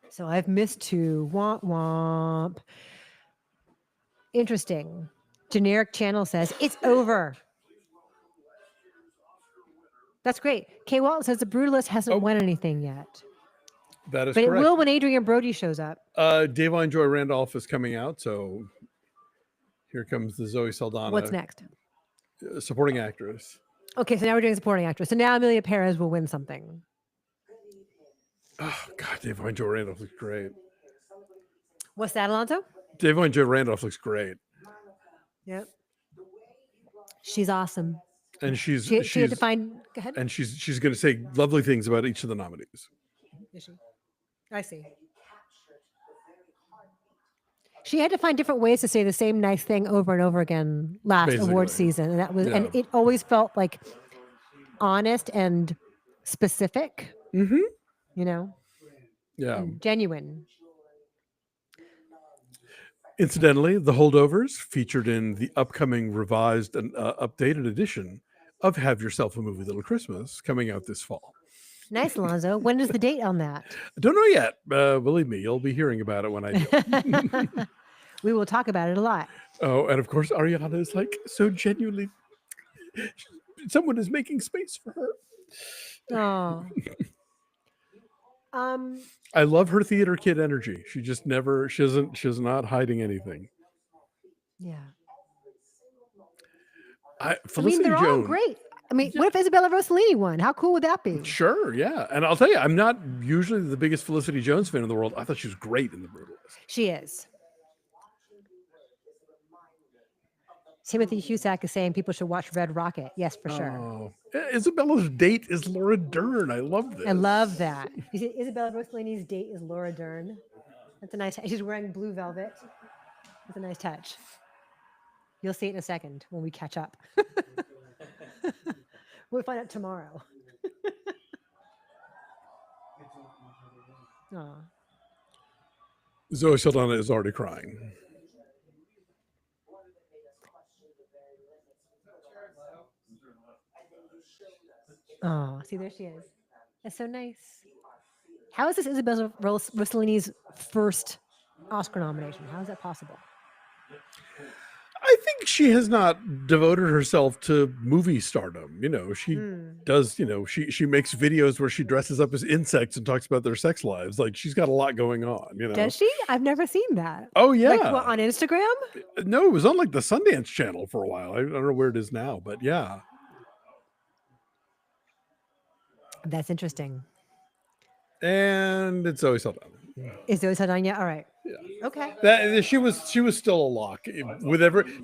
So I've missed 2. Womp womp. Interesting. Generic channel says it's over. That's great. Kay Walton says the Brutalist hasn't won anything yet. That is but correct. It will when Adrian Brody shows up. Davon Joy Randolph is coming out, so here comes the Zoe Saldana. What's next? Supporting actress. Okay, so now we're doing supporting actress. So now Amelia Perez will win something. Oh, God, Davon Joy Randolph looks great. What's that, Alonso? Davon Joy Randolph looks great. Yep. She's awesome. And she had to find. Go ahead. And she's going to say lovely things about each of the nominees. Is she? I see. She had to find different ways to say the same nice thing over and over again last award season, and that was, and it always felt like honest and specific. Mm-hmm. You know. Yeah. And genuine. Incidentally, The Holdovers featured in the upcoming revised and updated edition of Have Yourself a Movie Little Christmas coming out this fall. Nice, Alonso. When is the date on that? I don't know yet. Believe me, you'll be hearing about it when I do. We will talk about it a lot. Oh, and of course, Ariana is like so genuinely. Someone is making space for her. Oh. I love her theater kid energy. She just never. She's not hiding anything. Yeah. Felicity they're Jones. all great. What if Isabella Rossellini won? How cool would that be? Sure, yeah. And I'll tell you, I'm not usually the biggest Felicity Jones fan in the world. I thought she was great in The Brutalist. She is. Timothy Husak is saying people should watch Red Rocket. Yes, for sure. Oh, Isabella's date is Laura Dern. I love this. I love that. You see, Isabella Rossellini's date is Laura Dern. That's a nice. She's wearing blue velvet. That's a nice touch. You'll see it in a second when we catch up. We'll find out tomorrow. Oh. Zoe Saldana is already crying. Oh, see, there she is. That's so nice. How is this Isabella Rossellini's first Oscar nomination? How is that possible? I think she has not devoted herself to movie stardom. She does, she makes videos where she dresses up as insects and talks about their sex lives. Like, she's got a lot going on, Does she? I've never seen that. Oh, yeah. Like what, on Instagram? No, it was on like the Sundance Channel for a while. I don't know where it is now, but yeah. That's interesting. And it's Zoe Saldana. Is Zoe Saldana yet? All right. Yeah. Okay. She was still a lock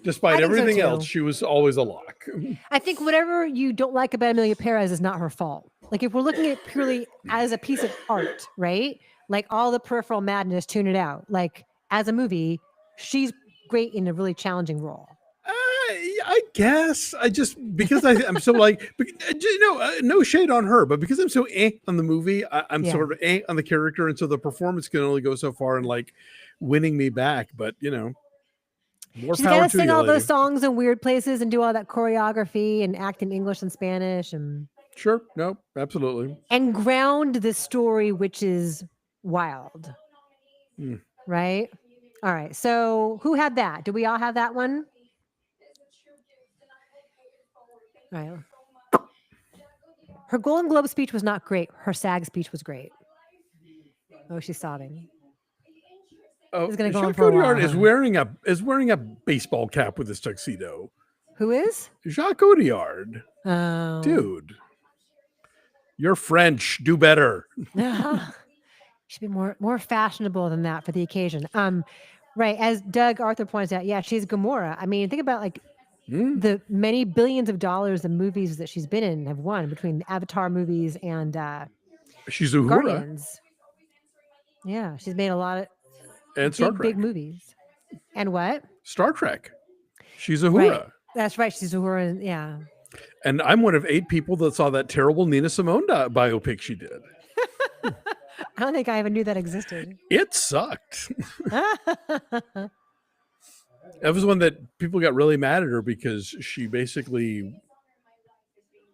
despite everything else. She was always a lock. I think whatever you don't like about Amelia Perez is not her fault. Like if we're looking at it purely as a piece of art, right? Like all the peripheral madness, tune it out. Like as a movie, she's great in a really challenging role. I guess because I'm so like, no shade on her, but because I'm so on the movie, I'm sort of on the character. And so the performance can only go so far in like winning me back. But, more she's power got to to sing you, all lady. those songs in weird places and do all that choreography and act in English and Spanish. And sure. No, absolutely. And ground this story, which is wild. Right? All right. So who had that? Do we all have that one? Right. Her Golden Globe speech was not great. Her SAG speech was great. Oh, she's sobbing. Oh, It's gonna go on Jacques for a while, Audiard huh? is wearing a baseball cap with his tuxedo. Who is? Jacques Audiard. Oh, Dude, you're French. Do better. Should be more fashionable than that for the occasion. Right. As Doug Arthur points out, yeah, she's Gamora. I mean, think about like the many billions of dollars of movies that she's been in have won between the Avatar movies and She's Uhura. Guardians. Yeah, she's made a lot of And Star big Trek. movies. And what? Star Trek. She's Uhura. Right. That's right. She's Uhura. Yeah. And I'm one of 8 people that saw that terrible Nina Simone biopic she did. I don't think I even knew that existed. It sucked. That was one that people got really mad at her because she basically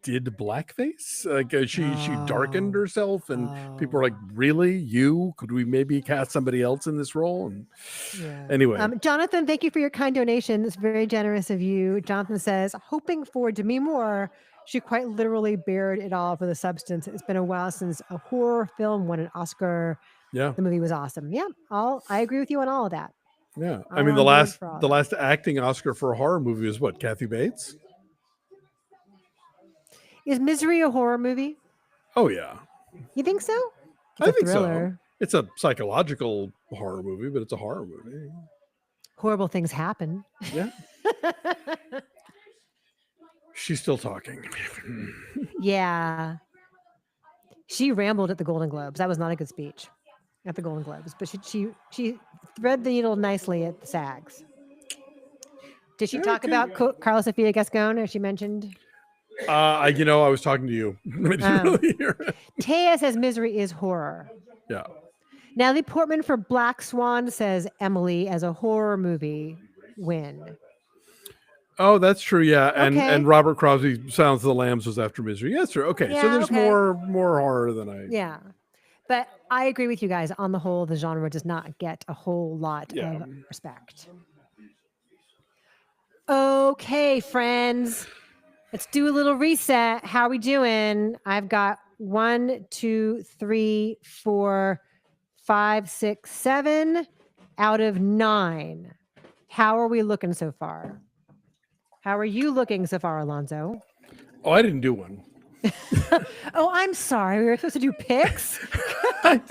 did blackface. Like she darkened herself, and people were like, "Really? You? Could we maybe cast somebody else in this role?" And anyway, Jonathan, thank you for your kind donation. It's very generous of you. Jonathan says, hoping for Demi Moore. She quite literally bared it all for the substance. It's been a while since a horror film won an Oscar. Yeah, the movie was awesome. Yeah, I agree with you on all of that. Yeah, I mean the last acting Oscar for a horror movie was what? Kathy Bates. Is Misery a horror movie? Oh yeah. You think so? I think so. It's a psychological horror movie, but it's a horror movie. Horrible things happen. Yeah. She's still talking. Yeah. She rambled at the Golden Globes. That was not a good speech at the Golden Globes, but she thread the needle nicely at the SAGs. Did she talk about Carla Sofia Gascon, as she mentioned? I was talking to you. Taya says Misery is horror. Yeah. Natalie Portman for Black Swan says Emily as a horror movie win. Oh, that's true. Yeah, and Robert Crosby, Silence of the Lambs was after Misery. Yes, sir. Okay, Yeah, so there's more horror than I. Yeah, but I agree with you guys. On the whole, the genre does not get a whole lot of respect. Okay, friends, let's do a little reset. How are we doing? I've got 1, 2, 3, 4, 5, 6, 7 out of 9. How are we looking so far? How are you looking so far, Alonso? Oh, I didn't do one. Oh, I'm sorry. We were supposed to do picks. I've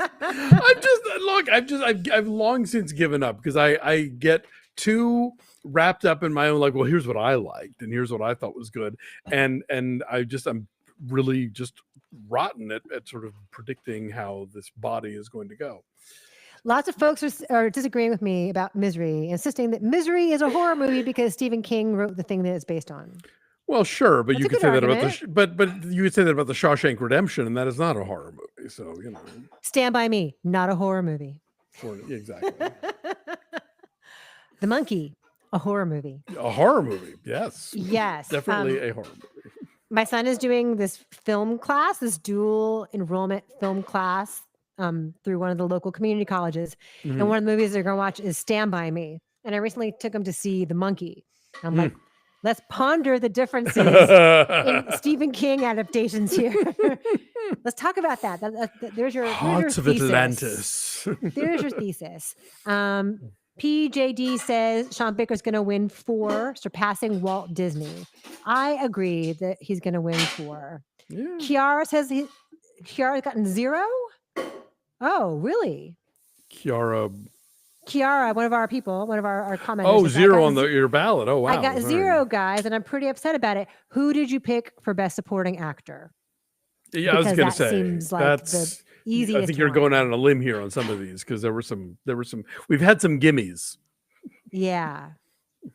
long since given up because I get too wrapped up in my own, like, well, here's what I liked and here's what I thought was good. And I'm really just rotten at sort of predicting how this body is going to go. Lots of folks are disagreeing with me about Misery, insisting that Misery is a horror movie because Stephen King wrote the thing that it's based on. Well, sure, but you could say that about but you could say that about the Shawshank Redemption, and that is not a horror movie. So Stand By Me, not a horror movie. Exactly. The Monkey, a horror movie. A horror movie, yes. Yes, definitely a horror movie. My son is doing this film class, this dual enrollment film class. Through one of the local community colleges. Mm-hmm. And one of the movies they're going to watch is Stand By Me. And I recently took him to see The Monkey. I'm like, let's ponder the differences in Stephen King adaptations here. Let's talk about that. There's your Hearts of Atlantis. There's your thesis. PJD says Sean Baker's going to win 4, surpassing Walt Disney. I agree that he's going to win 4. Yeah. Kiara says Kiara's gotten 0. Oh, really? Kiara, one of our people, one of our commenters. Oh, 0 on your ballot. Oh, wow. I got 0, guys, and I'm pretty upset about it. Who did you pick for Best Supporting Actor? Yeah, I was going to say seems like the easiest. I think you're going out on a limb here on some of these because there were some. We've had some gimmies. Yeah,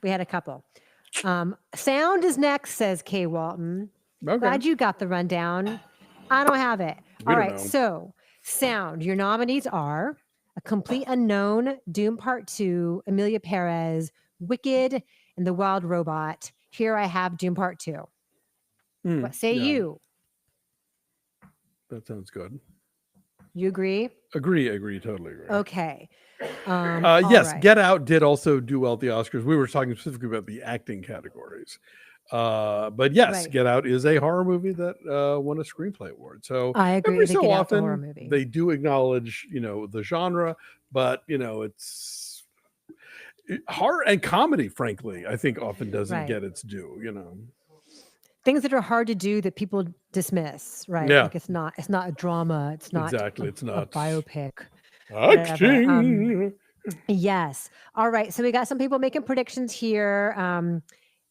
we had a couple. Sound is next, says Kay Walton. Okay. Glad you got the rundown. I don't have it. All right, so. Sound. Your nominees are A Complete Unknown, Doom Part 2, Amelia Perez, Wicked, and The Wild Robot. Here I have Doom Part 2. What say you? That sounds good. You agree? Agree. Totally agree. Okay. Yes, right. Get Out did also do well at the Oscars. We were talking specifically about the acting categories. But yes, Get Out is a horror movie that won a Screenplay award. So I agree. Every so often they do acknowledge, the genre, but it's horror and comedy. Frankly, I think often doesn't get its due. Things that are hard to do that people dismiss, right? Yeah. Like it's not a drama. It's not exactly. It's not a biopic. Acting. Yes. All right. So we got some people making predictions here.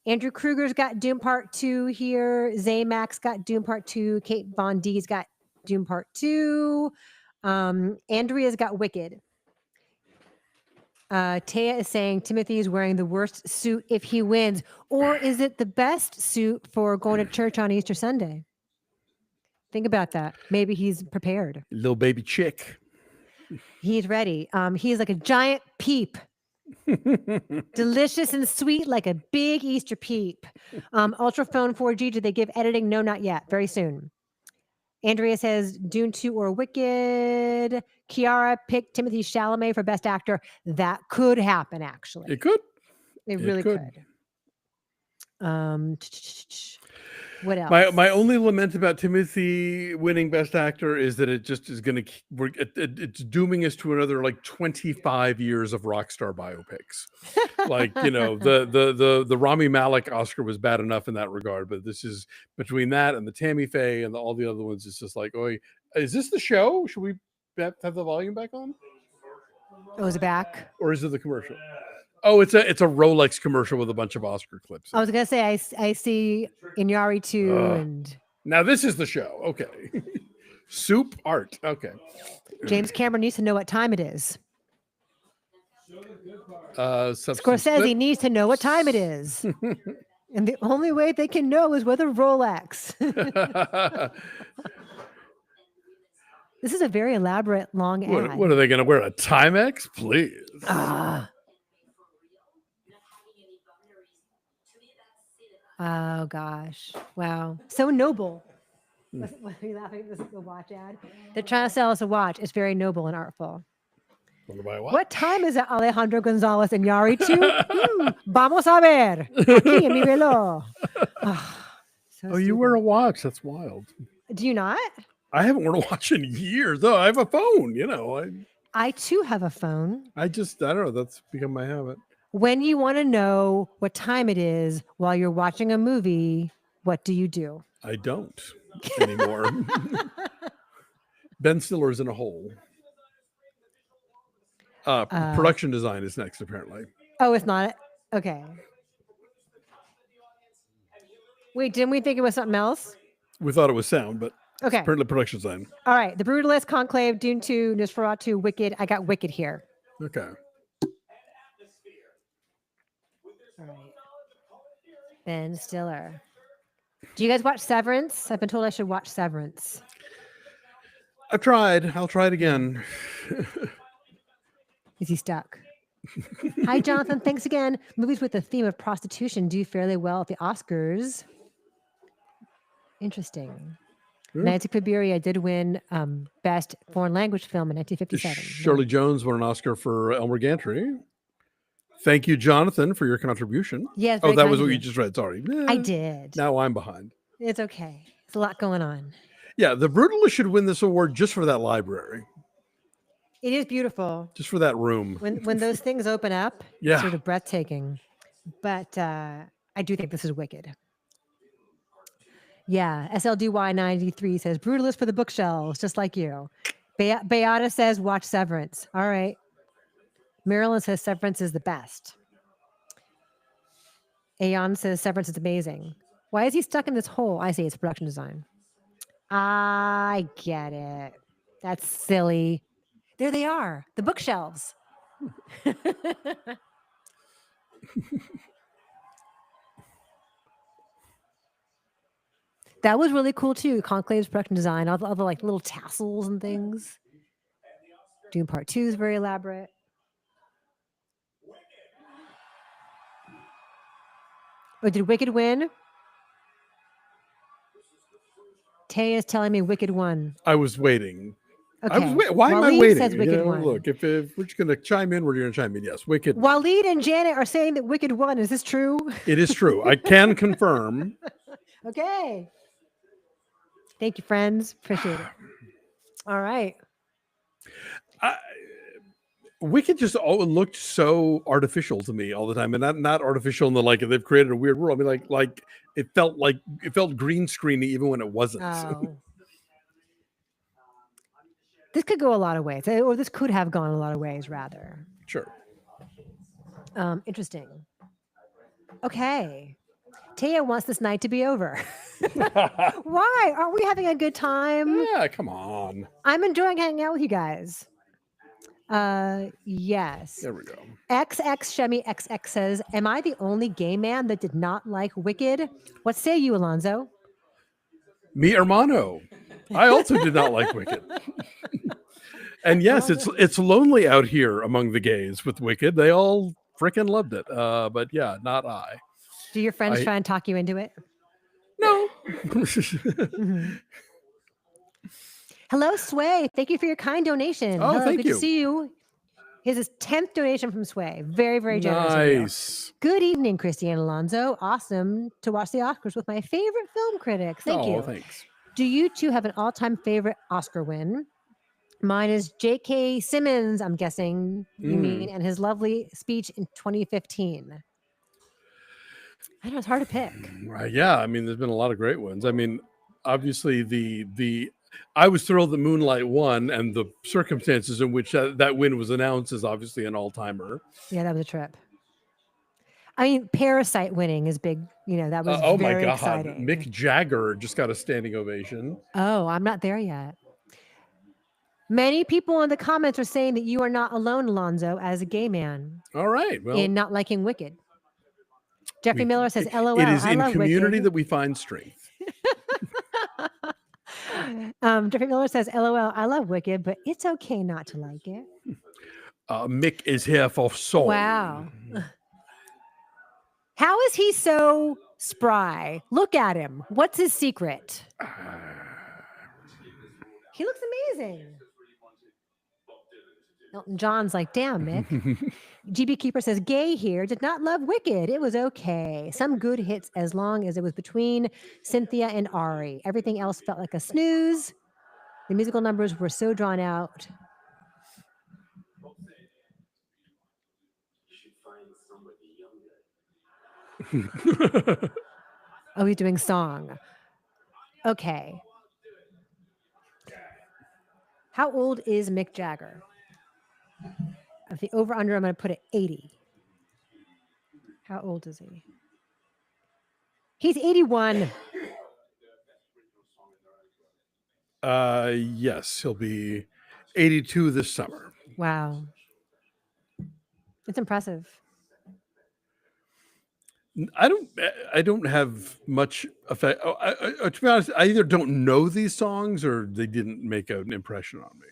Andrew Kruger's got Doom Part 2 here. Zaymax got Doom Part 2. Kate Von D's got Doom Part 2. Andrea's got Wicked. Taya is saying Timothy is wearing the worst suit if he wins, or is it the best suit for going to church on Easter Sunday? Think about that. Maybe he's prepared. Little baby chick. He's ready. He's like a giant peep. Delicious and sweet like a big Easter peep. Ultraphone 4G, did they give editing? No, not yet. Very soon. Andrea says Dune 2 or Wicked. Kiara picked Timothy Chalamet for Best Actor. That could happen, actually. It could. It really could. What else? My only lament about Timothy winning Best Actor is that it just is going to it's dooming us to another like 25 years of rock star biopics. Like, you know, the Rami Malek Oscar was bad enough in that regard, but this is between that and the Tammy Faye and all the other ones. It's just like, oh, is this the show? Should we have the volume back on? Oh, is it back? Or is it the commercial? Oh, it's a Rolex commercial with a bunch of Oscar clips. I was gonna say I see Inyari 2 and now this is the show. Okay. Soup art. Okay. James Cameron needs to know what time it is. Scorsese needs to know what time it is. And the only way they can know is with a Rolex. This is a very elaborate long ad. What are they going to wear? A Timex? Please. Oh gosh! Wow, so noble. What are you laughing? This is the watch ad. They're trying to sell us a watch. It's very noble and artful. What time is it, Alejandro Gonzalez Iñárritu? Vamos a ver. Aquí en mi reloj. Oh, you wear a watch? That's wild. Do you not? I haven't worn a watch in years, though. I have a phone. You know, I too have a phone. I don't know. That's become my habit. When you want to know what time it is while you're watching a movie, what do you do? I don't anymore. Ben Stiller's in a hole. Production design is next, apparently. Oh, it's not? Okay. Wait, didn't we think it was something else? We thought it was sound, but okay. Apparently production design. All right. The Brutalist, Conclave, Dune 2, Nosferatu, Wicked. I got Wicked here. Okay. All right. Ben Stiller. Do you guys watch Severance? I've been told I should watch Severance. I've tried. I'll try it again. Is he stuck? Hi, Jonathan. Thanks again. Movies with the theme of prostitution do fairly well at the Oscars. Interesting. Magic February did win Best Foreign Language Film in 1957. Shirley Jones won an Oscar for Elmer Gantry. Thank you, Jonathan, for your contribution. Yes. Oh, that was what you just read. Sorry. I did. Now I'm behind. It's okay. It's a lot going on. Yeah, The Brutalist should win this award just for that library. It is beautiful. Just for that room. When those things open up, it's sort of breathtaking. But I do think this is wicked. Yeah, SLDY93 says, Brutalist for the bookshelves, just like you. Beata says, watch Severance. All right. Marilyn says Severance is the best. Aeon says Severance is amazing. Why is he stuck in this hole? I say it's production design. I get it. That's silly. There they are, the bookshelves. That was really cool too. Conclave's production design, all the like little tassels and things. Dune Part 2 is very elaborate. Oh, did Wicked win? Tay is telling me Wicked won. I was waiting. Okay. Why am I waiting? Says Wicked won. Look, if we're just going to chime in, we're going to chime in. Yes, Wicked. Waleed and Janet are saying that Wicked won. Is this true? It is true. I can confirm. Okay. Thank you, friends. Appreciate it. All right. Wicked just looked so artificial to me all the time, and not artificial in the like they've created a weird world. I mean, like it felt green screeny even when it wasn't. Oh. This could go a lot of ways, or this could have gone a lot of ways, rather. Sure. Interesting. Okay. Taya wants this night to be over. Why? Aren't we having a good time? Yeah, come on. I'm enjoying hanging out with you guys. Yes. There we go. XX Shemi XX says, "Am I the only gay man that did not like Wicked? What say you, Alonso?" Mi hermano. I also did not like Wicked. And yes, it's lonely out here among the gays with Wicked. They all freaking loved it. But yeah, not I. Do your friends try and talk you into it? No. Mm-hmm. Hello, Sway. Thank you for your kind donation. Oh, Hello, thank good you. to see you. Here's his 10th donation from Sway. Very, very generous of you. Nice. Good evening, Christy and Alonso. Awesome to watch the Oscars with my favorite film critic. Thank you. Thanks. Do you two have an all-time favorite Oscar win? Mine is J.K. Simmons, I'm guessing you mean, and his lovely speech in 2015. I know, it's hard to pick. Yeah, I mean, there's been a lot of great ones. I mean, obviously I was thrilled that Moonlight won, and the circumstances in which that win was announced is obviously an all-timer. Yeah, that was a trip. I mean, Parasite winning is big. You know, that was very exciting. Mick Jagger just got a standing ovation. Oh, I'm not there yet. Many people in the comments are saying that you are not alone, Alonso, as a gay man. All right. Well, in not liking Wicked. Jeffrey Miller says, LOL. It is I in love community Wicked. that we find strength. Jeffrey Miller says, LOL. I love Wicked, but it's okay not to like it. Mick is here for song. Wow. How is he so spry? Look at him. What's his secret? He looks amazing. Elton John's like, damn, Mick. GB Keeper says, gay here, did not love Wicked. It was okay. Some good hits as long as it was between Cynthia and Ari. Everything else felt like a snooze. The musical numbers were so drawn out. Oh, he's doing song. Okay. How old is Mick Jagger? Of the over-under, I'm going to put it 80. How old is he? He's 81. Yes, he'll be 82 this summer. Wow. It's impressive. I don't have much effect. To be honest, I either don't know these songs or they didn't make an impression on me.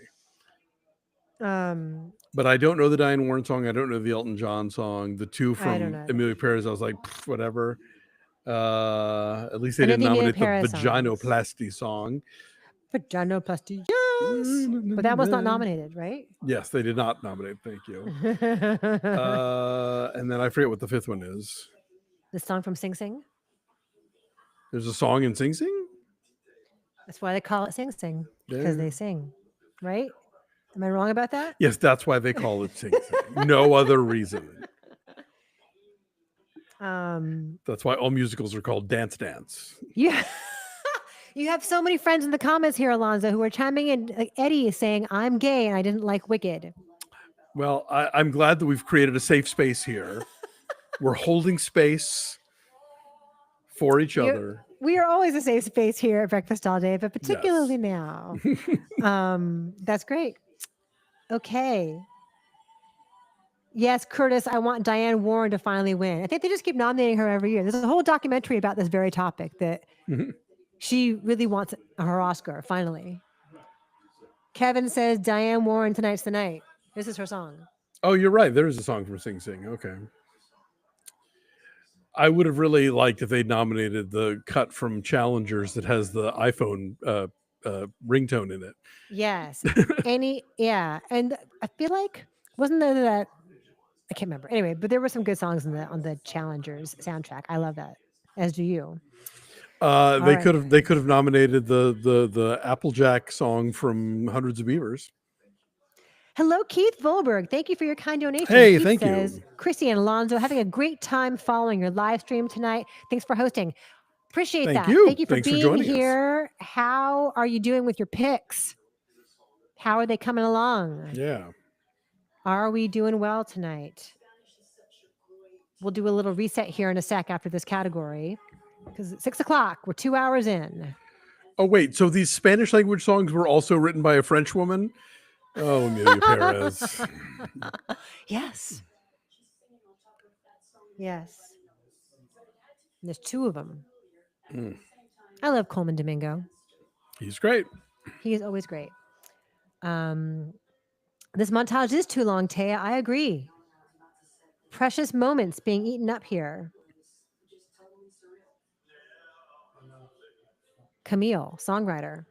But I don't know the Diane Warren song. I don't know the Elton John song. The two from Emilia Perez, I was like, whatever. At least they didn't nominate the Vaginoplasty song. Vaginoplasty, yes. But that was not nominated, right? Yes, they did not nominate. Thank you. And then I forget what the fifth one is. The song from Sing Sing? There's a song in Sing Sing? That's why they call it Sing Sing, because they sing, right? Am I wrong about that? Yes, that's why they call it Sing Sing. No other reason. That's why all musicals are called Dance Dance. Yeah. You have so many friends in the comments here, Alonso, who are chiming in. Like Eddie is saying, I'm gay and I didn't like Wicked. Well, I'm glad that we've created a safe space here. We're holding space for each other. We are always a safe space here at Breakfast All Day, but particularly now. That's great. Okay. Yes, Curtis, I want Diane Warren to finally win. I think they just keep nominating her every year. There's a whole documentary about this very topic that she really wants her Oscar, finally. Kevin says, Diane Warren, tonight's the night. This is her song. Oh, you're right. There is a song from Sing Sing. Okay. I would have really liked if they'd nominated the cut from Challengers that has the iPhone ringtone in it. Yes. And I feel like, wasn't there that, I can't remember. Anyway, but there were some good songs on the Challengers soundtrack. I love that. As do you. They could have nominated the Applejack song from Hundreds of Beavers. Hello, Keith Volberg. Thank you for your kind donation. Hey, Keith thank says, you. Christy and Alonso, having a great time following your live stream tonight. Thanks for hosting. Appreciate that. Thank you for being here. How are you doing with your picks? How are they coming along? Yeah. Are we doing well tonight? We'll do a little reset here in a sec after this category because it's 6 o'clock. We're 2 hours in. Oh, wait. So these Spanish language songs were also written by a French woman? Oh, Amelia Perez. Yes. Yes. And there's two of them. Mm. I love Coleman Domingo. He's great. He is always great. This montage is too long, Taya. I agree. Precious moments being eaten up here. Camille, songwriter.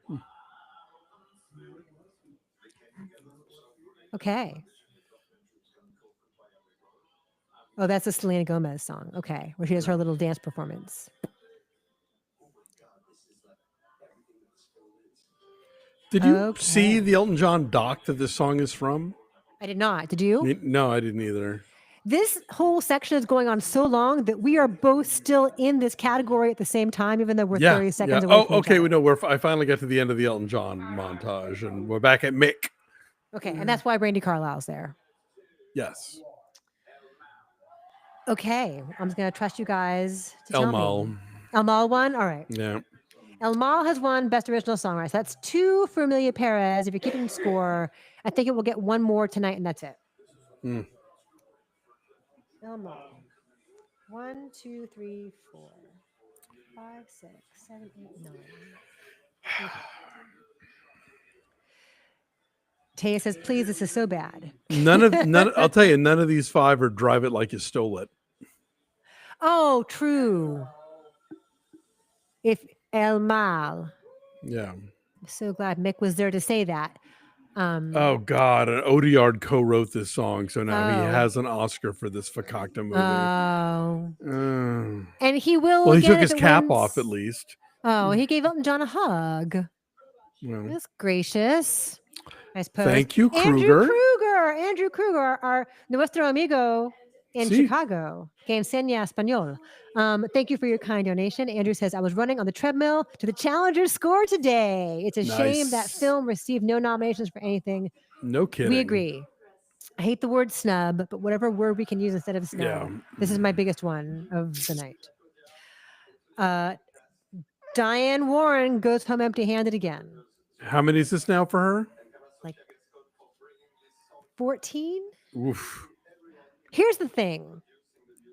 Okay. Oh, that's a Selena Gomez song. Okay, where she does her little dance performance. Did you see the Elton John doc that this song is from? I did not. Did you? No, I didn't either. This whole section is going on so long that we are both still in this category at the same time, even though we're 30 seconds away from each other. We know I finally got to the end of the Elton John montage, and we're back at Mick. Okay, and that's why Brandy Carlisle's there. Yes. Okay, I'm just gonna trust you guys to tell El Mal. me. El Mal won? All right. Yeah. El Mal has won Best Original Songwriter. So that's 2 for Amelia Perez. If you're keeping score, I think it will get 1 more tonight, and that's it. El Mal. 1, 2, 3, 4, 5, 6, 7, 8, 9. Okay. Taya says, "Please, this is so bad." None. I'll tell you, none of these 5 are Drive It Like You Stole It. Oh, true. If El Mal. Yeah. I'm so glad Mick was there to say that. Oh God, Odiard co-wrote this song, so now he has an Oscar for this fakakta movie. And he will. Well, he took his cap off at least. Oh, he gave Elton John a hug. Well, That's gracious, I suppose. Thank you, Kruger. Andrew Kruger, our nuestro amigo in Chicago, que enseña español. Thank you for your kind donation. Andrew says, I was running on the treadmill to the Challenger score today. It's a shame that film received no nominations for anything. No kidding. We agree. I hate the word snub, but whatever word we can use instead of snub. Yeah. This is my biggest one of the night. Diane Warren goes home empty-handed again. How many is this now for her? Like 14? Oof. Here's the thing.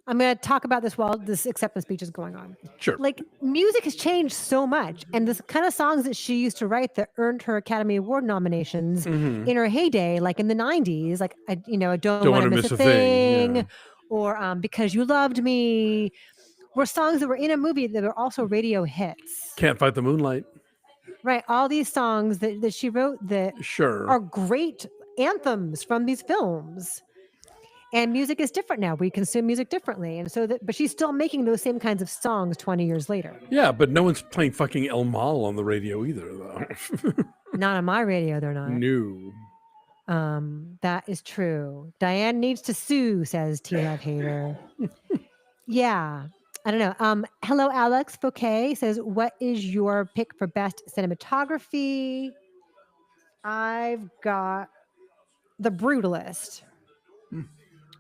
I'm going to talk about this while this acceptance speech is going on. Sure. Like, music has changed so much. And the kind of songs that she used to write that earned her Academy Award nominations in her heyday, like in the 90s, like, I don't want to miss a thing. Yeah. Or Because You Loved Me, were songs that were in a movie that were also radio hits. Can't Fight the Moonlight. Right. All these songs that she wrote that are great anthems from these films. And music is different now. We consume music differently. And so but she's still making those same kinds of songs 20 years later. Yeah, but no one's playing fucking El Mal on the radio either, though. Not on my radio, they're not. No. That is true. Diane needs to sue, says T-Love Hater. Yeah. I don't know. Hello, Alex Bouquet says, what is your pick for best cinematography? I've got The Brutalist.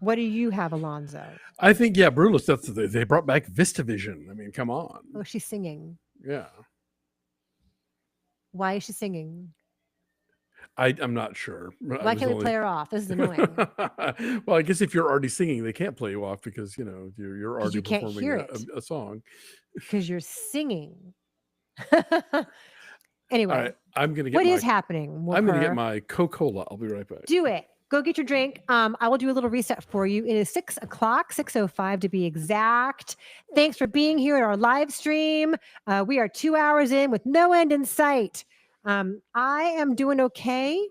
What do you have, Alonso? I think, Brutalist. They brought back VistaVision. I mean, come on. Oh, she's singing. Yeah. Why is she singing? I'm not sure. Why can't we play her off? This is annoying. Well, I guess if you're already singing, they can't play you off because you're already performing a song. Because you're singing. Anyway, all right, I'm gonna get. What is happening? I'm gonna get my Coca-Cola. I'll be right back. Do it. Go get your drink. I will do a little reset for you. It is 6 o'clock, 6:05 to be exact. Thanks for being here at our live stream. We are 2 hours in with no end in sight. I am doing okay.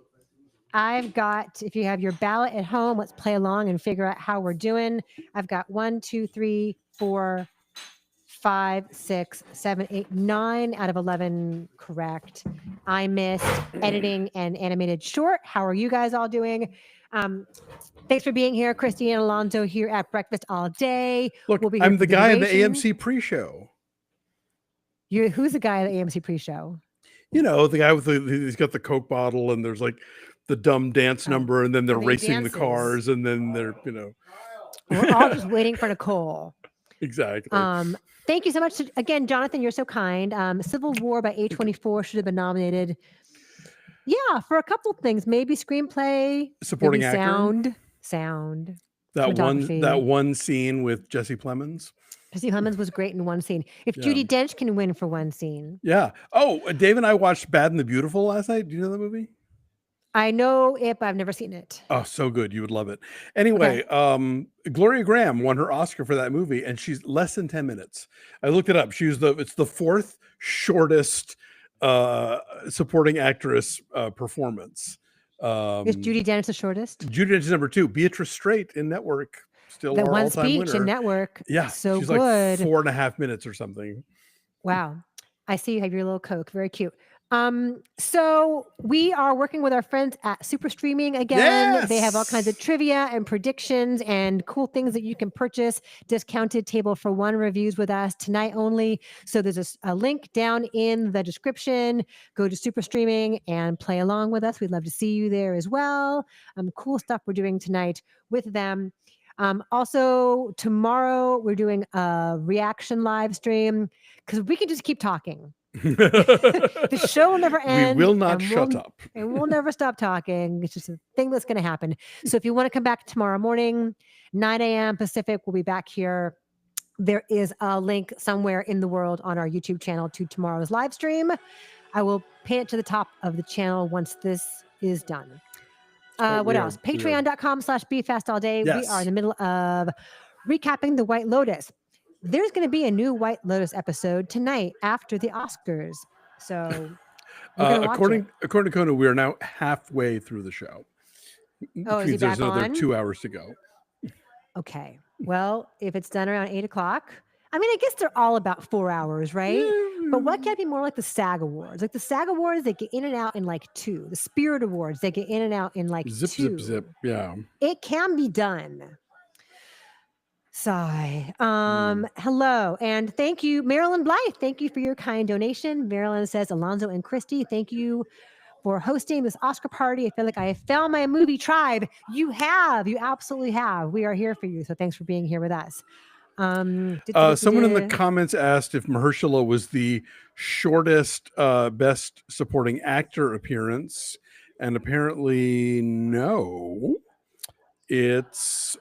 I've got, if you have your ballot at home, let's play along and figure out how we're doing. I've got 1, 2, 3, 4, 5, 6, 7, 8, 9 out of 11 correct. I missed editing and animated short. How are you guys all doing? Thanks for being here. Christy and Alonso here at Breakfast All Day. Look, I'm the guy in the AMC pre-show. Who's the guy at the AMC pre-show? The guy with he's got the Coke bottle and there's like the dumb dance number and then they're racing the cars and then they're, We're all just waiting for Nicole. Exactly. Thank you so much. Again, Jonathan, you're so kind. Civil War by A24 should have been nominated. Yeah, for a couple things, maybe screenplay, Supporting maybe actor. sound, That cinematography. one scene with Jesse Plemons. Jesse Plemons was great in one scene. If Yeah. Judi Dench can win for one scene, Yeah. Oh, Dave and I watched Bad and the Beautiful last night. Do you know that movie? I know it, but I've never seen it. Oh, so good. You would love it. Anyway, Gloria Graham won her Oscar for that movie, and she's less than 10 minutes. I looked it up. It's the fourth shortest supporting actress performance. Is Judi Dench the shortest? Judi Dench is number 2. Beatrice Straight in Network, still That our one all-time speech in winner. Network. Yeah, So she's good. like 4.5 minutes or something. Wow. I see you have your little Coke. Very cute. So we are working with our friends at Super Streaming again. Yes! They have all kinds of trivia and predictions and cool things that you can purchase. Discounted table for one reviews with us tonight only. So there's a link down in the description. Go to Super Streaming and play along with us. We'd love to see you there as well. Cool stuff we're doing tonight with them. Also, tomorrow we're doing a reaction live stream because we can just keep talking. The show will never end. We will not shut up. And we'll never stop talking. It's just a thing that's going to happen. So if you want to come back tomorrow morning, 9 a.m. Pacific, we'll be back here. There is a link somewhere in the world on our YouTube channel to tomorrow's live stream. I will pin it to the top of the channel once this is done. What else? Patreon.com/BeFastAllDay. Yes. We are in the middle of recapping the White Lotus. There's going to be a new White Lotus episode tonight after the Oscars. So according to Conan, we are now halfway through the show. Oh, is he there's back another on? 2 hours to go. Okay. Well, if it's done around 8 o'clock, I mean, I guess they're all about 4 hours, right? Yeah. But what can't be more like the SAG Awards? Like the SAG Awards, they get in and out in like 2. The Spirit Awards, they get in and out in like 2. Zip. Yeah. It can be done. Sigh. Hello. And thank you, Marilyn Blythe. Thank you for your kind donation. Marilyn says, Alonso and Christy, thank you for hosting this Oscar party. I feel like I have found my movie tribe. You have. You absolutely have. We are here for you. So thanks for being here with us. Someone in the comments asked if Mahershala was the shortest best supporting actor appearance. And apparently, no. It's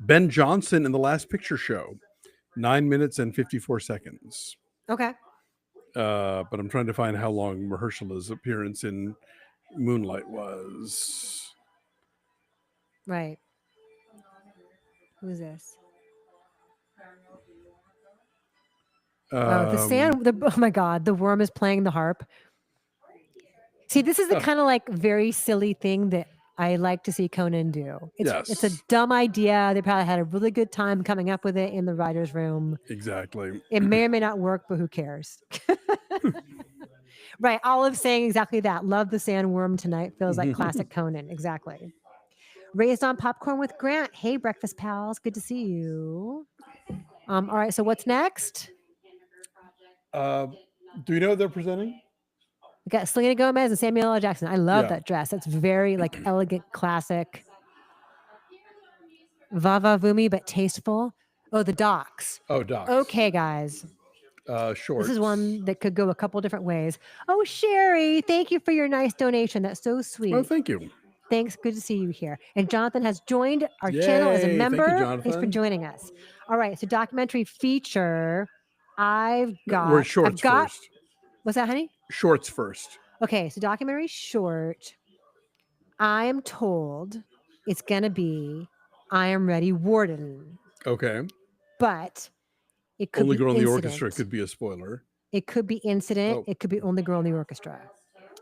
Ben Johnson in The Last Picture Show, 9 minutes and 54 seconds. Okay. But I'm trying to find how long Mahershala's appearance in Moonlight was. Right. Who's this? Oh my God, the worm is playing the harp. See, this is the kind of like very silly thing that I like to see Conan do. It's a dumb idea. They probably had a really good time coming up with it in the writer's room. Exactly. It may or may not work, but who cares? Right. Olive saying exactly that. Love the sandworm tonight. Feels like classic Conan. Exactly. Raised on Popcorn with Grant. Hey, breakfast pals. Good to see you. All right. So what's next? Do you know what they're presenting? We got Selena Gomez and Samuel L. Jackson. I love that dress. That's very like elegant, classic. Vava Vumi, but tasteful. Oh, the docs. Oh, docs. Okay, guys. Shorts. This is one that could go a couple different ways. Oh, Sherry, thank you for your nice donation. That's so sweet. Oh, thank you. Thanks. Good to see you here. And Jonathan has joined our channel as a member. Thank you, Jonathan. Thanks for joining us. All right. So documentary feature. We're shorts first. What's that, honey? Shorts first. Okay. So documentary short. I am told it's going to be I Am Ready Warden. Okay. But it could Only be Girl in the Incident. Orchestra could be a spoiler. It could be Incident. It could be Only Girl in the Orchestra.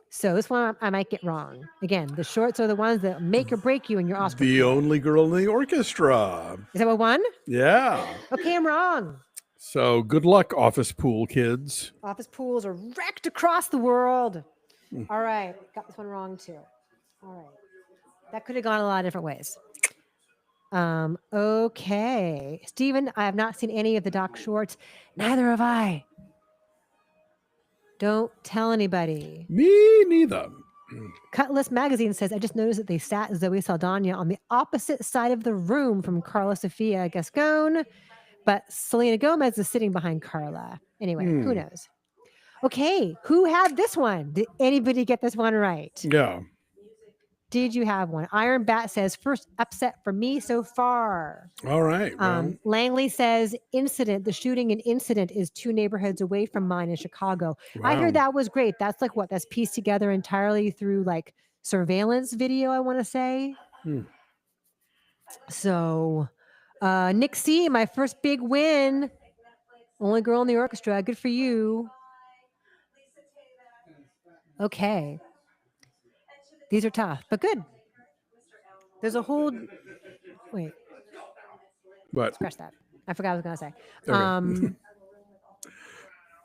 So this one I might get wrong. Again, the shorts are the ones that make or break you in your Oscar. The Only Girl in the Orchestra. Is that what won? Yeah. Okay, I'm wrong. So good luck, office pool kids. Office pools are wrecked across the world. All right. Got this one wrong too. All right. That could have gone a lot of different ways. Okay. Steven, I have not seen any of the doc shorts. Neither have I. Don't tell anybody. Me neither. Cutlass Magazine says, I just noticed that they sat Zoe Saldana on the opposite side of the room from Carla Sofia Gascon, but Selena Gomez is sitting behind Carla. Anyway, who knows? Okay, who had this one? Did anybody get this one right? Yeah. Did you have one? Iron Bat says first upset for me so far. All right. Well, Langley says incident. The shooting in Incident is 2 neighborhoods away from mine in Chicago. I wow. heard that was great. That's like what? That's pieced together entirely through like surveillance video, I want to say. Hmm. So, Nick C, my first big win. Only girl in the orchestra. Good for you. Okay. These are tough, but good. There's a whole. Wait, But scratch that. I forgot what I was going to say.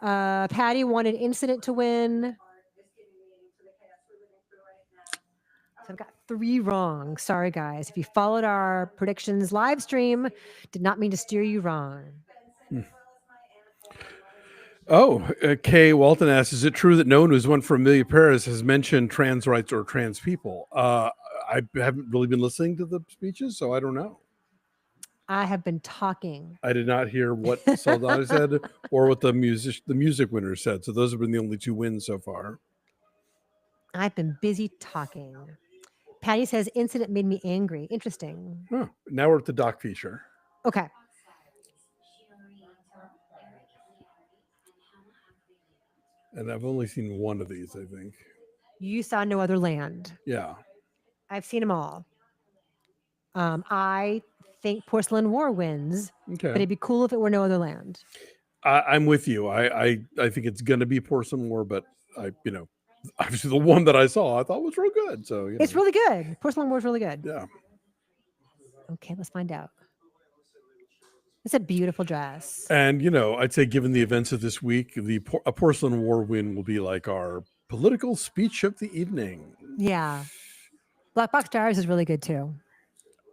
okay. Patty wanted Incident to win. So I've got 3 wrong. Sorry, guys. If you followed our predictions live stream, did not mean to steer you wrong. Oh, Kay Walton asks, is it true that no one who's won for Amelia Paris has mentioned trans rights or trans people? I haven't really been listening to the speeches, so I don't know. I have been talking. I did not hear what Saldana said or what the music winner said. So those have been the only 2 wins so far. I've been busy talking. Patty says Incident made me angry. Interesting. Oh, now we're at the doc feature. Okay. And I've only seen one of these, I think. You saw No Other Land. Yeah. I've seen them all. I think Porcelain War wins, Okay. but it'd be cool if it were No Other Land. I'm with you. I think it's going to be Porcelain War, but obviously the one that I saw I thought was real good. So it's really good. Porcelain War is really good. Yeah. Okay, let's find out. It's a beautiful dress. And I'd say given the events of this week, a Porcelain War win will be like our political speech of the evening. Yeah. Black Box Diaries is really good too.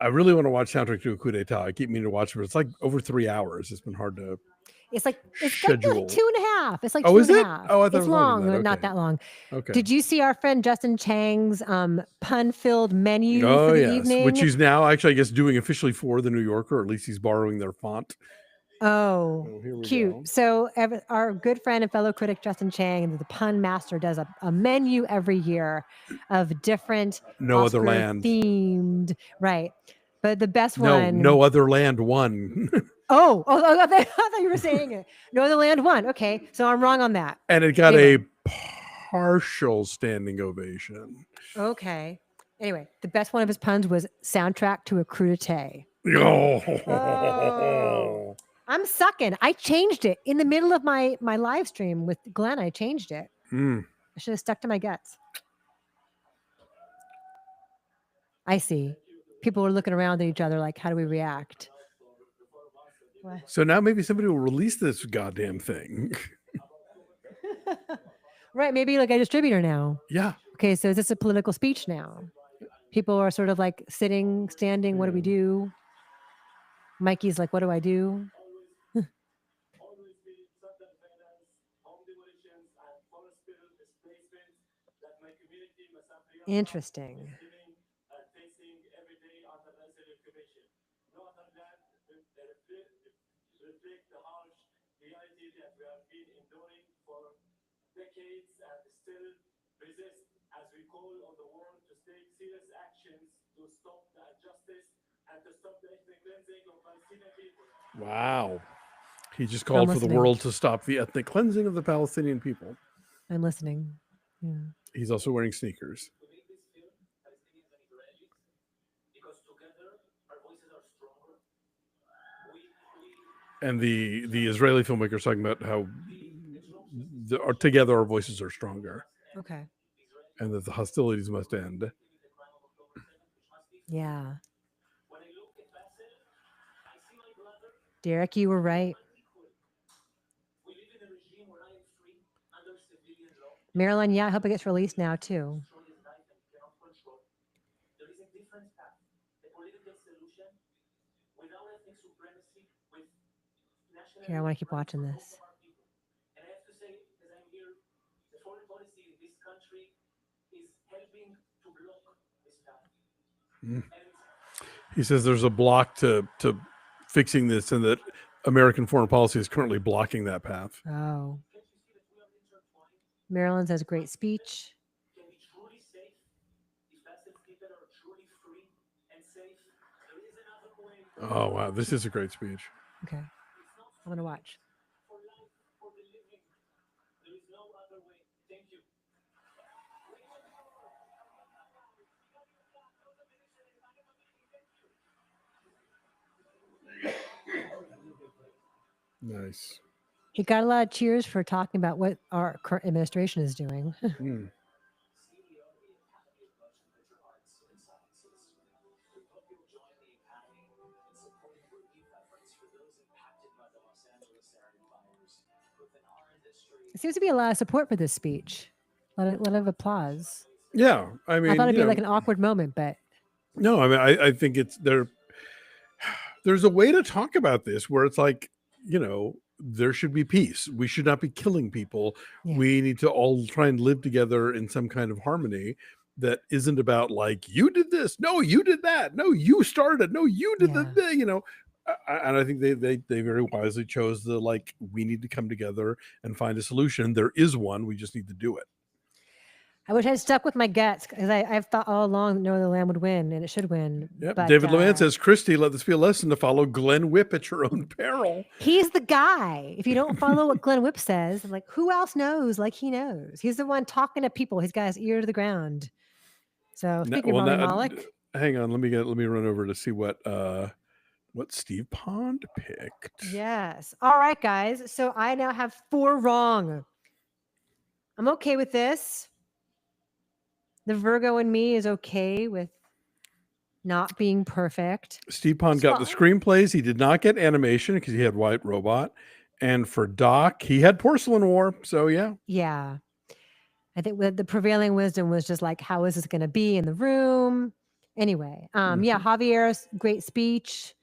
I really want to watch Soundtrack to a Coup d'etat. I keep meaning to watch it, but it's like over 3 hours. It's been hard to It's like schedule. 2.5. It's like Oh, two is and a it? half. Oh, I thought it's it was longer long, than that. but not Okay. that long. Okay. Did you see our friend Justin Chang's pun-filled menu for the evening? Which he's now actually, I guess, doing officially for the New Yorker, or at least he's borrowing their font. Oh, here we cute. go. So our good friend and fellow critic Justin Chang, the pun master, does a menu every year of different No Other Oscar Land. themed, right? But the best one. No Other Land won. Oh, I thought you were saying it. No Other Land won. Okay, so I'm wrong on that. And it got a partial standing ovation. Okay. Anyway, the best one of his puns was soundtrack to a crudité. Oh. I'm sucking. I changed it in the middle of my live stream with Glenn. I changed it. I should have stuck to my guts. I see. People are looking around at each other like, how do we react? What? So now maybe somebody will release this goddamn thing. Right. Maybe like a distributor now. Yeah. Okay. So is this a political speech now? People are sort of like sitting, standing. What do we do? Mikey's like, what do I do? Interesting. Decades and still resist as we call on the world to take serious actions to stop the injustice and to stop the ethnic cleansing of Palestinian people. Wow. He just called for the world to stop the ethnic cleansing of the Palestinian people. I'm listening. Yeah. He's also wearing sneakers. And the Israeli filmmaker talking about how together our voices are stronger. Okay. And that the hostilities must end. Yeah. Derek, you were right. Marilyn, yeah, I hope it gets released now too. Here, I want to keep watching this. And I have to say, as I'm here, the foreign policy in this country is helping to block this path. He says there's a block to fixing this, and that American foreign policy is currently blocking that path. Oh. Marilyn says great speech. Can be truly safe if festive people are truly free and safe. There is another way. Oh wow, this is a great speech. Okay, I'm gonna watch. For life, for the living. There is no other way. Thank you. Nice. He got a lot of cheers for talking about what our current administration is doing. Mm. There seems to be a lot of support for this speech. A lot of applause. Yeah, I mean, I thought it'd be like an awkward moment, but no, I mean, I think it's there. There's a way to talk about this where it's like, there should be peace. We should not be killing people. Yeah. We need to all try and live together in some kind of harmony that isn't about like, you did this, no, you did that, no, you started, no, you did and I think they very wisely chose the like, we need to come together and find a solution. There is one. We just need to do it. I wish I'd stuck with my guts because I've thought all along that No Other Land would win and it should win. Yep. But, David Levan says, Christy, let this be a lesson to follow Glenn Whip at your own peril. He's the guy. If you don't follow what Glenn Whip says, like who else knows like he knows? He's the one talking to people. He's got his ear to the ground. So speaking of Monologue, hang on, let me run over to see what Steve Pond picked. Yes. All right, guys. So I now have 4 wrong. I'm okay with this. The Virgo in me is okay with not being perfect. Steve Pond got the screenplays. He did not get animation because he had White Robot. And for Doc, he had Porcelain War. So, yeah. Yeah. I think the prevailing wisdom was just like, how is this going to be in the room? Anyway, yeah, Javier's great speech.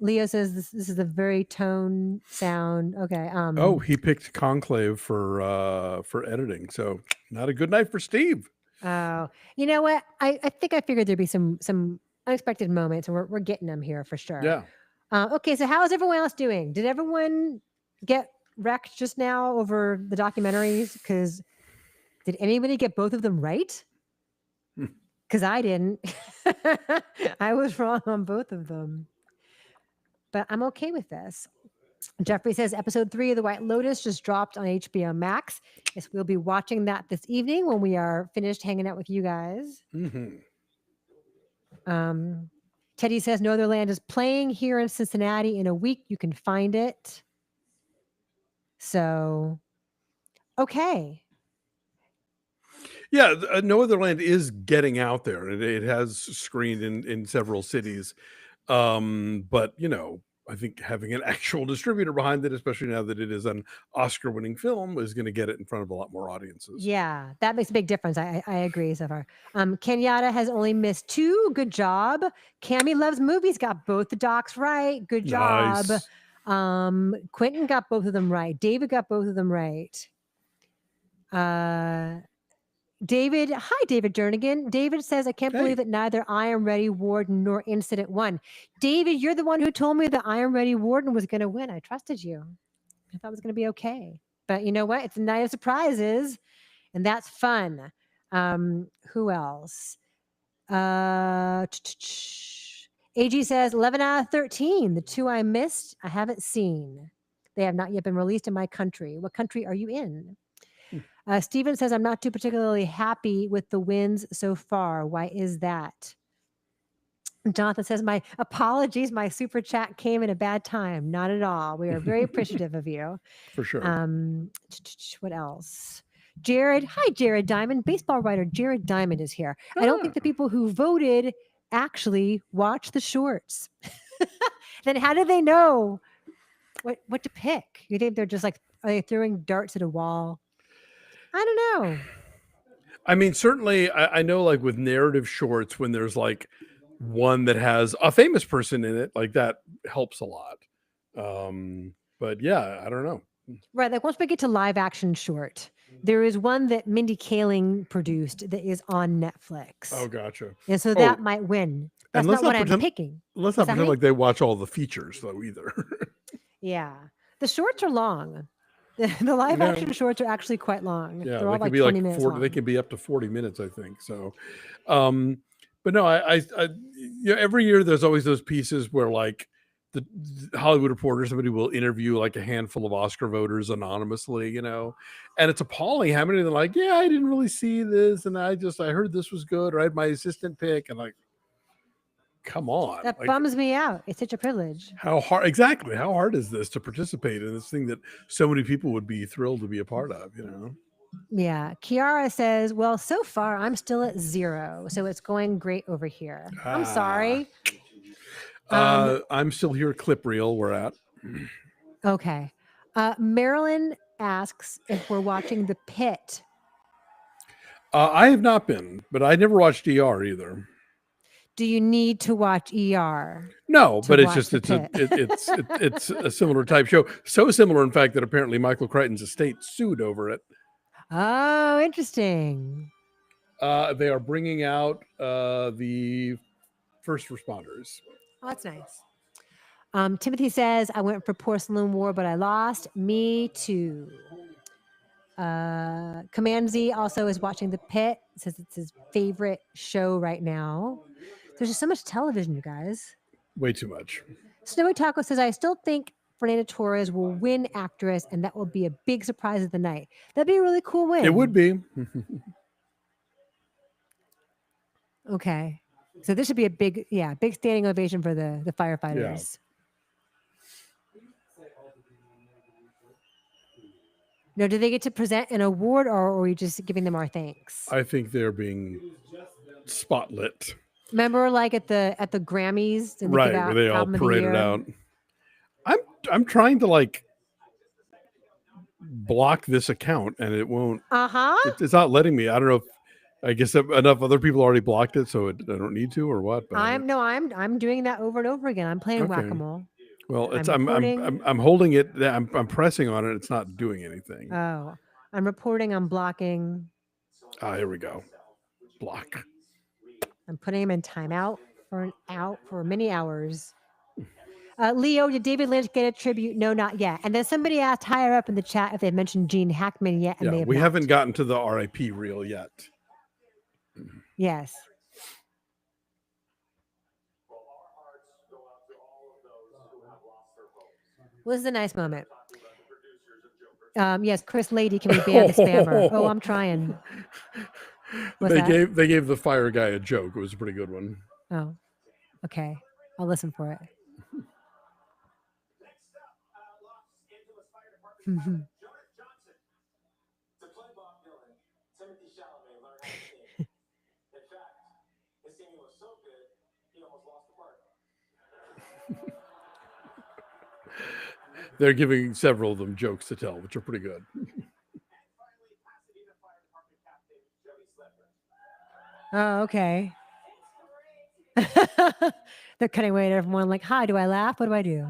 Leo says this is a very tone sound. Okay. He picked Conclave for editing. So, not a good night for Steve. Oh, you know what? I think I figured there'd be some unexpected moments, and we're getting them here for sure. Yeah. Okay, so how is everyone else doing? Did everyone get wrecked just now over the documentaries? Because did anybody get both of them right? Because I didn't. I was wrong on both of them. But I'm okay with this. Jeffrey says episode 3 of The White Lotus just dropped on HBO Max. Yes, we'll be watching that this evening when we are finished hanging out with you guys. Mm-hmm. Teddy says No Other Land is playing here in Cincinnati in a week. You can find it. So, okay. Yeah, No Other Land is getting out there. It has screened in several cities. But, I think having an actual distributor behind it, especially now that it is an Oscar-winning film, is going to get it in front of a lot more audiences. Yeah, that makes a big difference. I agree so far. Kenyatta has only missed 2. Good job. Cammie Loves Movies got both the docs right. Good job. Nice. Quentin got both of them right. David got both of them right. David, hi, David Jernigan. David says, I can't believe that neither I Am Ready Warden nor Incident won. David, you're the one who told me that I Am Ready Warden was going to win. I trusted you. I thought it was going to be okay. But you know what? It's a night of surprises, and that's fun. Who else? AG says, 11 out of 13. The 2 I missed, I haven't seen. They have not yet been released in my country. What country are you in? Steven says, I'm not too particularly happy with the wins so far. Why is that? Jonathan says, my apologies. My super chat came in a bad time. Not at all. We are very appreciative of you. For sure. What else? Jared. Hi, Jared Diamond. Baseball writer Jared Diamond is here. I don't think the people who voted actually watched the shorts. Then how do they know what to pick? You think they're just like, are they throwing darts at a wall? I don't know. I mean, certainly, I know, like with narrative shorts, when there's like one that has a famous person in it, like that helps a lot. But yeah, I don't know. Right, like once we get to live action short, there is one that Mindy Kaling produced that is on Netflix. Oh, gotcha. And so that might win. That's not what I'm picking. Let's not pretend like they watch all the features though either. Yeah, the shorts are long. The live Yeah. action shorts are actually quite long. Yeah, They're they all could like be 20 like minutes 40. long. They can be up to 40 minutes, I think. So, but no, every year there's always those pieces where like the Hollywood Reporter, somebody will interview like a handful of Oscar voters anonymously, and it's appalling how many of them are like, yeah, I didn't really see this, and I heard this was good, or I had my assistant pick, and like, come on, That like, bums me out. It's such a privilege. how hard is this to participate in this thing that so many people would be thrilled to be a part of, Yeah. Kiara says, well, so far I'm still at 0. So it's going great over here. I'm sorry. I'm still here, clip reel, we're at. Okay. Marilyn asks if we're watching The Pit. I have not been, but I never watched ER either. Do you need to watch ER? No, but it's just The it's a similar type show. So similar, in fact, that apparently Michael Crichton's estate sued over it. Oh, interesting. They are bringing out the first responders. Oh, that's nice. Timothy says, I went for Porcelain War, but I lost. Me too. Command Z also is watching The Pit. Says it's his favorite show right now. There's just so much television, you guys. Way too much. Snowy Taco says, I still think Fernanda Torres will win actress, and that will be a big surprise of the night. That'd be a really cool win. It would be. Okay. So this should be a big standing ovation for the firefighters. No, do they get to present an award, or are we just giving them our thanks? I think they're being spotlit. Remember, like at the Grammys, and Right, where they all paraded out. I'm trying to like block this account, and it won't. It's not letting me. I don't know if. I guess enough other people already blocked it, so I don't need to, or what. But I'm doing that over and over again. I'm playing whack-a-mole. Well, I'm holding it. I'm pressing on it. It's not doing anything. Oh, I'm reporting. I'm blocking. Here we go. Block. I'm putting him in timeout for many hours. Leo, did David Lynch get a tribute? No, not yet. And then somebody asked higher up in the chat if they've mentioned Gene Hackman yet, and we haven't gotten to the RIP reel yet. Yes. Well, this is a nice moment. Yes, Chris Lady, can we ban the spammer? Oh, I'm trying. They gave the fire guy a joke. It was a pretty good one. Oh, okay. I'll listen for it. They're giving several of them jokes to tell, which are pretty good. Oh, okay. They're cutting away at everyone like, hi, do I laugh? What do I do?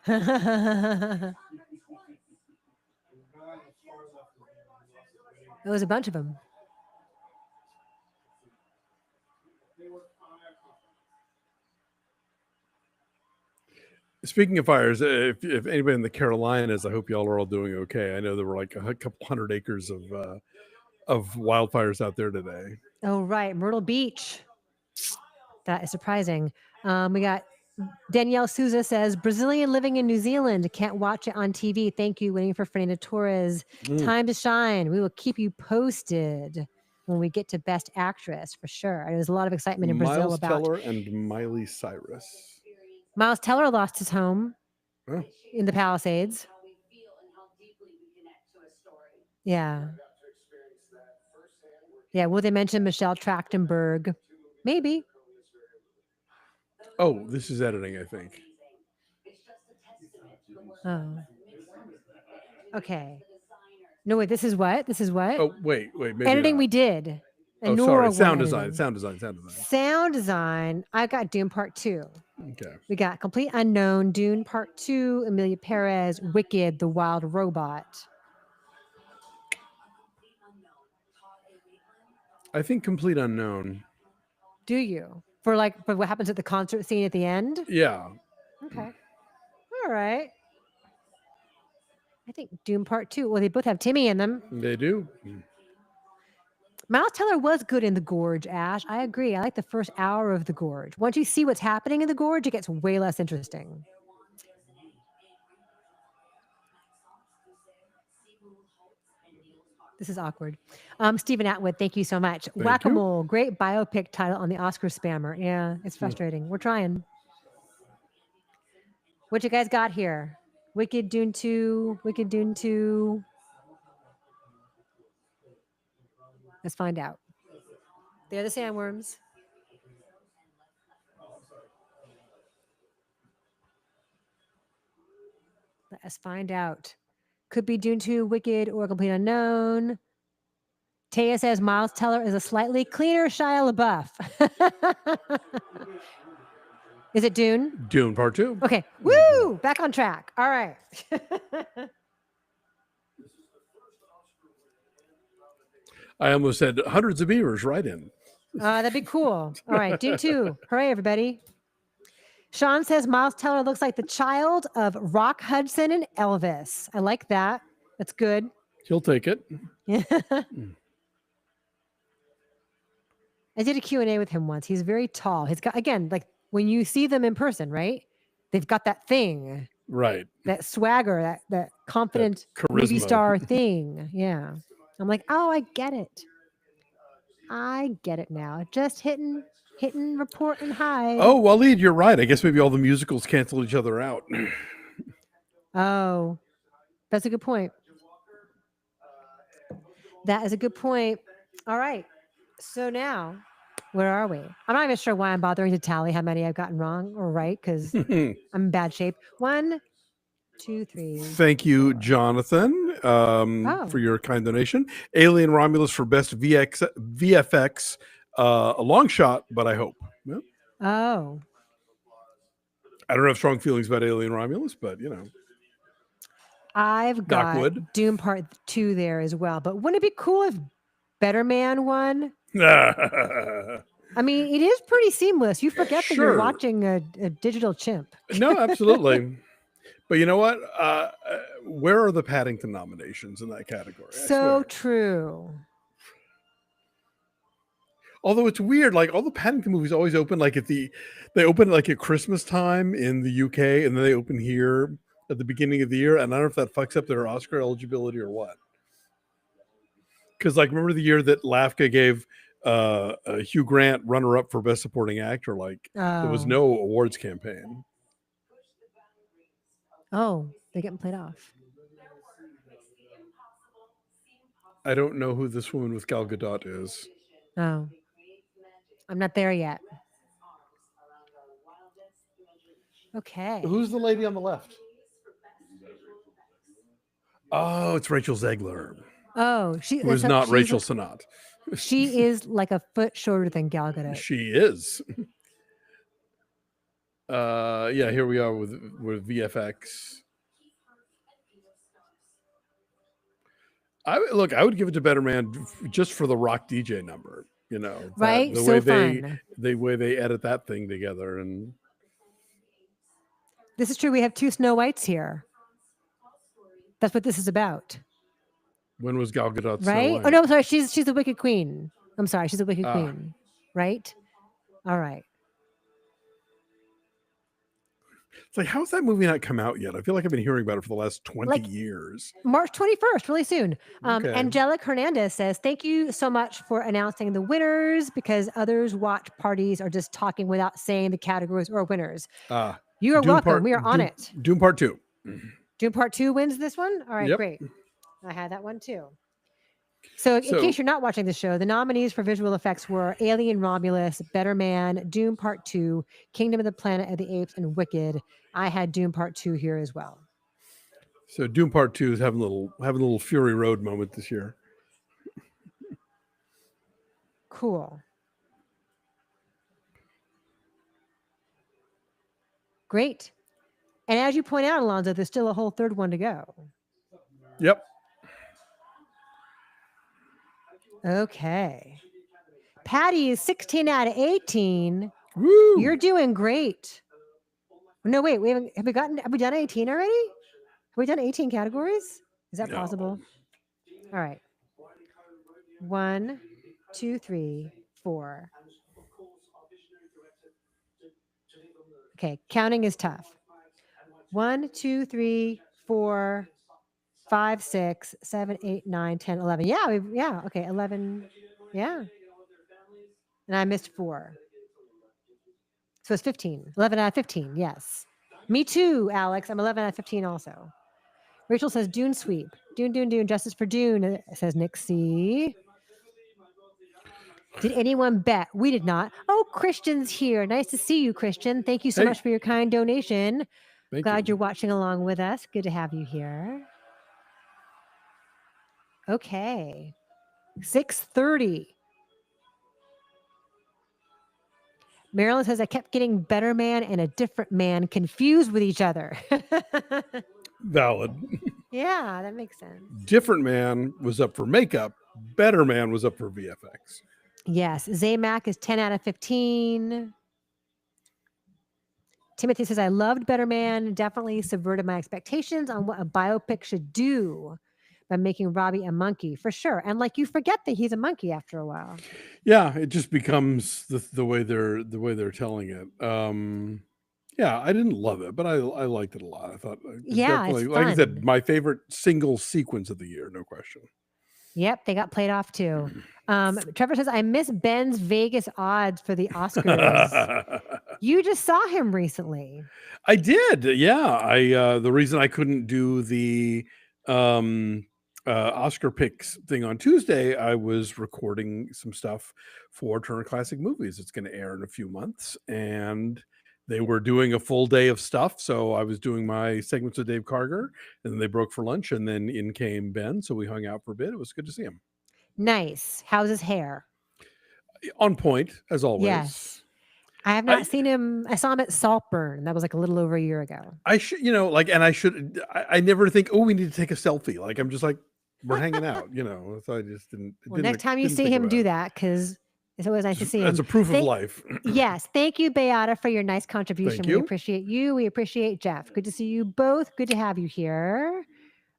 There was a bunch of them. Speaking of fires, if anybody in the Carolinas, I hope y'all are all doing okay. I know there were like a couple 100 acres of wildfires out there today. Oh, right. Myrtle Beach. That is surprising. We got Danielle Souza says, Brazilian living in New Zealand. Can't watch it on TV. Thank you. Waiting for Fernanda Torres. Time to shine. We will keep you posted when we get to Best Actress for sure. There's a lot of excitement in Brazil Miles about Teller and Miley Cyrus. Miles Teller lost his home in the Palisades. Yeah. Yeah. Will they mention Michelle Trachtenberg? Maybe. Oh, this is editing, I think. Oh. Okay. No, wait, this is what? This is what? Oh, wait. Maybe editing not. we did. And sorry. Sound design. Sound design. I got Dune Part 2. Okay. We got Complete Unknown, Dune Part 2, Emilia Perez, Wicked, The Wild Robot. I think Complete Unknown. Do you? For what happens at the concert scene at the end? Yeah. Okay. All All right. I think Doom Part 2. Well, they both have Timmy in them. They do. Miles Teller was good in The Gorge, Ash. I agree. I like the first hour of The Gorge. Once you see what's happening in The Gorge, it gets way less interesting. This is awkward. Stephen Atwood, thank you so much. Whack-A-Mole, great biopic title on the Oscar spammer. Yeah, it's frustrating. We're trying. What you guys got here? Wicked, Dune 2, Wicked, Dune 2. Let's find out. They're the sandworms. Let us find out. Could be Dune 2, Wicked, or Complete Unknown. Taya says Miles Teller is a slightly cleaner Shia LaBeouf. Is it Dune? Dune Part 2. Okay. Woo! Back on track. All right. I almost said hundreds of beavers right in. That'd be cool. All right. Dune 2. Hooray, everybody. Sean says Miles Teller looks like the child of Rock Hudson and Elvis. I like that. That's good. He'll take it. I did a Q&A with him once. He's very tall. He's got, again, like when you see them in person, right? They've got that thing. Right. That swagger, that confident movie star thing. Yeah. I'm like, oh, I get it. I get it now. Just hitting, report, and hide. Oh, Waleed, you're right. I guess maybe all the musicals cancel each other out. Oh, that's a good point. That is a good point. All right. So now, where are we? I'm not even sure why I'm bothering to tally how many I've gotten wrong or right, because I'm in bad shape. 1, 2, 3. Thank you, 4. Jonathan, for your kind donation. Alien Romulus for best VFX. A long shot, but I hope. Yeah. Oh. I don't have strong feelings about Alien Romulus, but you know. I've got Doom Part 2 there as well. But wouldn't it be cool if Better Man won? I mean, it is pretty seamless. You forget that you're watching a digital chimp. No, absolutely. But you know what? Where are the Paddington nominations in that category? So true. Although it's weird, like all the Paddington movies always open like they open like at Christmas time in the UK, and then they open here at the beginning of the year. And I don't know if that fucks up their Oscar eligibility or what. Because like, remember the year that LAFCA gave Hugh Grant runner-up for Best Supporting Actor? Like there was no awards campaign. Oh, they're getting played off. I don't know who this woman with Gal Gadot is. Oh, I'm not there yet. Okay. Who's the lady on the left? Oh, it's Rachel Zegler. Oh, who is not Rachel Sennott. She is like a foot shorter than Gal Gadot. She is. Yeah, here we are with VFX. I would give it to Better Man just for the Rock DJ number, you know. Right? The so way fun. The way they edit that thing together. And this is true. We have 2 Snow Whites here. That's what this is about. When was Gal Gadot right? Snow White? Oh no, I'm sorry. She's a Wicked Queen. I'm sorry. She's a Wicked Queen. Right? All right. It's like, how's that movie not come out yet? I feel like I've been hearing about it for the last 20 years. March 21st, really soon. Angelic Hernandez says, thank you so much for announcing the winners, because others watch parties are just talking without saying the categories or winners. You are welcome. We are on it. Doom Part 2. Doom Part 2 wins this one? All right, great. I had that one too. So in case you're not watching the show, the nominees for visual effects were Alien Romulus, Better Man, Doom Part 2, Kingdom of the Planet of the Apes, and Wicked. I had Doom Part 2 here as well. So Doom Part 2 is having a little Fury Road moment this year. Cool. Great. And as you point out, Alonso, there's still a whole third one to go. Yep. Okay. Patty is 16 out of 18. Woo! You're doing great. No, wait. Have we done 18 already? Have we done 18 categories? Is that No. possible? All right. 1, 2, 3, 4. Okay, counting is tough. 1, 2, 3, 4, 5, 6, 7, 8, 9, 10, 11. Yeah, okay, 11. Yeah. And I missed 4. So it's 15. 11 out of 15, yes. Me too, Alex. I'm 11 out of 15 also. Rachel says Dune sweep. Dune. Justice for Dune, says Nick C. Did anyone bet? We did not. Oh, Christian's here. Nice to see you, Christian. Thank you so Hey. much for your kind donation. Thank Glad you. you're watching along with us. Good to have you here. Okay. 6:30. Marilyn says I kept getting Better Man and A Different Man confused with each other. Valid. Yeah, that makes sense. Different Man was up for makeup. Better Man was up for VFX. Yes. Zaymac is 10 out of 15. Timothy says, I loved Better Man. Definitely subverted my expectations on what a biopic should do by making Robbie a monkey, for sure. And like you forget that he's a monkey after a while. Yeah, it just becomes the way they're telling it. Yeah, I didn't love it, but I liked it a lot. I thought definitely, it's like I said, fun. my favorite single sequence of the year, no question. Yep, they got played off too. Trevor says, I miss Ben's Vegas odds for the Oscars. You just saw him recently. I did, yeah. I the reason I couldn't do the Oscar picks thing on Tuesday, I was recording some stuff for Turner Classic Movies. It's going to air in a few months, and they were doing a full day of stuff. So I was doing my segments with Dave Karger, and then they broke for lunch, and then in came Ben. So we hung out for a bit. It was good to see him. Nice. How's his hair? On point, as always. Yes. I have not seen him. I saw him at Saltburn. That was like a little over a year ago. I should, I never think, oh, we need to take a selfie. Like, I'm just like, we're hanging out, so I just didn't. Well, next time you see him, do that, because it's always nice to see him. As a proof of life. Yes. Thank you, Beata, for your nice contribution. Thank We you. appreciate you. We appreciate Jeff. Good to see you both. Good to have you here.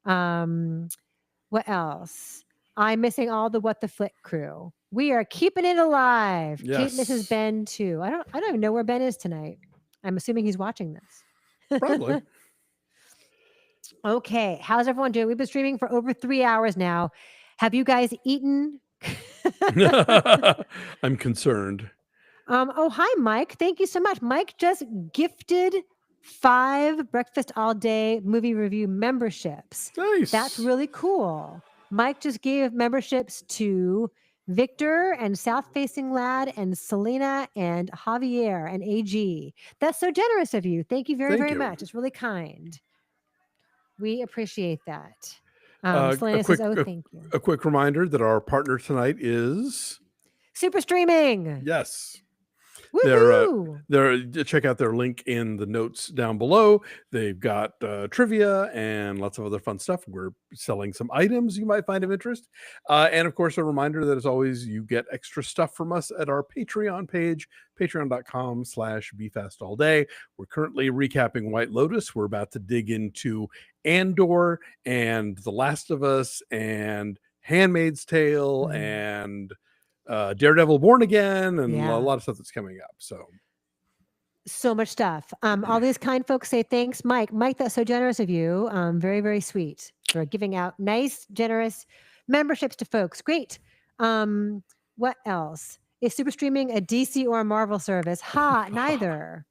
What else? I'm missing all the What the Flick crew. We are keeping it alive. Yes. Kate misses Ben too. I don't even know where Ben is tonight. I'm assuming he's watching this. Probably. Okay. How's everyone doing? We've been streaming for over 3 hours now. Have you guys eaten? I'm concerned. Oh, hi, Mike. Thank you so much. Mike just gifted 5 Breakfast All Day movie review memberships. Nice. That's really cool. Mike just gave memberships to Victor and South Facing Lad and Selena and Javier and AG. That's so generous of you. Thank you very, very much. It's really kind. We appreciate that. Selena says, oh, thank you. A quick reminder that our partner tonight is Super Streaming. Yes. Woohoo! Check out their link in the notes down below. They've got trivia and lots of other fun stuff. We're selling some items you might find of interest. And of course, a reminder that as always, you get extra stuff from us at our Patreon page, patreon.com/BeFastAllDay. We're currently recapping White Lotus. We're about to dig into Andor and The Last of Us and Handmaid's Tale and Daredevil Born Again and a lot of stuff that's coming up. So much stuff. All these kind folks say thanks, Mike. Mike, that's so generous of you. Very, very sweet for giving out nice, generous memberships to folks. Great. What else? Is Super Streaming a DC or a Marvel service? Neither.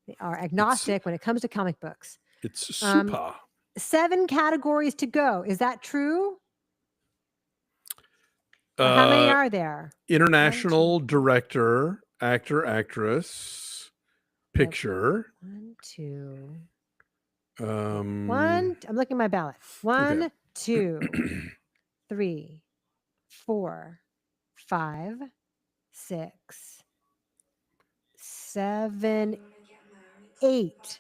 They are agnostic when it comes to comic books. It's super. 7 categories to go. Is that true? How many are there? International director, actor, actress, picture. 1, 2. I'm looking at my ballot. 1, 2, 3, 4, 5, 6, 7, 8.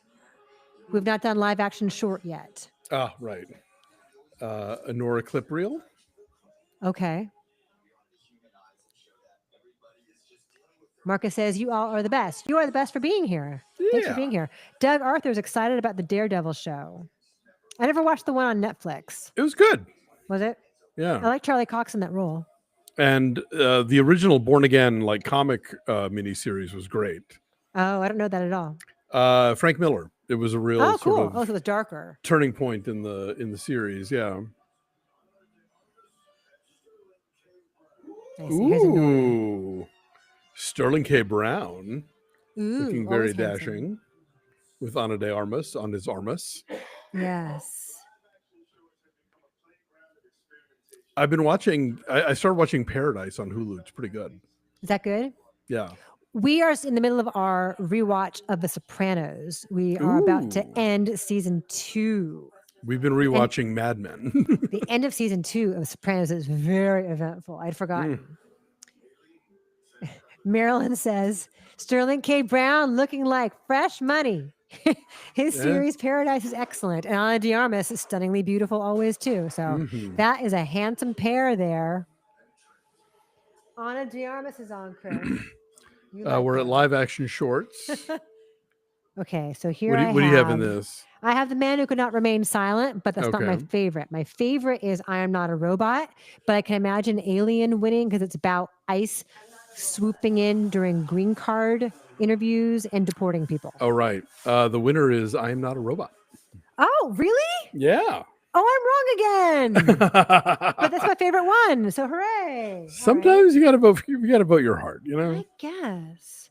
We've not done live action short yet. Right. Honora clip reel. Okay. Marcus says, you all are the best. You are the best for being here. Thanks for being here. Doug Arthur's excited about the Daredevil show. I never watched the one on Netflix. It was good. Was it? Yeah. I like Charlie Cox in that role. And the original Born Again like comic miniseries was great. Oh, I don't know that at all. Frank Miller. It was a real Oh, sort cool. of Oh, so it was darker. turning point in the series. Yeah. I see. Here's a Nora. Ooh. Sterling K. Brown. Ooh, Looking very always handsome. dashing. With Ana de Armas on his armas. Yes. I've been watching, I started watching Paradise on Hulu. It's pretty good. Is that good? Yeah. We are in the middle of our rewatch of The Sopranos. We are about to Ooh. end season 2. We've been rewatching Mad Men. The end of season 2 of Sopranos is very eventful. I'd forgotten. Marilyn says, Sterling K. Brown looking like fresh money. His series Paradise is excellent. And Ana de Armas is stunningly beautiful always too. So that is a handsome pair there. Ana de Armas is on, Chris. We're at live action shorts. Okay, so here what do you have in this? I have The Man Who Could Not Remain Silent, but that's not my favorite. My favorite is I Am Not a Robot, but I can imagine Alien winning because it's about ICE swooping in during green card interviews and deporting people. Oh, right. The winner is I Am Not a Robot. Oh, really? Yeah. Oh, I'm wrong again. But that's my favorite one. So hooray. Sometimes you gotta vote your heart, you know? I guess.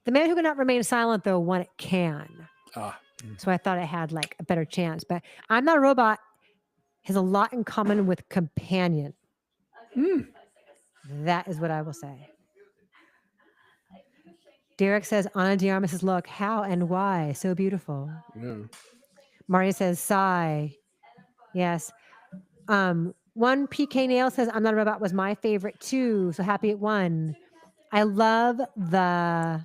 The Man Who Could Not Remain Silent, though, won at Cannes. So I thought it had like a better chance. But I'm Not a Robot has a lot in common with Companion. That is what I will say. Derek says, Ana de Armas' look, how and why? So beautiful. Yeah. Maria says, sigh. Yes. One PK Nail says, I'm Not a Robot was my favorite too. So happy it won. I love the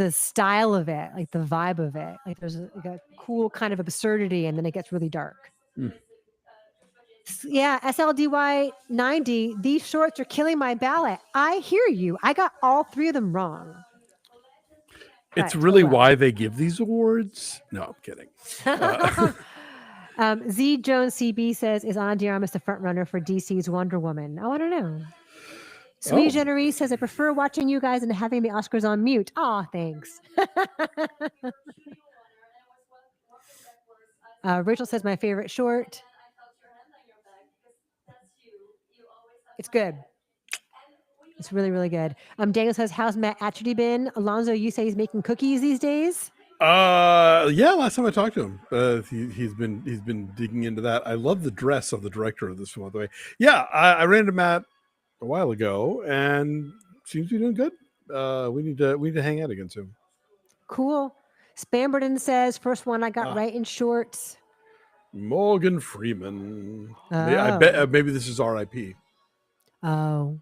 style of it, like the vibe of it. Like there's a cool kind of absurdity and then it gets really dark. Yeah, SLDY 90, these shorts are killing my ballot. I hear you. I got all 3 of them wrong. It's really why they give these awards. No, I'm kidding. Z Jones CB says, is Ana de Armas the front runner for DC's Wonder Woman? Oh, I don't know. Sweet Generee says, I prefer watching you guys and having the Oscars on mute. Aw, thanks. Rachel says, my favorite short. It's good. It's really, really good. Daniel says, how's Matt Atcherty been? Alonso, you say he's making cookies these days? Yeah, last time I talked to him, he's been digging into that. I love the dress of the director of this film, by the way. Yeah, I ran into Matt a while ago and seems to be doing good. We need to hang out again soon. Cool. Spamberton says, first one I got right in shorts. Morgan Freeman. I bet maybe this is R.I.P. Oh.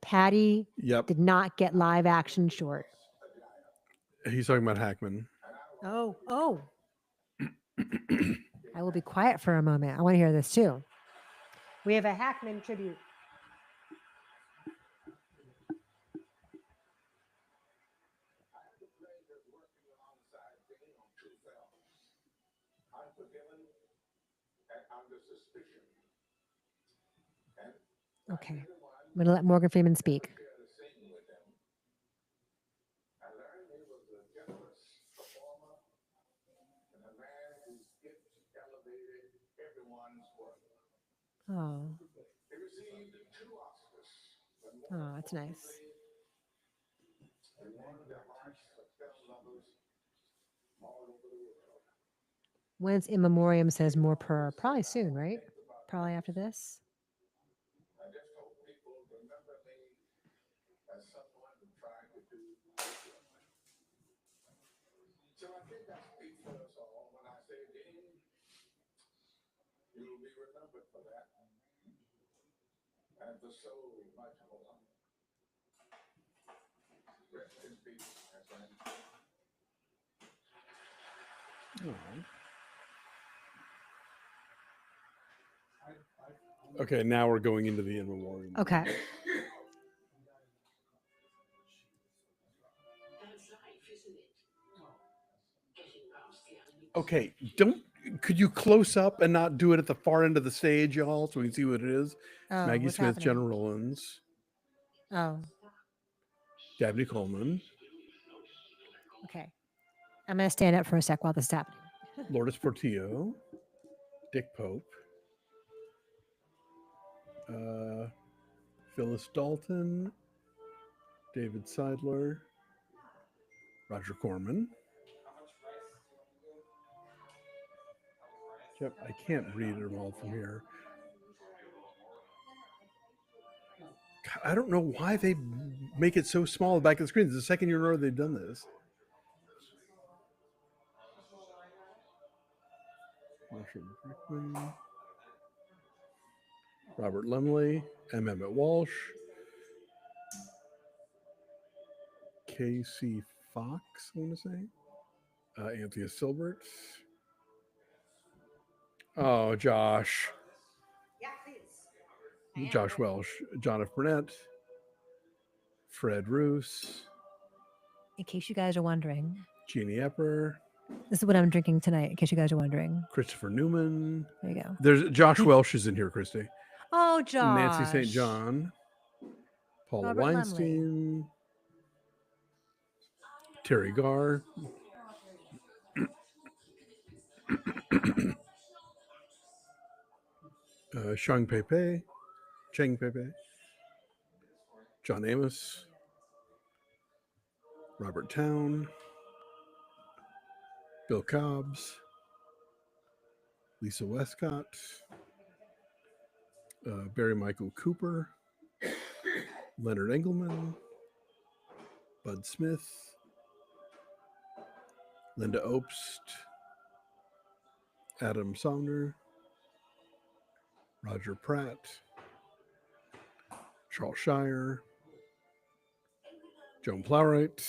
Patty did not get live action short. He's talking about Hackman. Oh. I will be quiet for a moment. I want to hear this too. We have a Hackman tribute. Okay. I'm going to let Morgan Freeman speak. Oh. Oh, that's nice. When's In Memoriam says more per? Probably soon, right? Probably after this. So I think I speak for us all when I say, Dean, you will be remembered for that. And for so much more. Rest in peace, my friend. Okay, now we're going into the in memoriam. Okay. Okay, could you close up and not do it at the far end of the stage, y'all, so we can see what it is? Oh, Maggie what's Smith, happening? Jenna Rollins, Oh, Dabney Coleman, okay. I'm gonna stand up for a sec while this is happening. Lourdes Portillo, Dick Pope, Phyllis Dalton, David Seidler, Roger Corman. Yep, I can't read it all from here. God, I don't know why they make it so small at the back of the screen. It's the second year in a row they've done this. Marshall Brickman, Robert Lemley, M. Emmett Walsh, K.C. Fox, I want to say, Anthea Silbert. Oh, Josh. Yeah, please. Josh Welsh, John F. Burnett, Fred Roos, In case you guys are wondering, Jeannie Epper, this is what I'm drinking tonight. In case you guys are wondering, Christopher Newman. there you go. There's Josh Welsh is in here, Christy. Oh, Josh. Nancy St. John, Paula Robert Weinstein, Terry Garr, Cheng Pepe, John Amos, Robert Town, Bill Cobbs, Lisa Westcott, Barry Michael Cooper, Leonard Engelman, Bud Smith, Linda Obst, Adam Sumner, Roger Pratt, Charles Shire, Joan Plowright,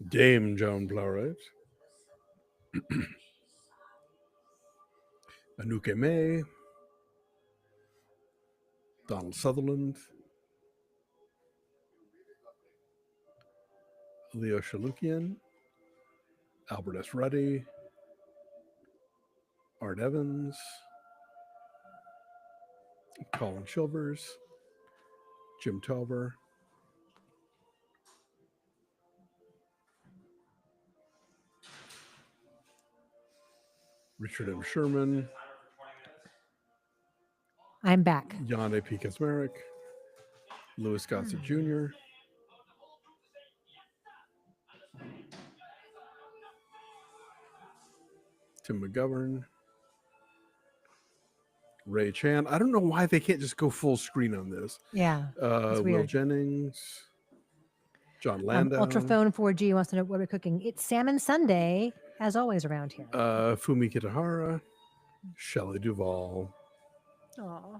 Dame Joan Plowright, Anuke May, Donald Sutherland, Leo Shalukian, Albert S. Ruddy, Art Evans, Colin Chilvers, Jim Tauber, Richard M. Sherman, I'm back. Jan A. P. Kaczmarek, Louis Gossett Jr., Tim McGovern, Ray Chan. I don't know why they can't just go full screen on this. Yeah. Will weird. Jennings, John Landau, Ultraphone 4G wants to know what we're cooking. It's Salmon Sunday, as always, around here. Fumi Kitahara, Shelley Duvall, Aw.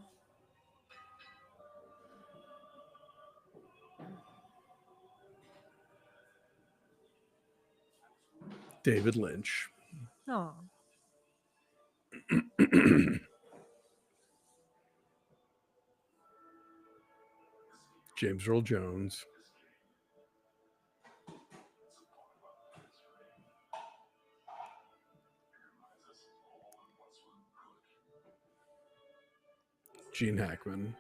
David Lynch. Aw. James Earl Jones, Gene Hackman,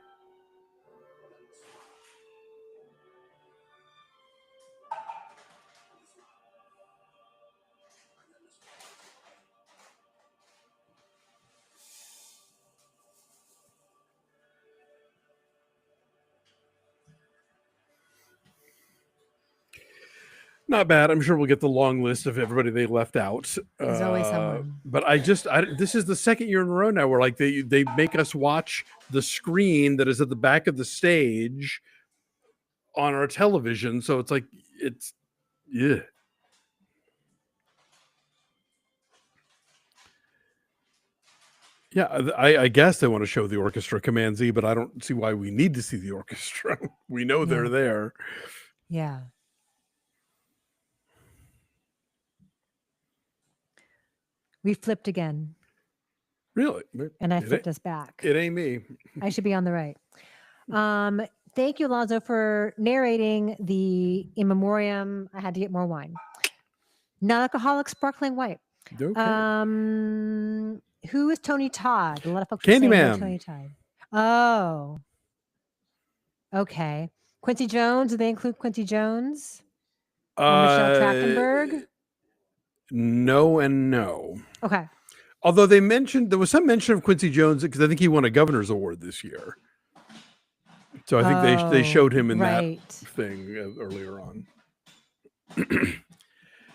not bad. I'm sure we'll get the long list of everybody they left out. There's always someone. But this is the second year in a row now where like they make us watch the screen that is at the back of the stage on our television. So it's like yeah. Yeah, I guess they want to show the orchestra Command Z, but I don't see why we need to see the orchestra. We know they're there. Yeah. We flipped again. Really? And I It flipped ain't- us back. It ain't me. I should be on the right. Thank you, Alonso, for narrating the in memoriam. I had to get more wine. Non-alcoholic sparkling white. Okay. Who is Tony Todd? A lot of folks are saying no Candyman. Tony Todd. Oh. Okay. Quincy Jones. Do they include Quincy Jones? Or Michelle Trachtenberg? No and no. Okay. Although there was some mention of Quincy Jones because I think he won a governor's award this year. So I think they showed him in that thing earlier on.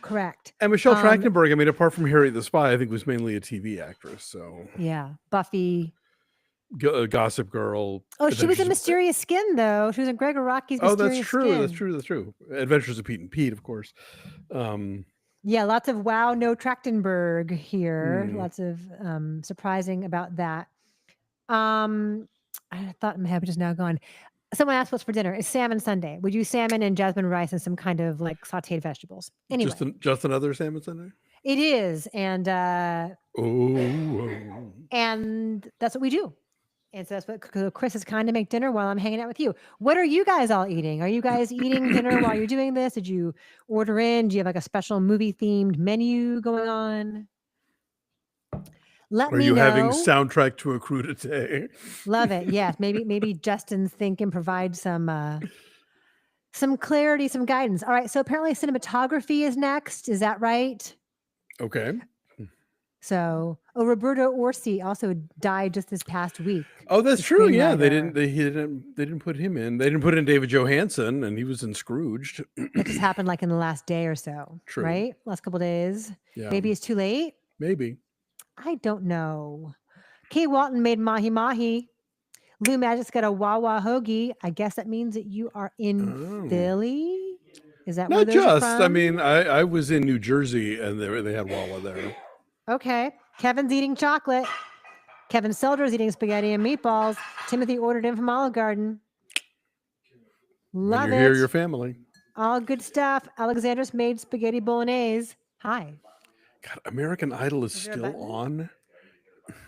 Correct. And Michelle Trachtenberg, I mean, apart from Harriet the Spy, I think was mainly a TV actress. So yeah, Buffy, Gossip Girl. Oh, she was in Mysterious Skin, though. She was in Gregor Rocky's Mysterious Skin. Oh, that's true. That's true. Adventures of Pete and Pete, of course. Yeah, lots of wow, no Trachtenberg here. Lots of surprising about that. I thought my head was just now gone. Someone asked what's for dinner. It's salmon Sunday. Would you salmon and jasmine rice and some kind of like sauteed vegetables? Anyway, just another salmon Sunday. It is, and and that's what we do. And so that's what Chris is kind to make dinner while I'm hanging out with you. What are you guys all eating? Are you guys eating dinner while you're doing this? Did you order in? Do you have like a special movie themed menu going on? Let me know. Are you having soundtrack to a crudité? Love it. Yes. Maybe Justin's think and provide some clarity, some guidance. All right. So apparently cinematography is next. Is that right? Okay. So, Roberto Orsi also died just this past week. Oh, that's true. Yeah, they didn't put him in. They didn't put in David Johansen, and he was in Scrooged. That just happened like in the last day or so. True. Right? Last couple of days. Yeah. Maybe it's too late. Maybe. I don't know. Kay Walton made mahi mahi. Lou Magic's got a Wawa hoagie. I guess that means that you are in Philly. Is that not where those just? Are from? I mean, I was in New Jersey, and they had Wawa there. Okay. Kevin's eating chocolate. Kevin Selder's eating spaghetti and meatballs. Timothy ordered in from Olive Garden. Love it. Here, your family. All good stuff. Alexander's made spaghetti bolognese. Hi. God, American Idol is still on.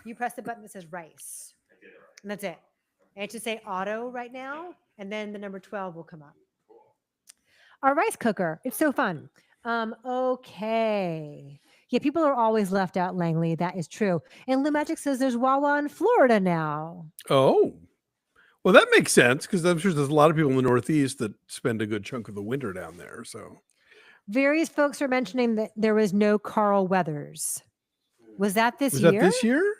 You press the button that says rice. And that's it. And it should say auto right now. And then the number 12 will come up. Our rice cooker. It's so fun. Okay. Yeah, people are always left out, Langley. That is true. And Lou Magic says there's Wawa in Florida now. Oh. Well, that makes sense because I'm sure there's a lot of people in the Northeast that spend a good chunk of the winter down there. So various folks are mentioning that there was no Carl Weathers. Was that this year? Was that this year?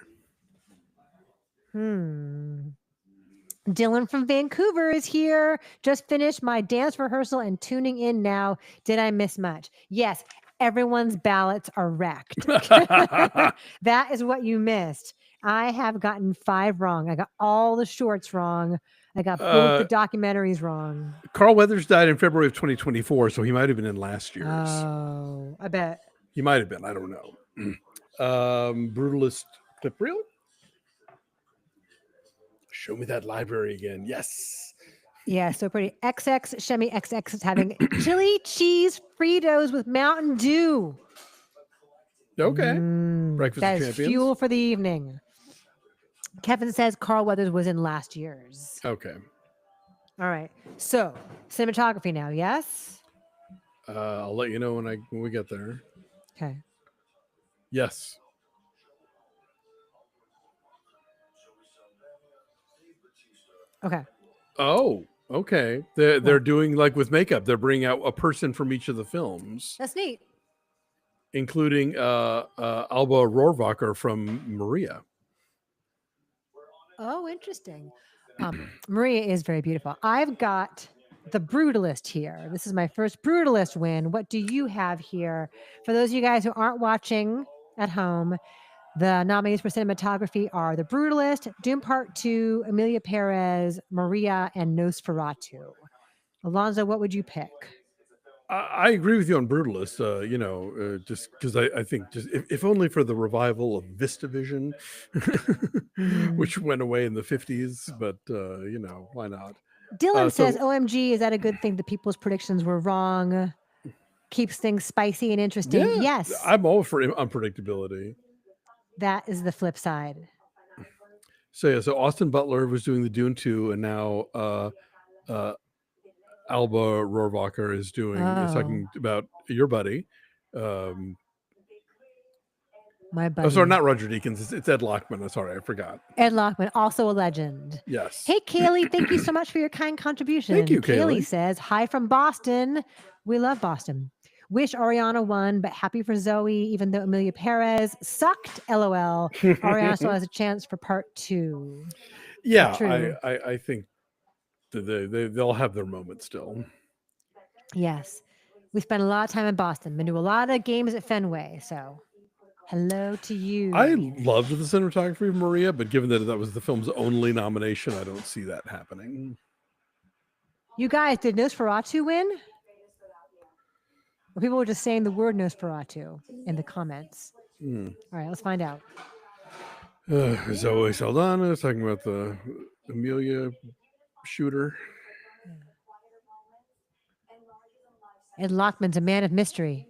Dylan from Vancouver is here. Just finished my dance rehearsal and tuning in now. Did I miss much? Yes. Everyone's ballots are wrecked. That is what you missed. I have gotten 5 wrong. I got all the shorts wrong. I got both the documentaries wrong. Carl Weathers died in February of 2024, so he might have been in last year's. Oh, I bet. He might have been. I don't know. Brutalist clip reel. Show me that library again. Yes. Yeah, so pretty. XX Shemi XX is having chili cheese Fritos with Mountain Dew. Okay. Breakfast that of is Champions. Fuel for the evening. Kevin says Carl Weathers was in last year's. Okay. All right. So cinematography now, yes? I'll let you know when we get there. Okay. Yes. Okay. Oh, okay. They're doing like with makeup. They're bringing out a person from each of the films. That's neat. Including Alba Rohrwacher from Maria. Oh, interesting. Maria is very beautiful. I've got the Brutalist here. This is my first Brutalist win. What do you have here? For those of you guys who aren't watching at home, the nominees for cinematography are The Brutalist, Doom Part 2, Emilia Perez, Maria, and Nosferatu. Alonso, what would you pick? I agree with you on Brutalist, just because I think just if only for the revival of VistaVision, which went away in the 50s, but, why not? Dylan says, OMG, is that a good thing? The people's predictions were wrong. Keeps things spicy and interesting. Yeah, yes. I'm all for unpredictability. That is the flip side. So yeah, so Austin Butler was doing the Dune 2, and now Alba Rohrwacher is talking about your buddy. My buddy. Oh, sorry, not Roger Deakins. It's Ed Lockman. I'm sorry, I forgot. Ed Lockman, also a legend. Yes. Hey, Kaylee, thank you so much for your kind contribution. Thank you, Kaylee Kaylee. says, hi from Boston. We love Boston. Wish Ariana won, but happy for Zoe, even though Amelia Perez sucked. LOL. Ariana still has a chance for part 2. Yeah, True. I think they'll have their moment still. Yes. We spent a lot of time in Boston. Been to a lot of games at Fenway, so hello to you. I loved the cinematography of Maria, but given that was the film's only nomination, I don't see that happening. You guys, did Nosferatu win? Or people were just saying the word Nosferatu in the comments. All right, let's find out. Zoe Saldana is talking about the Amelia shooter. Ed Lockman's a man of mystery.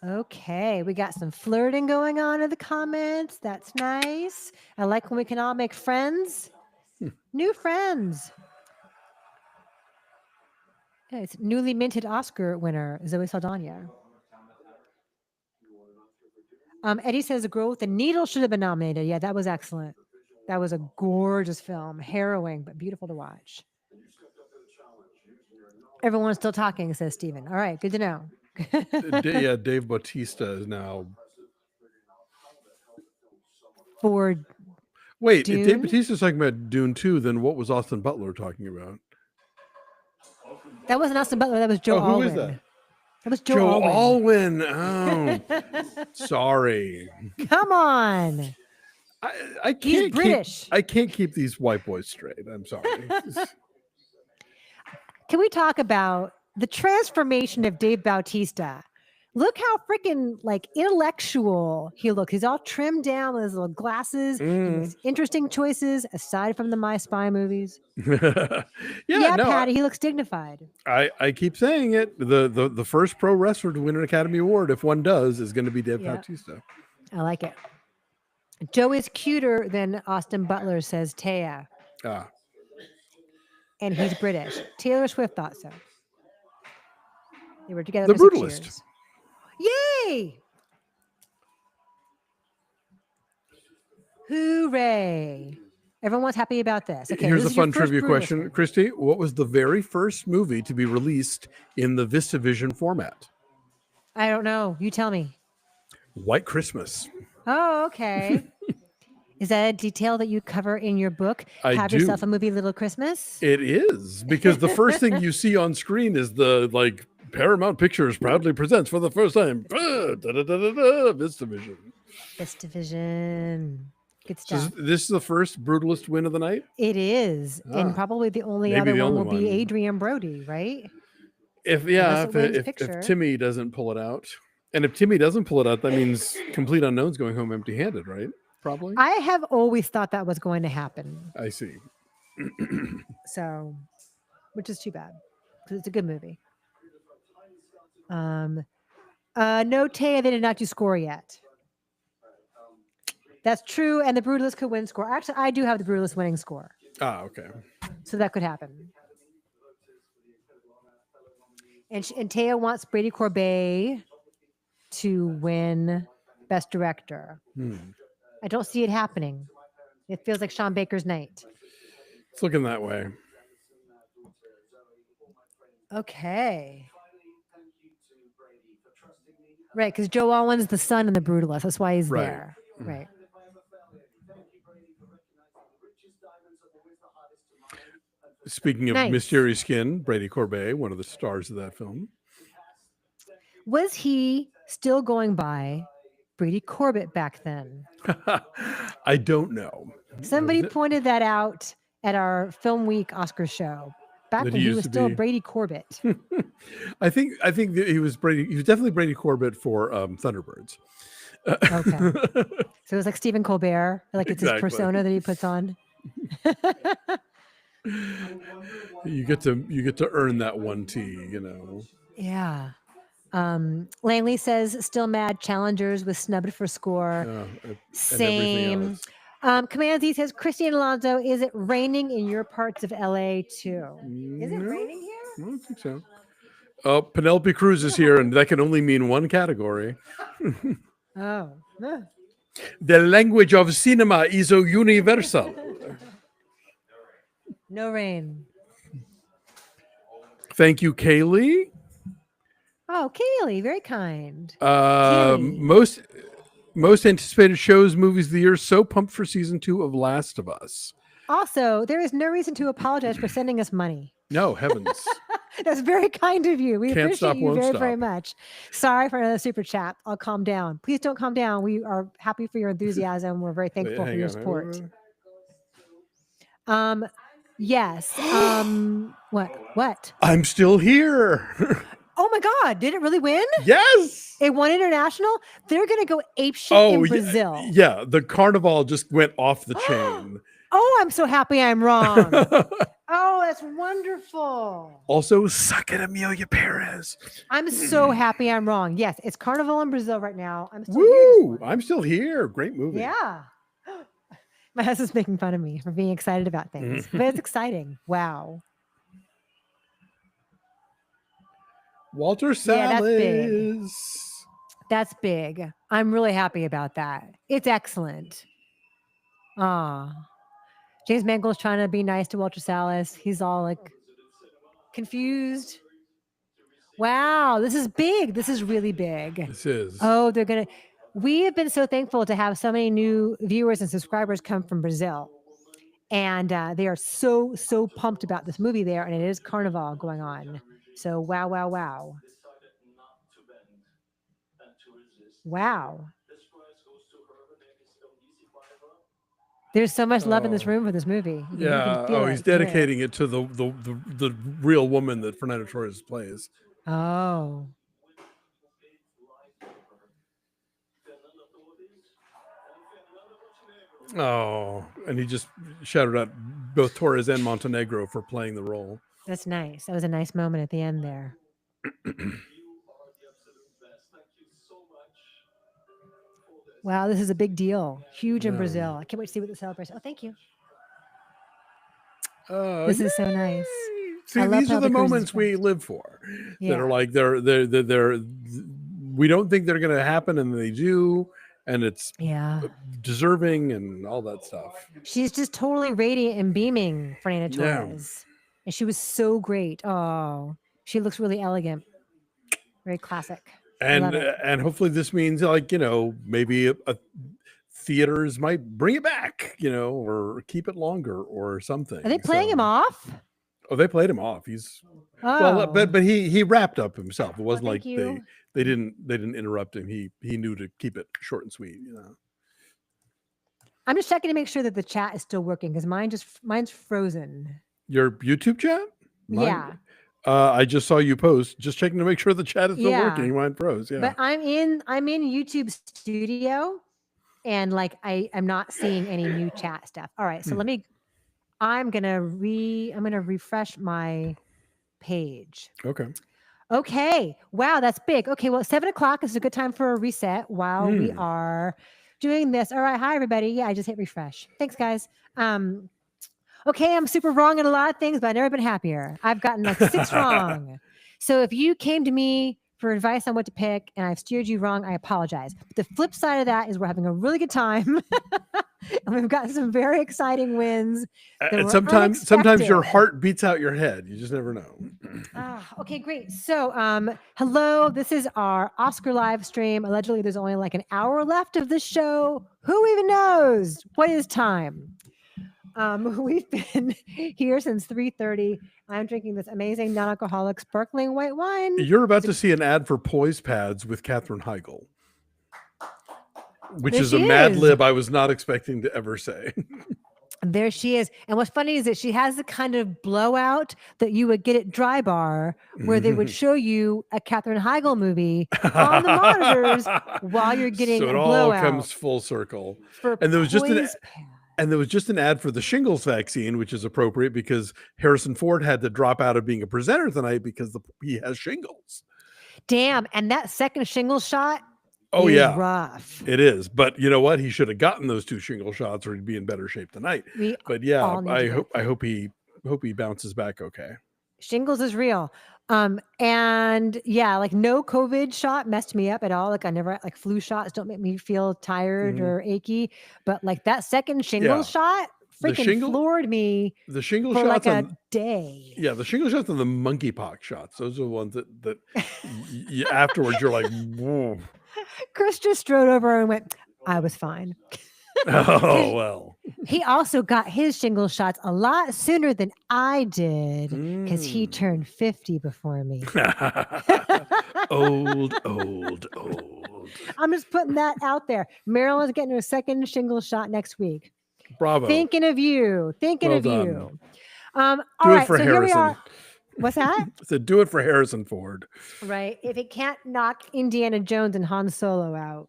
Okay, we got some flirting going on in the comments. That's nice. I like when we can all make friends. New friends. Yeah, it's newly minted Oscar winner, Zoe Saldana. Eddie says the girl with the needle should have been nominated. Yeah, that was excellent. That was a gorgeous film, harrowing, but beautiful to watch. Everyone's still talking, says Steven. All right, good to know. Yeah, Dave Bautista is now. For wait, Dune? if Dave Bautista's talking about Dune 2, then what was Austin Butler talking about? That wasn't Austin Butler. That was Joe Who Alwyn. is that? That was Joe Alwyn. Oh, sorry. Come on. I can't. He's British. I can't keep these white boys straight. I'm sorry. Can we talk about the transformation of Dave Bautista? Look how freaking like intellectual he looks. He's all trimmed down with his little glasses. He makes interesting choices aside from the My Spy movies. yeah, no, Patty, he looks dignified. I keep saying it. The first pro wrestler to win an Academy Award, if one does, is going to be Dave Bautista. I like it. Joe is cuter than Austin Butler, says Taya. And he's British. Taylor Swift thought so. They were together The for 6 Brutalist. years. Yay! Hooray! Everyone's happy about this. Okay, here's this a is your fun first trivia Brutalist question. one. Christy, what was the very first movie to be released in the VistaVision format? I don't know. You tell me. White Christmas. Oh, okay. Is that a detail that you cover in your book? Have do. Yourself a Movie Little Christmas? It is, because the first thing you see on screen is the Paramount Pictures proudly presents for the first time VistaVision. VistaVision. Good So stuff. this is the first Brutalist win of the night? It is. And probably the only maybe other the one only will be one. Adrian Brody, right? If Timmy doesn't pull it out. And if Timmy doesn't pull it out, that means Complete Unknown's going home empty-handed, right? Probably. I have always thought that was going to happen. I see. So, which is too bad because it's a good movie. No, Taya, they did not do score yet. That's true, and the Brutalist could win score. Actually, I do have the Brutalist winning score. Okay. So that could happen. And Taya wants Brady Corbet to win Best Director. I don't see it happening. It feels like Sean Baker's night. It's looking that way. Okay. Right, because Joe Alwyn's the son in the Brutalist. That's why he's there. Right. Speaking of Mysterious Skin, Brady Corbet, one of the stars of that film. Was he still going by Brady Corbett back then? I don't know. Somebody pointed that out at our Film Week Oscar show. Back when he was still Brady Corbett. I think that he was Brady. He was definitely Brady Corbett for Thunderbirds. Okay. So it was like Stephen Colbert. Like it's his persona that he puts on. You get to earn that one tea, you know. Yeah. Langley says still mad challengers was snubbed for score. And everything Same. else. Command Z says Christy and Alonso, is it raining in your parts of LA too? Is it No, raining here? I don't think so. Oh, Penelope Cruz is here, and that can only mean one category. Oh. The language of cinema is a universal. No rain. Thank you, Kaylee. Oh, Kaylee, very kind. Kaylee. Most anticipated shows, movies of the year. So pumped for season 2 of Last of Us. Also, there is no reason to apologize for sending us money. No, heavens. That's very kind of you. We Can't appreciate stop, you won't very, stop. very much. Sorry for another super chat. I'll calm down. Please don't calm down. We are happy for your enthusiasm. We're very thankful for Hang your on. support. Yes. What? I'm still here. Oh my God! Did it really win? Yes. It won international. They're gonna go apeshit in Brazil. Yeah, the carnival just went off the chain. Oh, I'm so happy I'm wrong. Oh, that's wonderful. Also, suck it, Amelia Perez. I'm so happy I'm wrong. Yes, it's Carnival in Brazil right now. I'm still here. Woo! I'm still here. Great movie. Yeah. My husband's making fun of me for being excited about things, but it's exciting. Wow. Walter Salles. Yeah, that's big. That's big. I'm really happy about that. It's excellent. James Mangold's trying to be nice to Walter Salles. He's all like confused. Wow, this is big. This is really big. This is. Oh, we have been so thankful to have so many new viewers and subscribers come from Brazil. And they are so pumped about this movie there. And it is Carnival going on. So wow. Wow. There's so much love in this room for this movie. You can feel he's dedicating it to the real woman that Fernando Torres plays. Oh. Oh, and he just shouted out both Torres and Montenegro for playing the role. That's nice. That was a nice moment at the end there. Wow, this is a big deal. Huge in Brazil. I can't wait to see what the celebration. Oh, thank you. This is so nice. See, these are the moments we live for. That are like they're we don't think they're going to happen, and they do, and it's deserving and all that stuff. She's just totally radiant and beaming, Fernanda Torres, and she was so great. Oh, she looks really elegant, very classic. And hopefully this means, like, you know, maybe a theaters might bring it back, you know, or keep it longer or something. Are they playing him off? Oh, they played him off. He's well, but he wrapped up himself. It wasn't like they didn't interrupt him. He knew to keep it short and sweet, you know. I'm just checking to make sure that the chat is still working because mine's frozen. Your YouTube chat? Yeah. I just saw you post. Just checking to make sure the chat is still working. Mine froze. Yeah. But I'm in YouTube Studio, and like I'm not seeing any new chat stuff. All right, so I'm gonna refresh my page. Okay. Wow, that's big. Okay, well, 7:00 is a good time for a reset while we are doing this. All right, hi everybody. Yeah, I just hit refresh. Thanks, guys. Okay, I'm super wrong in a lot of things, but I've never been happier. I've gotten like 6 wrong. So if you came to me for advice on what to pick and I've steered you wrong, I apologize. But the flip side of that is we're having a really good time. And we've got some very exciting wins. And sometimes your heart beats out your head. You just never know. Okay, great. So hello, this is our Oscar live stream. Allegedly, there's only like an hour left of this show. Who even knows? What is time? We've been here since 3:30. I'm drinking this amazing non-alcoholic sparkling white wine. You're about to see an ad for Poise Pads with Katherine Heigl, which is a Mad Lib I was not expecting to ever say. There she is. And what's funny is that she has the kind of blowout that you would get at Dry Bar, where they would show you a Katherine Heigl movie on the monitors while you're getting a blowout. So it all comes full circle. And there was just And there was just an ad for the shingles vaccine, which is appropriate because Harrison Ford had to drop out of being a presenter tonight because he has shingles. Damn. And that second shingle shot Oh, is yeah. rough. It is. But you know what? He should have gotten those 2 shingle shots or he'd be in better shape tonight. But yeah, all need to I hope he bounces back okay. Shingles is real. And yeah, like no COVID shot messed me up at all. Like I never like flu shots don't make me feel tired or achy. But like that second shingles shot freaking floored me The shingle for shots like a day. Yeah, the shingle shots and the monkeypox shots. Those are the ones that afterwards you're like, whoa. Chris just strode over and went, I was fine. Oh, well. He also got his shingle shots a lot sooner than I did because he turned 50 before me. Old. I'm just putting that out there. Marilyn's getting her second shingle shot next week. Bravo. Thinking of you. Well done. You. All Do right, it for so Harrison. here we are. What's that? I said, do it for Harrison Ford. Right. If it can't knock Indiana Jones and Han Solo out.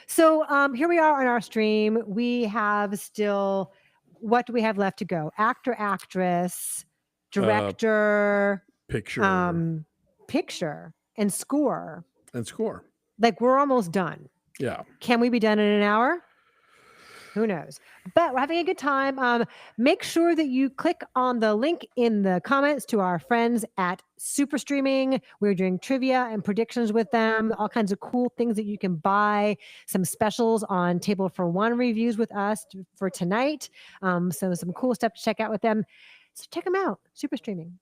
So here we are on our stream. We have still, what do we have left to go? Actor, actress, director, picture, and score. Like we're almost done. Yeah. Can we be done in an hour? Who knows? But we're having a good time. Make sure that you click on the link in the comments to our friends at Super Streaming. We're doing trivia and predictions with them, all kinds of cool things that you can buy, some specials on Table for One reviews with us for tonight. So some cool stuff to check out with them. So check them out, Super Streaming.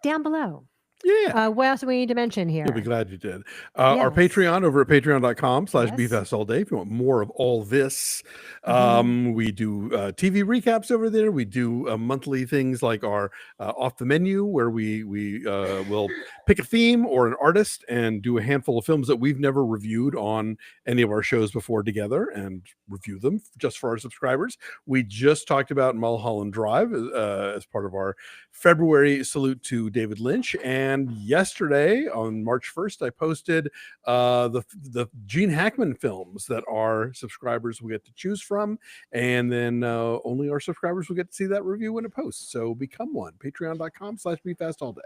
Down below. Yeah. What else do we need to mention here? You'll be glad you did. Our Patreon over at patreon.com/bfestallday. If you want more of all this, we do TV recaps over there. We do monthly things like our Off the Menu, where we will pick a theme or an artist and do a handful of films that we've never reviewed on any of our shows before together and review them just for our subscribers. We just talked about Mulholland Drive as part of our February salute to David Lynch. And yesterday on March 1st, I posted the Gene Hackman films that our subscribers will get to choose from. And then only our subscribers will get to see that review when it posts. So become one. Patreon.com/BeFastAllDay.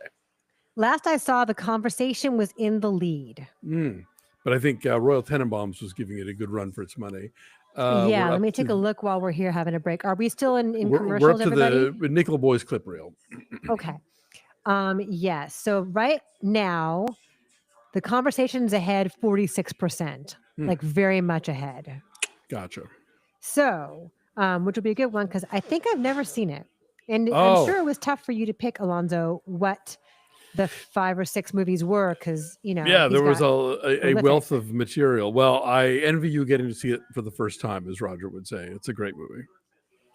Last I saw, the conversation was in the lead. But I think Royal Tenenbaums was giving it a good run for its money. Yeah, let me take a look while we're here having a break. Are we still in commercials, we're up to everybody? the Nickel Boys clip reel. Okay. Yes. So right now, the conversation's ahead 46%, like very much ahead. Gotcha. So, which will be a good one because I think I've never seen it. And I'm sure it was tough for you to pick, Alonso, what the 5 or 6 movies were because, you know. Yeah, there was a wealth of material. Well, I envy you getting to see it for the first time, as Roger would say. It's a great movie.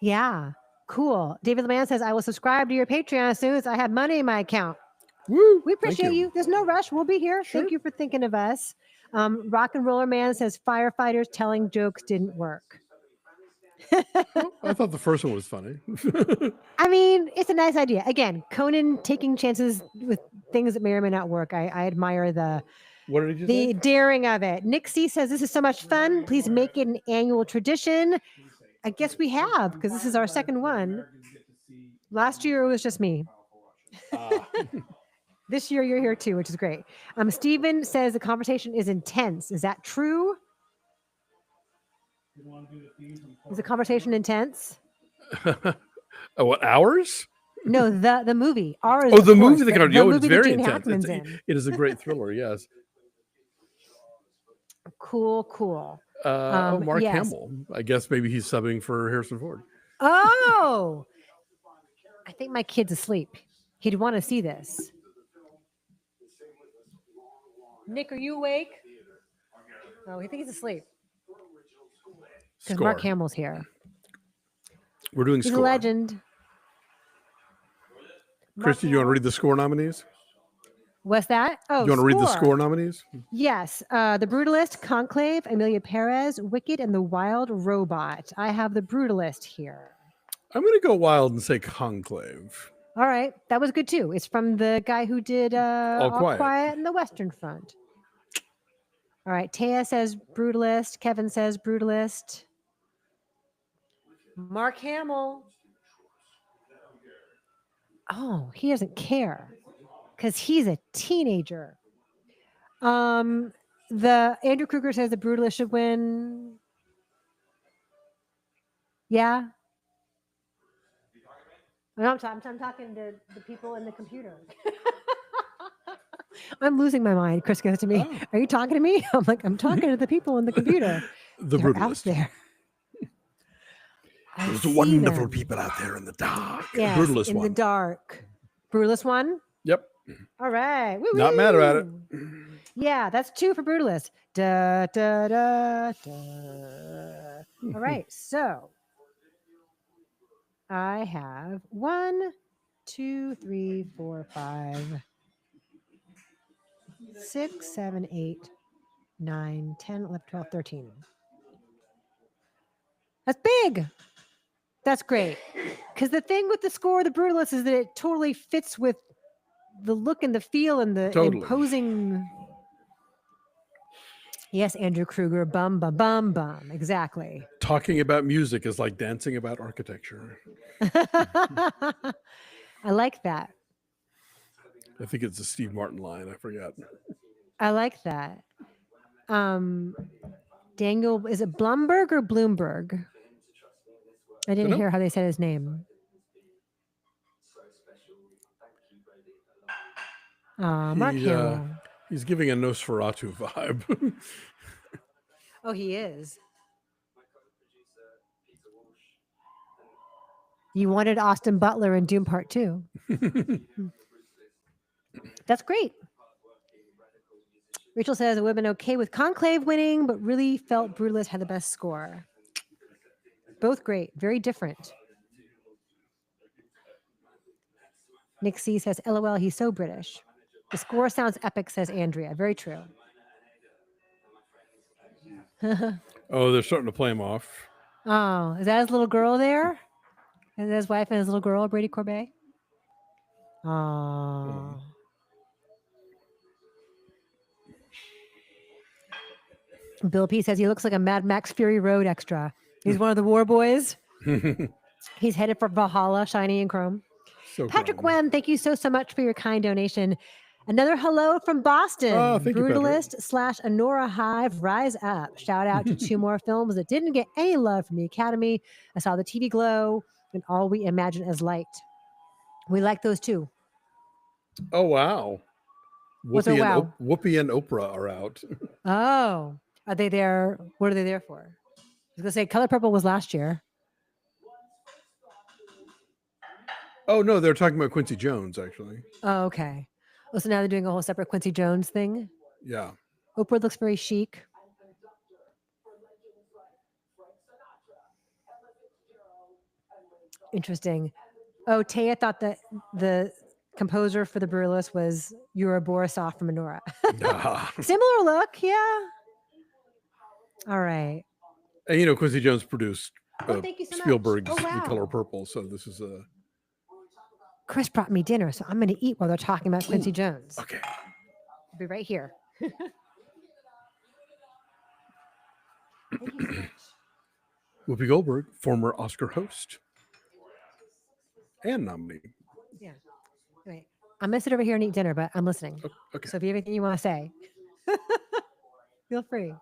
Yeah. Cool. David LeMan says, I will subscribe to your Patreon as soon as I have money in my account. Woo! We appreciate you. There's no rush. We'll be here. Sure. Thank you for thinking of us. Rock and Roller Man says firefighters telling jokes didn't work. I thought the first one was funny. I mean, it's a nice idea. Again, Conan taking chances with things that may or may not work. I admire the daring of it. Nick C says, this is so much fun. Please make it an annual tradition. I guess we have, because this is our second one. Last year it was just me. This year you're here too, which is great. Steven says the conversation is intense. Is that true? Is the conversation intense? What, hours? No, the movie. Ours. Oh, the movie. It's very intense. It is a great thriller. Yes. Cool. Mark Hamill. I guess maybe he's subbing for Harrison Ford. Oh, I think my kid's asleep. He'd want to see this. Nick, are you awake? Oh, I think he's asleep. Because Mark Hamill's here. We're doing He's score. a legend. Christy, do you want to read the score nominees? What's that? Oh, do you want to read the score nominees? Yes. The Brutalist, Conclave, Emilia Perez, Wicked, and The Wild Robot. I have The Brutalist here. I'm going to go wild and say Conclave. All right. That was good too. It's from the guy who did All Quiet and the Western Front. All right. Taya says Brutalist. Kevin says Brutalist. Mark Hamill. Oh, he doesn't care because he's a teenager. The Andrew Kruger says the Brutalist should win. Yeah. No, I'm talking to the people in the computer. I'm losing my mind. Chris goes to me, Oh. "Are you talking to me?" I'm like, "I'm talking to the people in the computer. The They're out Brutalist. there." I There's see wonderful them. people out there in the dark. Yes, Brutalist in the one. dark. Brutalist one. Yep. All right. Not mad about it. Woo-woo. Yeah, that's 2 for Brutalist. Da, da, da, da. All right. So I have 1, 2, 3, 4, 5, 6, 7, 8, 9, 10, 11, 12, 13. That's big. That's great. Because the thing with the score of the Brutalist is that it totally fits with the look and the feel and the Totally. imposing. Yes, Andrew Kruger. Bum, bum, bum, bum. Exactly. Talking about music is like dancing about architecture. I like that. I think it's a Steve Martin line. I forgot. I like that. Daniel, is it Blumberg or Bloomberg? I didn't Dunno. hear how they said his name. Mark Hamill. He's giving a Nosferatu vibe. Oh, he is. You wanted Austin Butler in Doom Part 2. That's great. Rachel says it would have been okay with Conclave winning, but really felt Brutalist had the best score. Both great, very different. Nick C says, LOL, he's so British. The score sounds epic, says Andrea. Very true. Oh, they're starting to play him off. Oh, is that his little girl there? Is that his wife and his little girl, Brady Corbet? Oh. Bill P says he looks like a Mad Max Fury Road extra. He's one of the war boys. He's headed for Valhalla, shiny and chrome. So Patrick grown. Wen, thank you so much for your kind donation. Another hello from Boston. Oh, thank you, Patrick. Brutalist / Honora Hive, rise up. Shout out to 2 more films that didn't get any love from the Academy. I saw The TV Glow and All We Imagine as Light. We like those 2. Oh, wow. What's a Whoopi, wow? Whoopi and Oprah are out. Oh, are they there? What are they there for? I was going to say Color Purple was last year. Oh, no, they're talking about Quincy Jones, actually. Oh, okay. Oh, so now they're doing a whole separate Quincy Jones thing. Yeah. Oprah looks very chic. Interesting. Oh, Taya thought that the composer for the Brutalist was Yura Borisov from Menorah. Similar look, yeah. All right. And, you know, Quincy Jones produced Thank you so much. Spielberg's Oh, wow. The Color Purple, so this is a... Chris brought me dinner, so I'm going to eat while they're talking about Quincy Jones. Okay. I'll be right here. Thank you so much. Whoopi Goldberg, former Oscar host and nominee. Yeah. Anyway, I'm going to sit over here and eat dinner, but I'm listening. Okay. So if you have anything you want to say, feel free.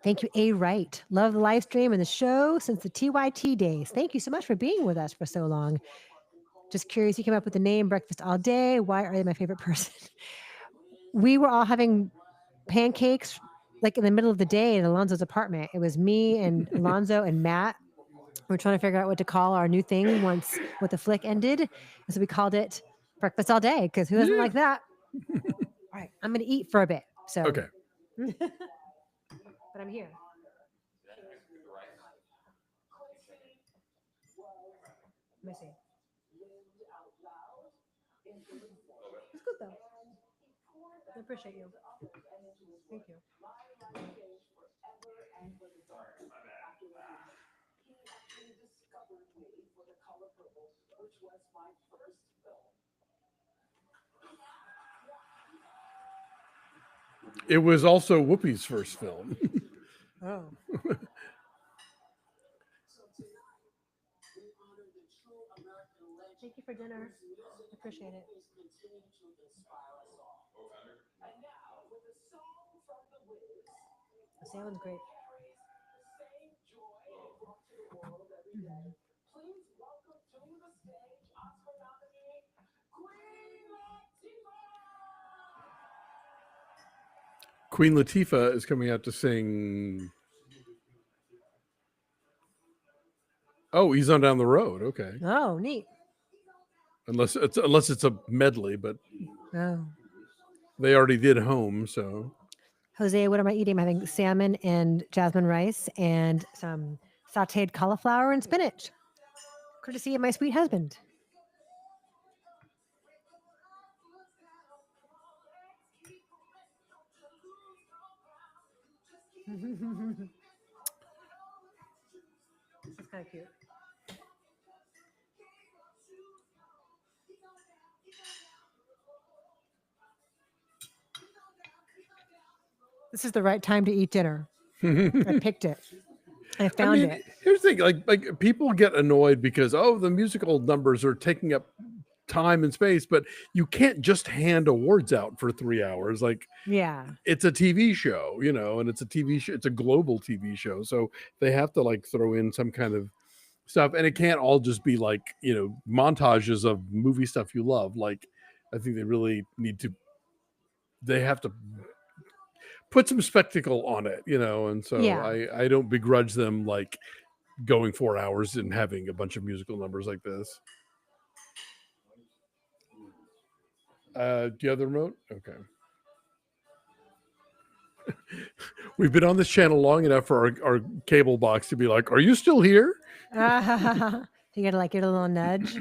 Thank you, A. Wright. Love the live stream and the show since the TYT days. Thank you so much for being with us for so long. Just curious, you came up with the name Breakfast All Day. Why are they my favorite person? We were all having pancakes like in the middle of the day in Alonso's apartment. It was me and Alonso and Matt. We're trying to figure out what to call our new thing once what the flick ended. And so we called it Breakfast All Day because who doesn't like that? All right, I'm going to eat for a bit. So Okay. But I'm here. Let me see. It's good though. I appreciate you. Thank you. It was also Whoopi's first film. Oh. Thank you for dinner. Appreciate it. The salmon's great. Mhm. Queen Latifah is coming out to sing. Oh, he's on Down the Road. Okay, Oh, neat. unless it's a medley, but Oh. they already did Home, so. Jose, what am I eating? I'm having salmon and jasmine rice and some sauteed cauliflower and spinach. Courtesy of my sweet husband. This is kind of cute. This is the right time to eat dinner. I picked it. I found it. Here's the thing: like people get annoyed because the musical numbers are taking up time and space, but you can't just hand awards out for 3 hours. Like, Yeah. it's a TV show, and it's a TV show. It's a global TV show, so they have to like throw in some kind of stuff, and it can't all just be like montages of movie stuff you love. Like, I think they really need to. They have to put some spectacle on it, and so Yeah. I don't begrudge them like going 4 hours and having a bunch of musical numbers like this. Do you have the remote? Okay. We've been on this channel long enough for our cable box to be like, are you still here? You gotta like get a little nudge.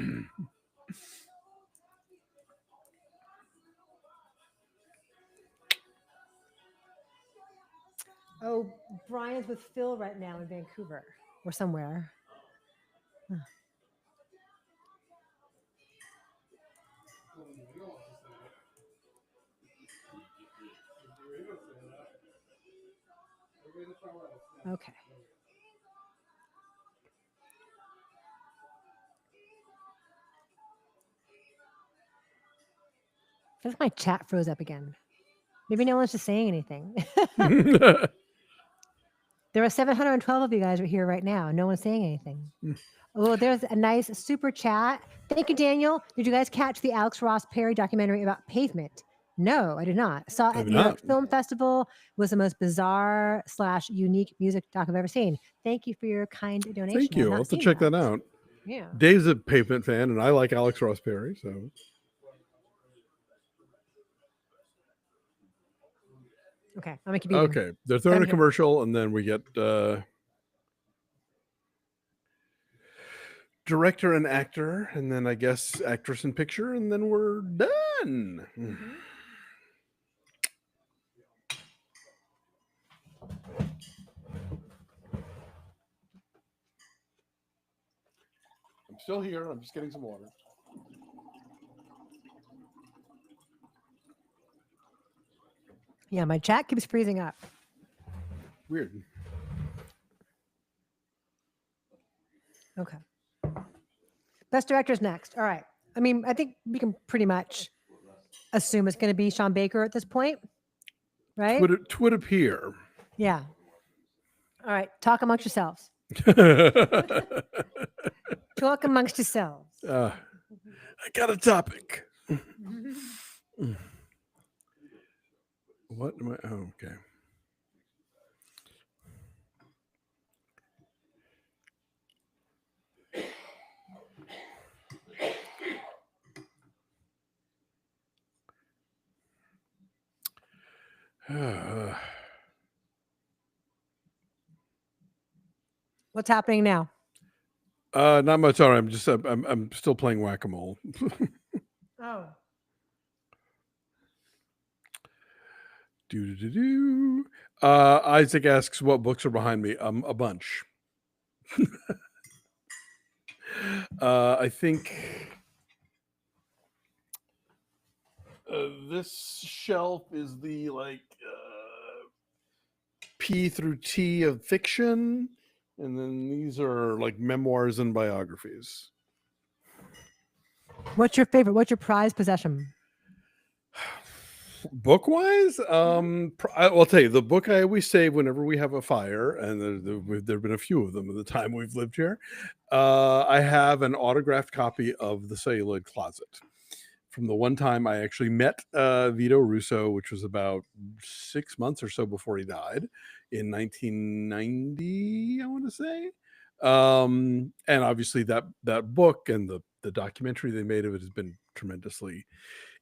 Oh, Brian's with Phil right now in Vancouver or somewhere. Okay. I feel like my chat froze up again. Maybe no one's just saying anything. There are 712 of you guys are here right now. No one's saying anything. Oh, there's a nice super chat. Thank you, Daniel. Did you guys catch the Alex Ross Perry documentary about Pavement? No, I did not. Saw it at New York Film Festival. Was the most bizarre / unique music doc I've ever seen. Thank you for your kind donation. Thank you. I'll have to check that out. Yeah. Dave's a Pavement fan, and I like Alex Ross Perry, so. Okay, I'm gonna keep eating. Okay, they're throwing a commercial, and then we get director and actor, and then I guess actress and picture, and then we're done. Mm-hmm. I'm still here. I'm just getting some water. Yeah, my chat keeps freezing up. Weird. Okay. Best director's next. All right. I mean, I think we can pretty much assume it's going to be Sean Baker at this point, right? Twould appear. Yeah. All right. Talk amongst yourselves. Talk amongst yourselves. I got a topic. What am I? Oh, okay. What's happening now? Not much. All right. I'm still playing whack-a-mole. Oh. Isaac asks, what books are behind me? A bunch. I think this shelf is the P through T of fiction, and then these are like memoirs and biographies. What's your favorite? What's your prized possession? Book wise, I'll tell you the book I always save whenever we have a fire, and there have been a few of them in the time we've lived here. I have an autographed copy of The Celluloid Closet from the one time I actually met Vito Russo, which was about 6 months or so before he died in 1990, I want to say. And obviously that book and the documentary they made of it has been tremendously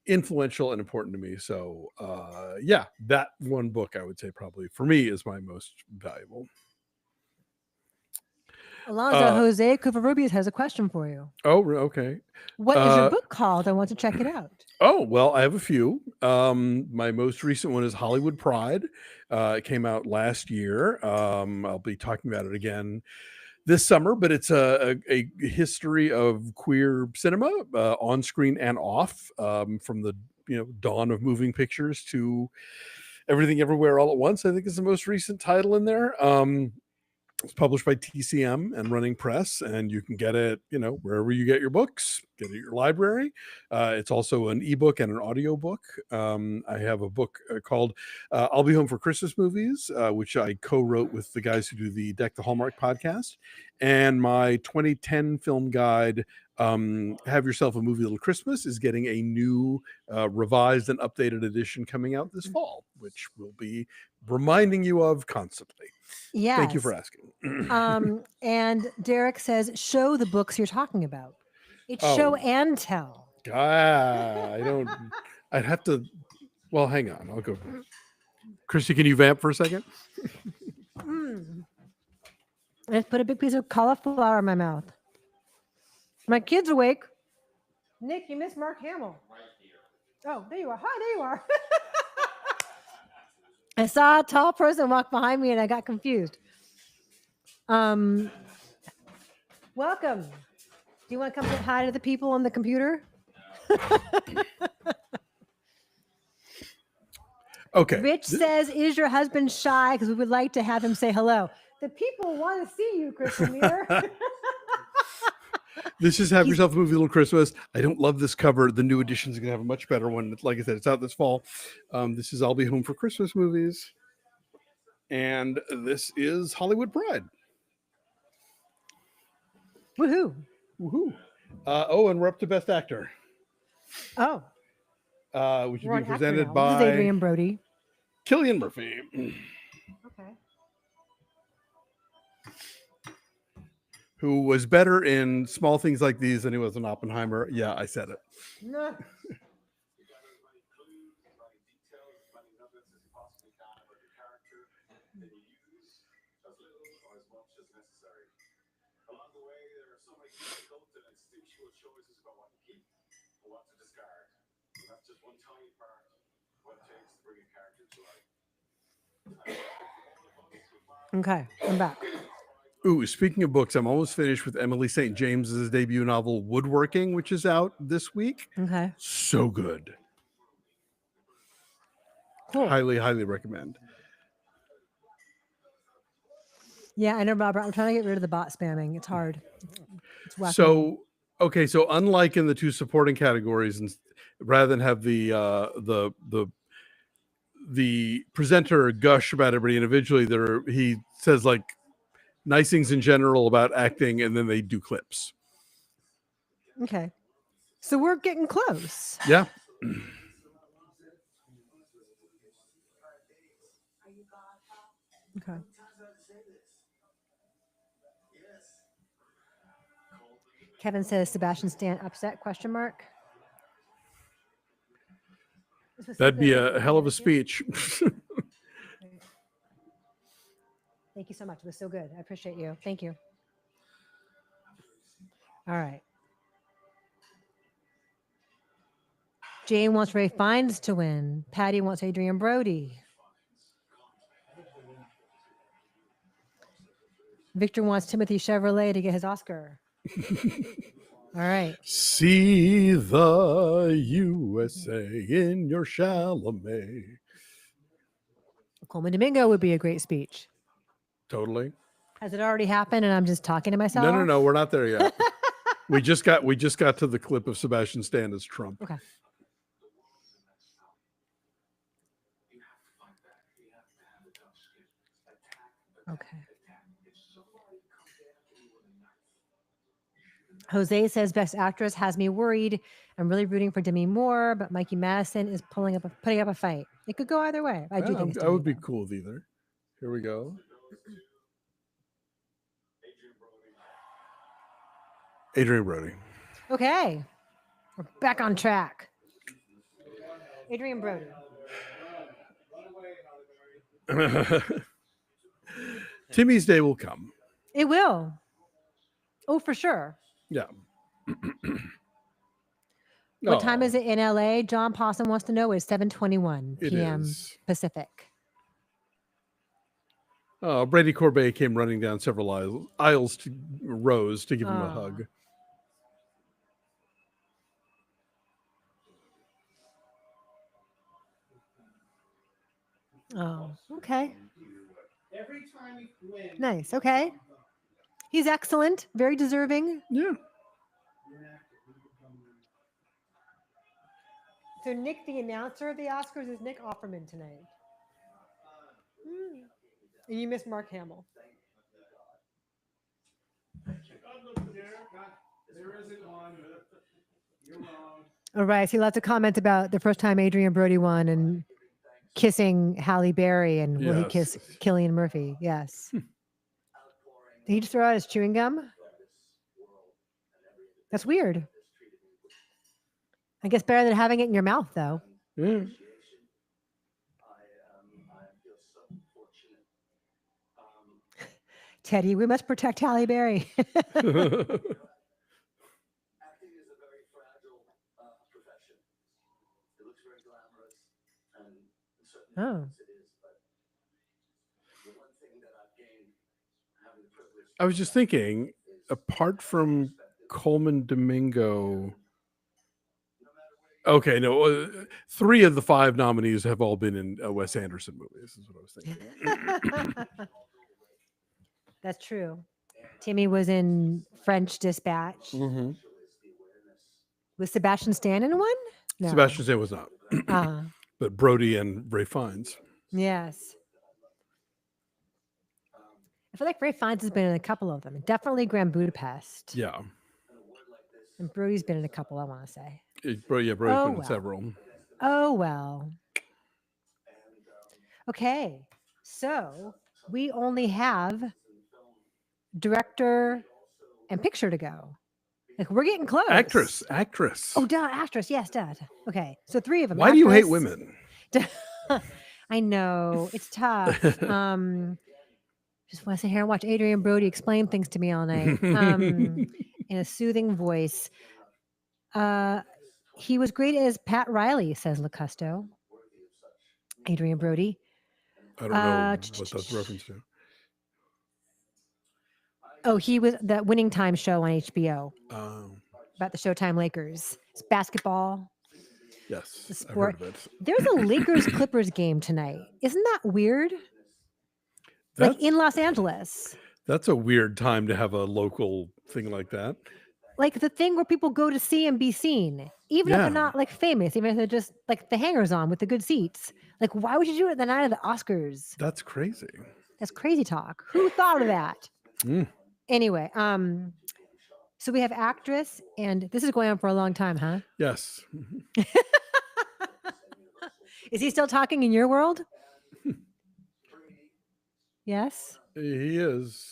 influential and important to me. So yeah, that one book I would say probably for me is my most valuable. Alonso, Jose Covarrubias has a question for you. Oh, okay. What is your book called? I want to check it out. Oh, well, I have a few. My most recent one is Hollywood Pride. It came out last year. I'll be talking about it again this summer, but it's a history of queer cinema, on screen and off, from the dawn of moving pictures to Everything Everywhere All at Once. I think is the most recent title in there. It's published by TCM and Running Press, and you can get it, wherever you get your books, get it at your library. It's also an ebook and an audio book. I have a book called I'll Be Home for Christmas Movies, which I co-wrote with the guys who do the Deck the Hallmark podcast, and my 2010 film guide, Have Yourself a Movie Little Christmas, is getting a new revised and updated edition coming out this fall, which we'll be reminding you of constantly. Yes. Thank you for asking. And Derek says, show the books you're talking about. It's show and tell. I'd have to, well, hang on. I'll go. Christy, can you vamp for a second? Let's put a big piece of cauliflower in my mouth. My kid's awake. Nick, you missed Mark Hamill. Oh, there you are. Hi, there you are. I saw a tall person walk behind me and I got confused. Welcome. Do you want to come say hi to the people on the computer? Okay. Rich says, is your husband shy? Because we would like to have him say hello. The people want to see you, Chris Lemire. This is Have Yourself a Movie Little Christmas. I don't love this cover. The new edition is going to have a much better one. Like I said, it's out this fall. This is I'll Be Home for Christmas Movies. And this is Hollywood Pride. Woohoo. Woohoo. And we're up to Best Actor. Oh. Which is being presented by this is Adrian Brody. Cillian Murphy. Okay. Who was better in Small Things Like These than he was in Oppenheimer. Yeah, I said it. No. Okay, I'm back. Ooh, speaking of books, I'm almost finished with Emily St. James's debut novel, Woodworking, which is out this week. Okay. So good. Cool. Highly, highly recommend. Yeah, I know, Robert. I'm trying to get rid of the bot spamming. It's hard. It's wacky. So unlike in the two supporting categories, and rather than have the presenter gush about everybody individually, he says like nice things in general about acting, and then they do clips. Okay. So we're getting close. Yeah. Okay. Kevin says Sebastian Stan upset ? That'd be a hell of a speech. Thank you so much. It was so good. I appreciate you. Thank you. All right. Jane wants Ray Fiennes to win. Patty wants Adrian Brody. Victor wants Timothy Chevrolet to get his Oscar. All right. See the USA in your Chalamet. Coleman Domingo would be a great speech. Totally. Has it already happened and I'm just talking to myself? No, we're not there yet. we just got to the clip of Sebastian Stan as Trump. Okay. Okay. Jose says Best Actress has me worried. I'm really rooting for Demi Moore, but Mikey Madison is putting up a fight. It could go either way. I do think it's I would Demi, be though. cool with either. Here we go. Adrian Brody. Okay. We're back on track. Adrian Brody. Timmy's day will come. It will. Oh, for sure. Yeah. What time is it in LA? John Possum wants to know. It's 7:21 It p.m. is. Pacific. Brady Corbet came running down several aisles to Rose to give him a Aw. hug. Oh, okay. Every time he wins, Nice. Okay. He's excellent. Very deserving. Yeah. So Nick, the announcer of the Oscars, is Nick Offerman tonight. And you missed Mark Hamill. there isn't one. You're wrong. All right. So lots of comments about the first time Adrian Brody won and kissing Halle Berry and will he kiss Yes. Cillian Murphy? Yes. Did he just throw out his chewing gum? That's weird. I guess better than having it in your mouth, though. Yeah. Teddy, we must protect Halle Berry. Acting is a very fragile profession. It looks very glamorous, and in certain Oh. ways it is. But the one thing that I've gained having the privilege. I was just thinking, apart from Coleman Domingo. Okay, no, 3 of the 5 nominees have all been in Wes Anderson movies. Is what I was thinking. That's true. Timmy was in French Dispatch. Mm-hmm. Was Sebastian Stan in one? No. Sebastian Stan was not, but Brody and Ray Fiennes. Yes. I feel like Ray Fiennes has been in a couple of them. Definitely Grand Budapest. Yeah. And Brody's been in a couple, I want to say. Brody's been in several. Oh, well. Okay. So we only have director and picture to go. Like we're getting close. Actress. Oh, duh, actress. Yes, duh. Okay. So 3 of them. Why do you hate women? I know. It's tough. Just want to sit here and watch Adrian Brody explain things to me all night in a soothing voice. He was great as Pat Riley, says LaCusto. Adrian Brody. I don't know what that's reference to. Oh, he was that Winning Time show on HBO about the Showtime Lakers. It's basketball. Yes, The I've sport. heard of it. There's a Lakers Clippers game tonight. Isn't that weird? Like in Los Angeles. That's a weird time to have a local thing like that. Like the thing where people go to see and be seen, even if they're not like famous, even if they're just like the hangers on with the good seats. Like, why would you do it the night of the Oscars? That's crazy. That's crazy talk. Who thought of that? Anyway, so we have actress, and this is going on for a long time, huh? Yes. Is he still talking in your world? Yes. He is.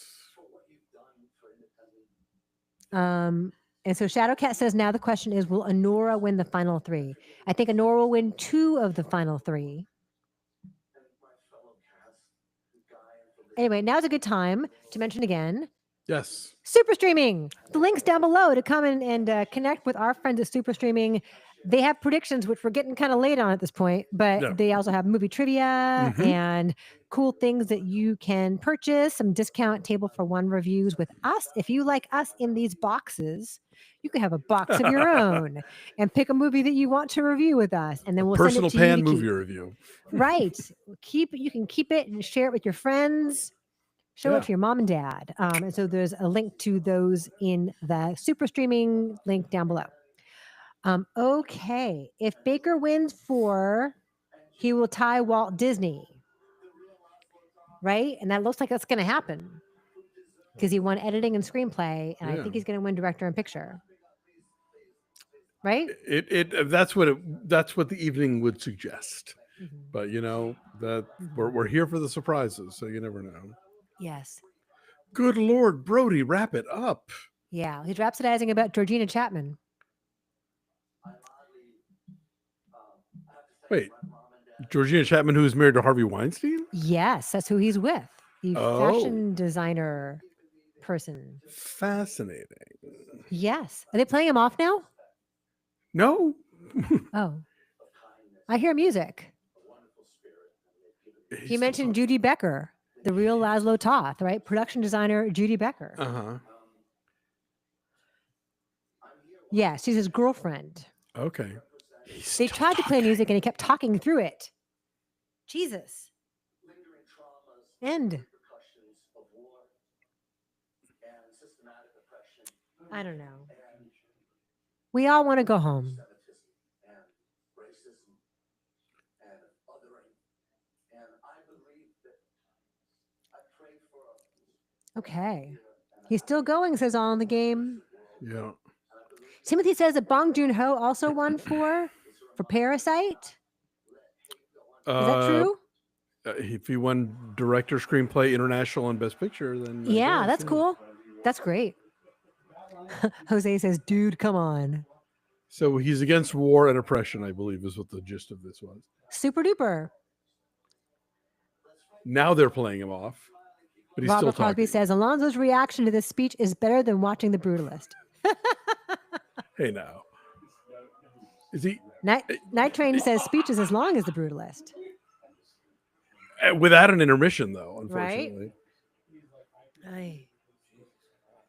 And so Shadowcat says now the question is, will Honora win the final 3? I think Honora will win 2 of the final 3. Anyway, now's a good time to mention again Yes. Super Streaming. The link's down below to come in and connect with our friends at Super Streaming. They have predictions, which we're getting kind of late on at this point, but Yeah. they also have movie trivia Mhm. and cool things that you can purchase, some discount table for one reviews with us. If you like us in these boxes, you can have a box of your own and pick a movie that you want to review with us, and then we'll send Personal it to you pan to movie keep. review. Right. You can keep it and share it with your friends. Show Yeah. it to your mom and dad. And so there's a link to those in the super streaming link down below. Okay. If Baker wins 4, he will tie Walt Disney. Right? And that looks like that's going to happen because he won editing and screenplay. And I Yeah. think he's going to win director and picture. Right? That's what the evening would suggest. But you know that we're here for the surprises, so you never know. Yes. Good Lord, Brody, wrap it up. Yeah. He's rhapsodizing about Georgina Chapman. Wait, Georgina Chapman, who is married to Harvey Weinstein? Yes, that's who he's with. The Oh. fashion designer person. Fascinating. Yes. Are they playing him off now? No. Oh. I hear music. He's He mentioned Judy Becker, the real Laszlo Toth, right? Production designer Judy Becker. Uh-huh. Yeah, she's his girlfriend. Okay. They tried to play music and he kept talking through it. Jesus. End. I don't know. We all want to go home. Okay. He's still going, says all in the game. Yeah. Timothy says that Bong Joon-ho also won for Parasite. Is that true? If he won director, screenplay, international, and best picture, then I Yeah, guess, that's cool. That's great. Jose says, dude, come on. So he's against war and oppression, I believe, is what the gist of this was. Super duper. Now they're playing him off, but he's Robert still talking. Crosby says Alonso's reaction to this speech is better than watching The Brutalist. Hey, now. Is he? Night Train says speech is as long as The Brutalist. Without an intermission, though, unfortunately. Right?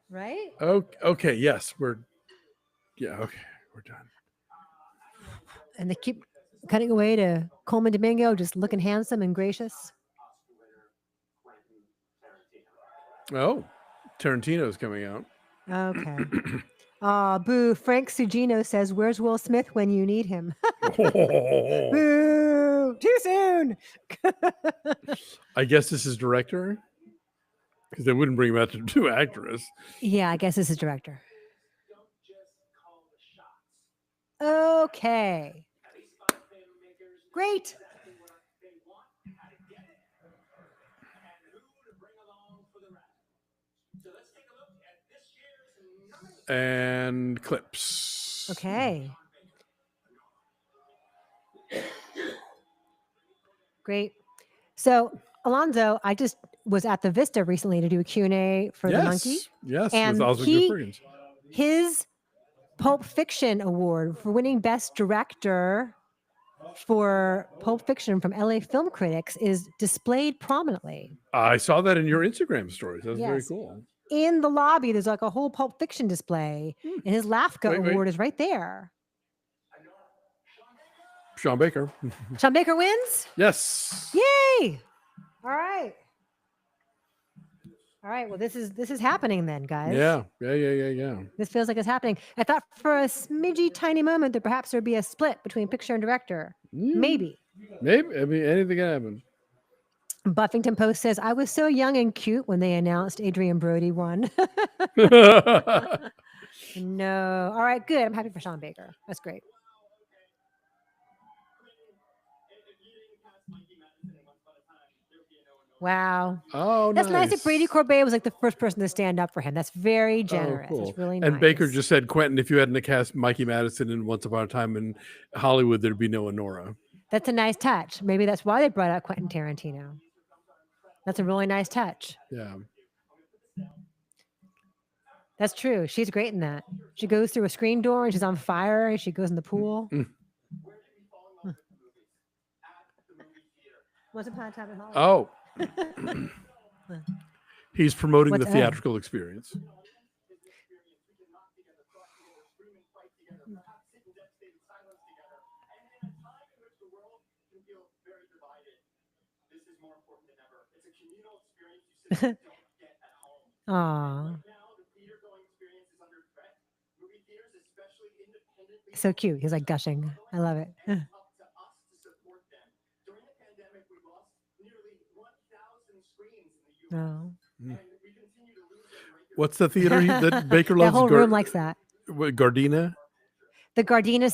Right? Okay, yes, okay, we're done. And they keep cutting away to Coleman Domingo, just looking handsome and gracious. Oh, Tarantino's coming out. Okay. Boo. Frank Sugino says, where's Will Smith when you need him? Boo! Too soon! I guess this is director? Because they wouldn't bring him out to do actress. Yeah, I guess this is director. Okay. Great. And clips. Okay. Great. So, Alonso, I just was at the Vista recently to do a Q&A for the Monkey. Yes, and with Oswald Goodfriends. His Pulp Fiction award for winning Best Director for Pulp Fiction from LA Film Critics is displayed prominently. I saw that in your Instagram stories. That's very Yes. cool. In the lobby, there's like a whole Pulp Fiction display, and his LAFCA award is right there. Sean Baker. Sean Baker wins? Yes. Yay! All right. All right. Well, this is happening then, guys. Yeah. This feels like it's happening. I thought for a smidgy tiny moment that perhaps there'd be a split between picture and director. Maybe. I mean, anything can happen. Buffington Post says, I was so young and cute when they announced Adrian Brody won. No. All right, good. I'm happy for Sean Baker. That's great. Wow. Oh, that's nice that Brady Corbet was like the first person to stand up for him. That's very generous. Oh, cool. That's really nice. And Baker just said, Quentin, if you hadn't cast Mikey Madison in Once Upon a Time in Hollywood, there'd be no Honora. That's a nice touch. Maybe that's why they brought out Quentin Tarantino. That's a really nice touch. Yeah. That's true. She's great in that. She goes through a screen door and she's on fire and she goes in the pool. Where did we fall in love with the movies? At the movie theater. Once upon a time in Hollywood. Oh, he's promoting What's the Ed? theatrical experience. Is the experience. We can knock together, talk together, scream and fight together, perhaps sit in devastated silence together. And in a time in which the world can feel very divided, this is more important than ever. It's a communal experience you simply don't get at home. Aw. Right now, the theater-going experience is under threat. Movie theaters, especially independently. So cute. He's like gushing. I love it. And it's up to us to support them. During the pandemic, we lost nearly 1,000 screens in the U.S. Oh. And we continue to lose them regularly. What's the theater that Baker That loves? whole room likes that. Gardena. The Gardena